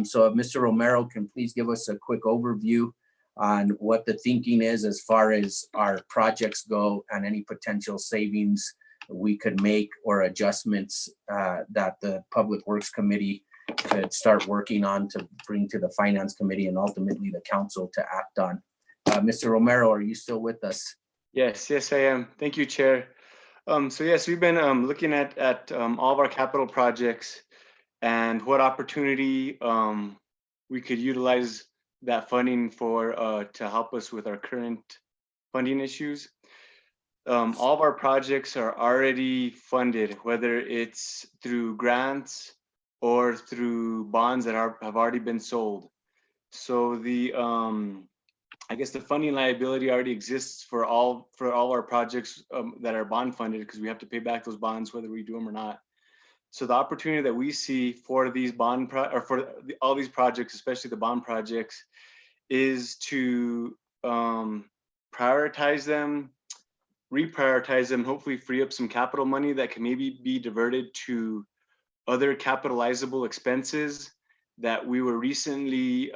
So if Mr. Romero can please give us a quick overview on what the thinking is as far as our projects go, and any potential savings we could make or adjustments that the Public Works Committee could start working on to bring to the Finance Committee and ultimately the council to act on. Mr. Romero, are you still with us? Yes, I am. Thank you, Chair. So yes, we've been looking at all of our capital projects and what opportunity we could utilize that funding for to help us with our current funding issues. All of our projects are already funded, whether it's through grants or through bonds that have already been sold. So the I guess the funding liability already exists for all our projects that are bond funded, because we have to pay back those bonds whether we do them or not. So the opportunity that we see for these all these projects, especially the bond projects, is to prioritize them, reprioritize them, hopefully free up some capital money that can maybe be diverted to other capitalizable expenses that we were recently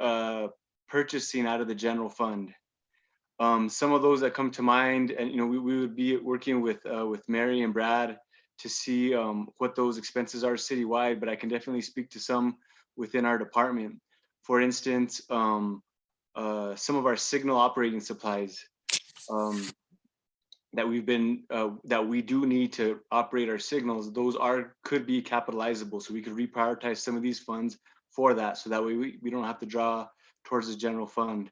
purchasing out of the general fund. Some of those that come to mind, and we would be working with Mary and Brad to see what those expenses are citywide, but I can definitely speak to some within our department. For instance, some of our signal operating supplies that we do need to operate our signals, those could be capitalizable, so we could reprioritize some of these funds for that, so that way we don't have to draw towards the general fund.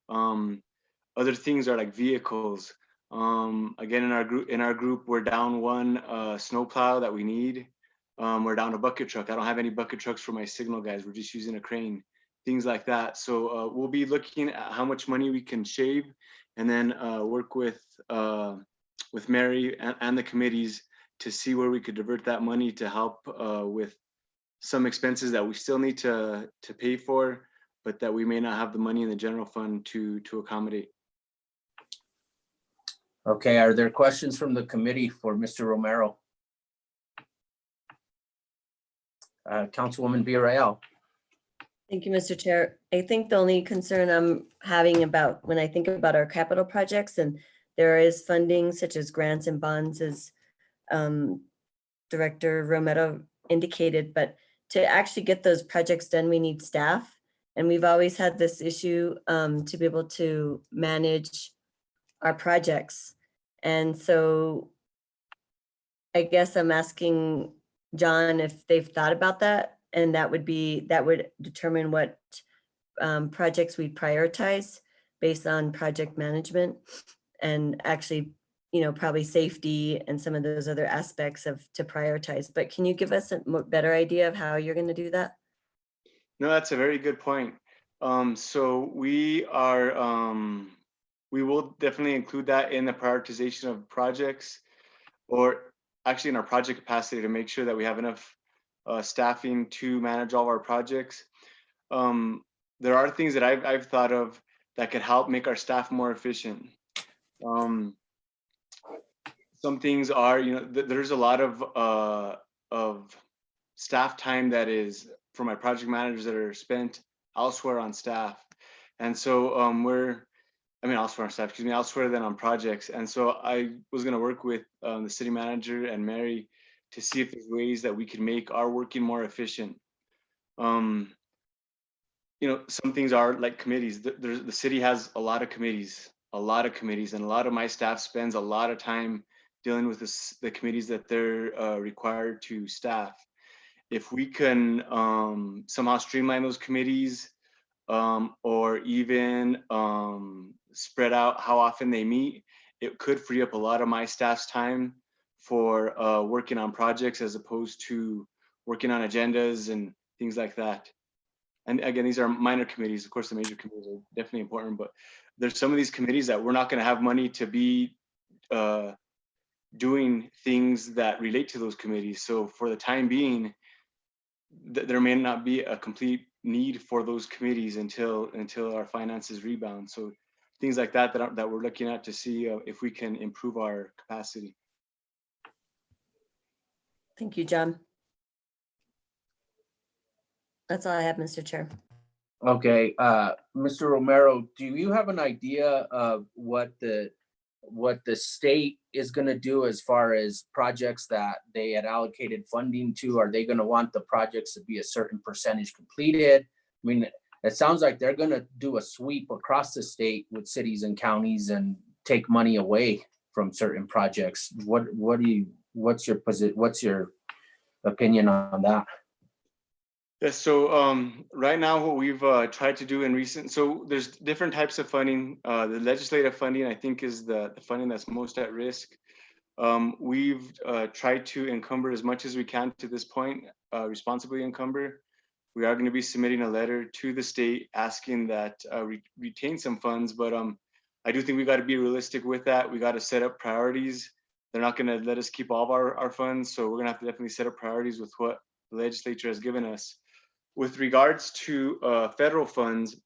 Other things are like vehicles. Again, in our group, we're down one snowplow that we need. We're down a bucket truck. I don't have any bucket trucks for my signal guys. We're just using a crane, things like that. So we'll be looking at how much money we can shave, and then work with Mary and the committees to see where we could divert that money to help with some expenses that we still need to pay for, but that we may not have the money in the general fund to accommodate. Okay, are there questions from the committee for Mr. Romero? Councilwoman Villarreal. Thank you, Mr. Chair. I think the only concern I'm having about when I think about our capital projects, and there is funding such as grants and bonds, as Director Romero indicated, but to actually get those projects done, we need staff. And we've always had this issue to be able to manage our projects. And so I guess I'm asking John if they've thought about that, and that would determine what projects we prioritize based on project management, and actually, probably safety and some of those other aspects to prioritize. But can you give us a better idea of how you're going to do that? No, that's a very good point. So we will definitely include that in the prioritization of projects, or actually in our project capacity, to make sure that we have enough staffing to manage all of our projects. There are things that I've thought of that could help make our staff more efficient. Some things are, there's a lot of staff time that is for my project managers that are spent elsewhere on staff. And so elsewhere on staff, excuse me, elsewhere than on projects. And so I was going to work with the city manager and Mary to see if there's ways that we could make our working more efficient. Some things are like committees. The city has a lot of committees, and a lot of my staff spends a lot of time dealing with the committees that they're required to staff. If we can somehow streamline those committees, or even spread out how often they meet, it could free up a lot of my staff's time for working on projects as opposed to working on agendas and things like that. And again, these are minor committees. Of course, the major committees are definitely important, but there's some of these committees that we're not going to have money to be doing things that relate to those committees. So for the time being, there may not be a complete need for those committees until our finances rebound. So things like that we're looking at to see if we can improve our capacity. Thank you, John. That's all I have, Mr. Chair. Okay, Mr. Romero, do you have an idea of what the state is going to do as far as projects that they had allocated funding to? Are they going to want the projects to be a certain percentage completed? I mean, it sounds like they're going to do a sweep across the state with cities and counties and take money away from certain projects. What's your opinion on that? Yeah, so right now what we've tried to do in recent, so there's different types of funding. The legislative funding, I think, is the funding that's most at risk. We've tried to encumber as much as we can to this point, responsibly encumber. We are going to be submitting a letter to the state asking that we retain some funds, but I do think we got to be realistic with that. We got to set up priorities. They're not going to let us keep all of our funds, so we're going to have to definitely set up priorities with what the legislature has given us. With regards to federal funds,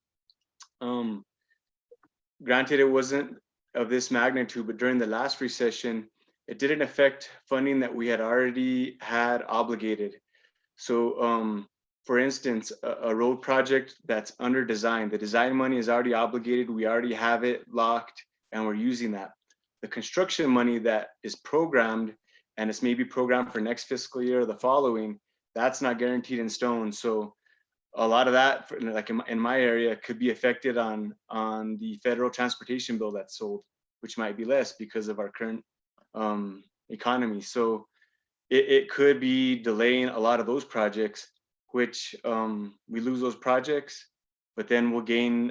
granted it wasn't of this magnitude, but during the last recession, it didn't affect funding that we had already had obligated. So for instance, a road project that's under design, the design money is already obligated, we already have it locked, and we're using that. The construction money that is programmed, and it's maybe programmed for next fiscal year or the following, that's not guaranteed in stone. So a lot of that, like in my area, could be affected on the federal transportation bill that's sold, which might be less because of our current economy. So it could be delaying a lot of those projects, which we lose those projects, but then we'll gain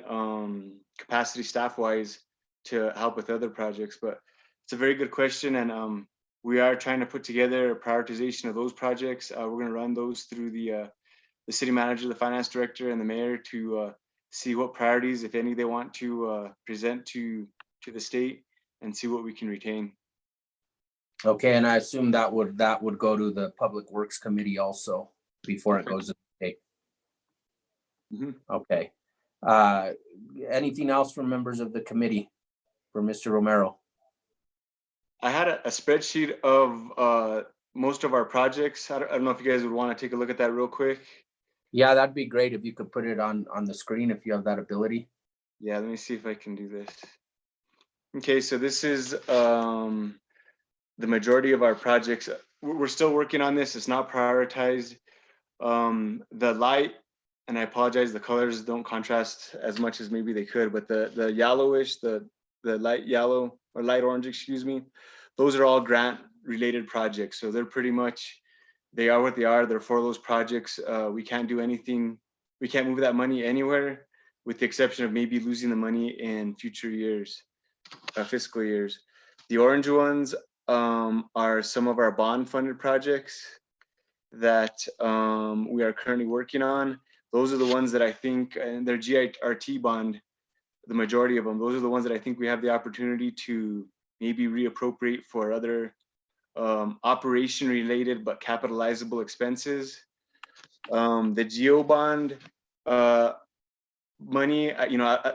capacity staff-wise to help with other projects. But it's a very good question, and we are trying to put together a prioritization of those projects. We're going to run those through the city manager, the finance director, and the mayor to see what priorities, if any, they want to present to the state and see what we can retain. Okay, and I assume that would go to the Public Works Committee also before it goes to the state. Okay. Anything else from members of the committee for Mr. Romero? I had a spreadsheet of most of our projects. I don't know if you guys would want to take a look at that real quick. Yeah, that'd be great if you could put it on the screen if you have that ability. Yeah, let me see if I can do this. Okay, so this is the majority of our projects. We're still working on this. It's not prioritized. The light, and I apologize, the colors don't contrast as much as maybe they could, but the yellowish, the light yellow or light orange, excuse me, those are all grant related projects. So they're pretty much, they are what they are. They're for those projects. We can't do anything. We can't move that money anywhere with the exception of maybe losing the money in future years, fiscal years. The orange ones are some of our bond funded projects that we are currently working on. Those are the ones that I think, and they're GIRT bond, the majority of them, those are the ones that I think we have the opportunity to maybe reappropriate for other operation related but capitalizable expenses. The GEO bond money,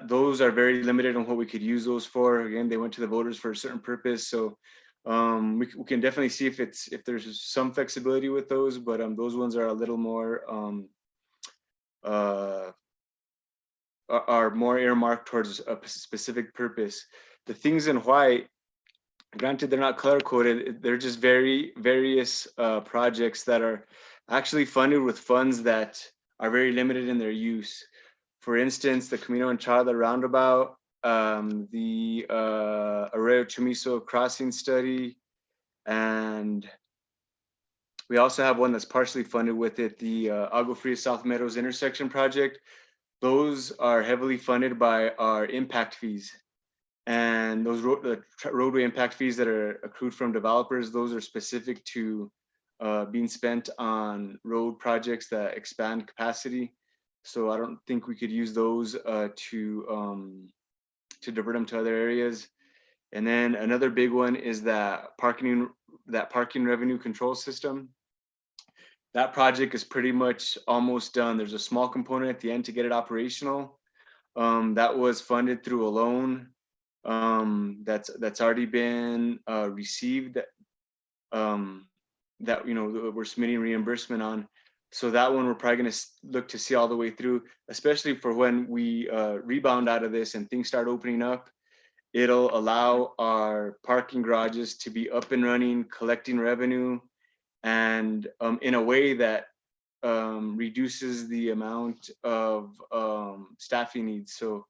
those are very limited on what we could use those for. Again, they went to the voters for a certain purpose. So we can definitely see if there's some flexibility with those, but those ones are a little more are more earmarked towards a specific purpose. The things in white, granted they're not color coded, they're just various projects that are actually funded with funds that are very limited in their use. For instance, the Camino Entrada roundabout, the Arroyo Chamizo crossing study, and we also have one that's partially funded with it, the Agua Fria South Meadows intersection project. Those are heavily funded by our impact fees. And those roadway impact fees that are accrued from developers, those are specific to being spent on road projects that expand capacity. So I don't think we could use those to divert them to other areas. And then another big one is that parking revenue control system. That project is pretty much almost done. There's a small component at the end to get it operational. That was funded through a loan that's already been received, that we're submitting reimbursement on. So that one we're probably going to look to see all the way through, especially for when we rebound out of this and things start opening up. It'll allow our parking garages to be up and running, collecting revenue, and in a way that reduces the amount of staffing needs. So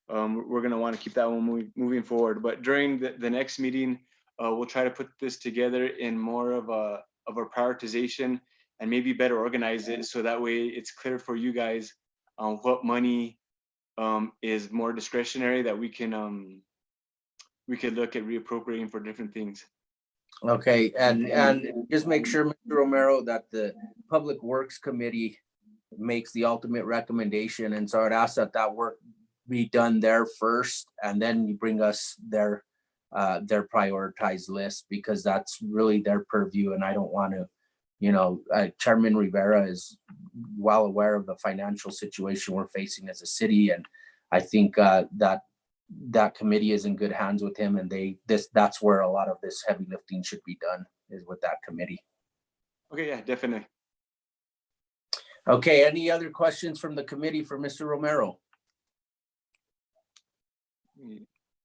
we're going to want to keep that one moving forward. But during the next meeting, we'll try to put this together in more of a prioritization and maybe better organize it, so that way it's clear for you guys what money is more discretionary that we could look at reappropriating for different things. Okay, and just make sure, Mr. Romero, that the Public Works Committee makes the ultimate recommendation, and so I'd ask that work be done there first, and then you bring us their prioritized list, because that's really their purview, and I don't want to, Chairman Rivera is well aware of the financial situation we're facing as a city, and I think that committee is in good hands with him, and that's where a lot of this heavy lifting should be done, is with that committee. Okay, yeah, definitely. Okay, any other questions from the committee for Mr. Romero?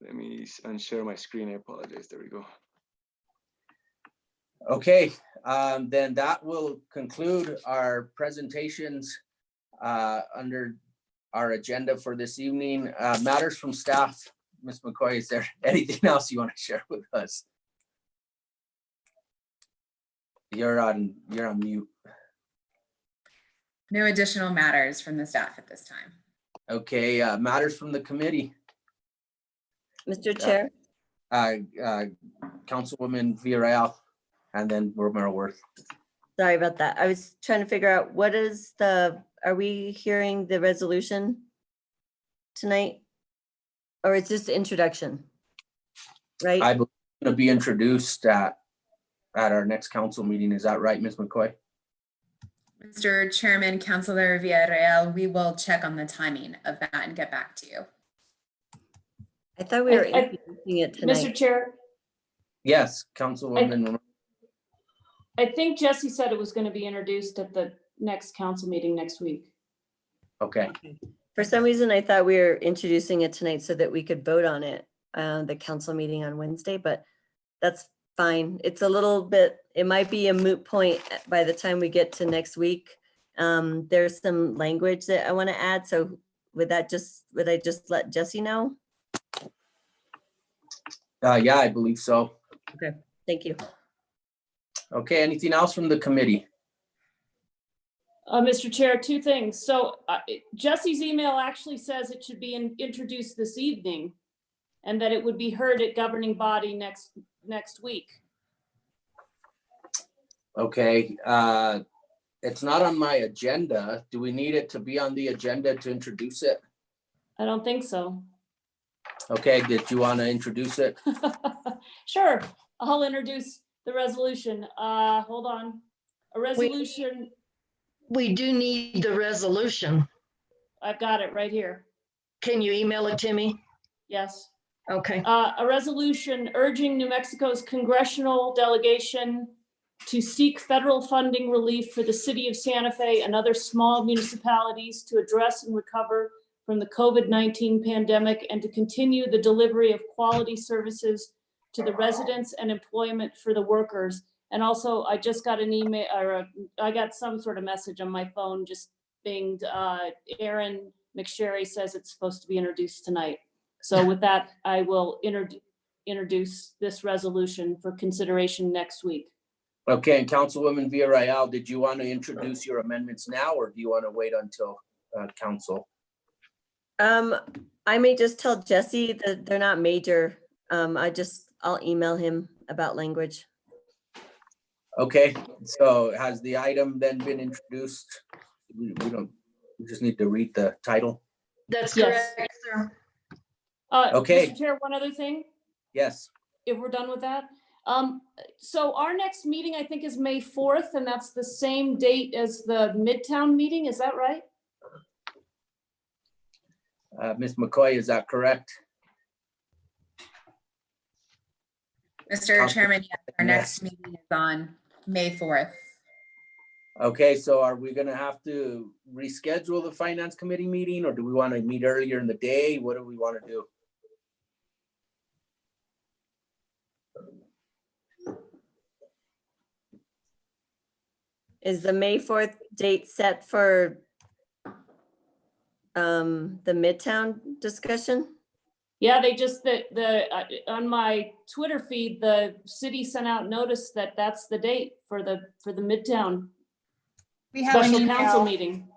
Let me unshare my screen. I apologize. There we go. Okay, then that will conclude our presentations under our agenda for this evening. Matters from staff. Ms. McCoy, is there anything else you want to share with us? You're on mute. No additional matters from the staff at this time. Okay, matters from the committee. Mr. Chair, Councilwoman Villarreal, and then Romero Worth. sorry about that. I was trying to figure out are we hearing the resolution tonight? Or is this introduction? Right? I believe it's going to be introduced at our next council meeting. Is that right, Ms. McCoy? Mr. Chairman, Councilor Villarreal, we will check on the timing of that and get back to you. I thought we were introducing it tonight. Mr. Chair, Yes, Councilwoman. I think Jesse said it was going to be introduced at the next council meeting next week. Okay. For some reason, I thought we were introducing it tonight so that we could vote on it the council meeting on Wednesday, but that's fine. It's a little bit, it might be a moot point by the time we get to next week. There's some language that I want to add. So would I just let Jesse know? Yeah, I believe so. Okay, thank you. Okay, anything else from the committee? Mr. Chair, two things. So Jesse's email actually says it should be introduced this evening, and that it would be heard at governing body next week. Okay, it's not on my agenda. Do we need it to be on the agenda to introduce it? I don't think so. Okay, did you want to introduce it? Sure, I'll introduce the resolution. Hold on. A resolution. We do need the resolution. I've got it right here. Can you email it to me? Yes. Okay. A resolution urging New Mexico's congressional delegation to seek federal funding relief for the city of Santa Fe and other small municipalities to address and recover from the COVID-19 pandemic and to continue the delivery of quality services to the residents and employment for the workers. And also, I just got an email, or I got some sort of message on my phone just being, Aaron McSherry says it's supposed to be introduced tonight. So with that, I will introduce this resolution for consideration next week. Okay, and Councilwoman Villarreal, did you want to introduce your amendments now, or do you want to wait until council? I may just tell Jesse that they're not major. I'll email him about language. Okay, so has the item then been introduced? We just need to read the title. That's Yes. correct, sir. Okay. Mr. Chair, one other thing, Yes, if we're done with that. So our next meeting, I think, is May 4th, and that's the same date as the Midtown meeting. Is that right? Ms. McCoy, is that correct? Mr. Chairman, yes, our next meeting is on May 4th. Okay, so are we gonna have to reschedule the finance committee meeting, or do we want to meet earlier in the day? What do we want to do? Is the May 4th date set for the Midtown discussion? Yeah, they just, on my Twitter feed, the city sent out notice that that's the date for the Midtown We have an special council email. meeting.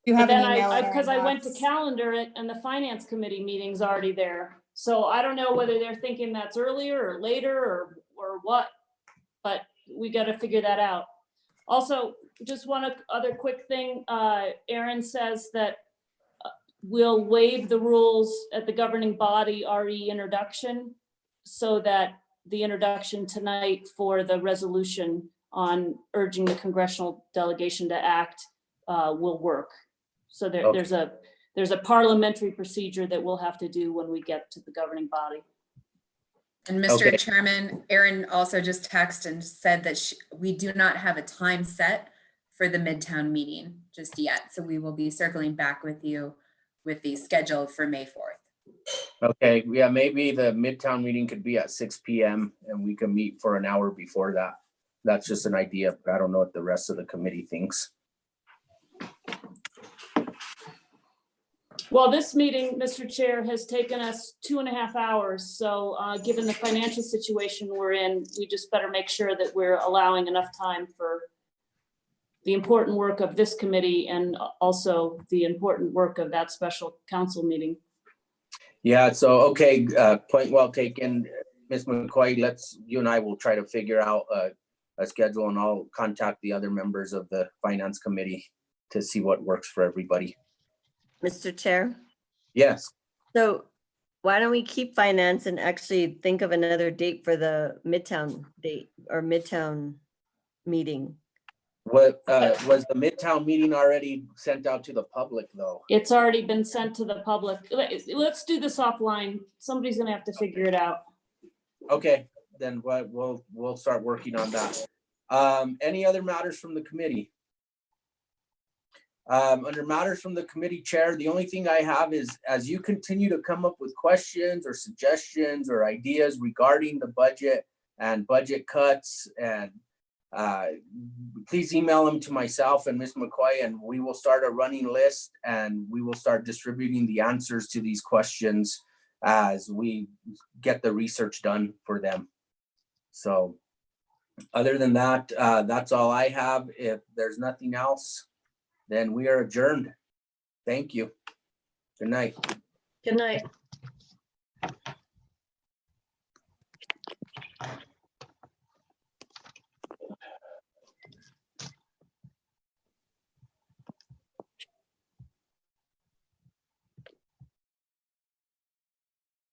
You But have an then email. in our because I went to inbox. calendar it and the finance committee meeting's already there. So I don't know whether they're thinking that's earlier or later or what, but we got to figure that out. Also, just one other quick thing. Aaron says that we'll waive the rules at the governing body RE introduction so that the introduction tonight for the resolution on urging the congressional delegation to act will work. So there's a parliamentary procedure that we'll have to do when we get to the governing body. And Mr. Okay. Chairman, Erin also just texted and said that we do not have a time set for the Midtown meeting just yet. So we will be circling back with you with the schedule for May 4th. Okay, yeah, maybe the Midtown meeting could be at 6 p.m. and we can meet for an hour before that. That's just an idea. I don't know what the rest of the committee thinks. Well, this meeting, Mr. Chair, has taken us 2.5 hours. So given the financial situation we're in, we just better make sure that we're allowing enough time for the important work of this committee and also the important work of that special council meeting. Yeah, so, okay, point well taken. Ms. McCoy, you and I will try to figure out a schedule, and I'll contact the other members of the finance committee to see what works for everybody. Mr. Chair? Yes. So why don't we keep finance and actually think of another date for the Midtown date or Midtown meeting? What was the Midtown meeting already sent out to the public, though? It's already been sent to the public. Let's do this offline. Somebody's gonna have to figure it out. Okay, then we'll start working on that. Any other matters from the committee? Under matters from the committee chair, the only thing I have is, as you continue to come up with questions or suggestions or ideas regarding the budget and budget cuts, and please email them to myself and Ms. McCoy, and we will start a running list, and we will start distributing the answers to these questions as we get the research done for them. So other than that, that's all I have. If there's nothing else, then we are adjourned. Thank you. Good night. Good night.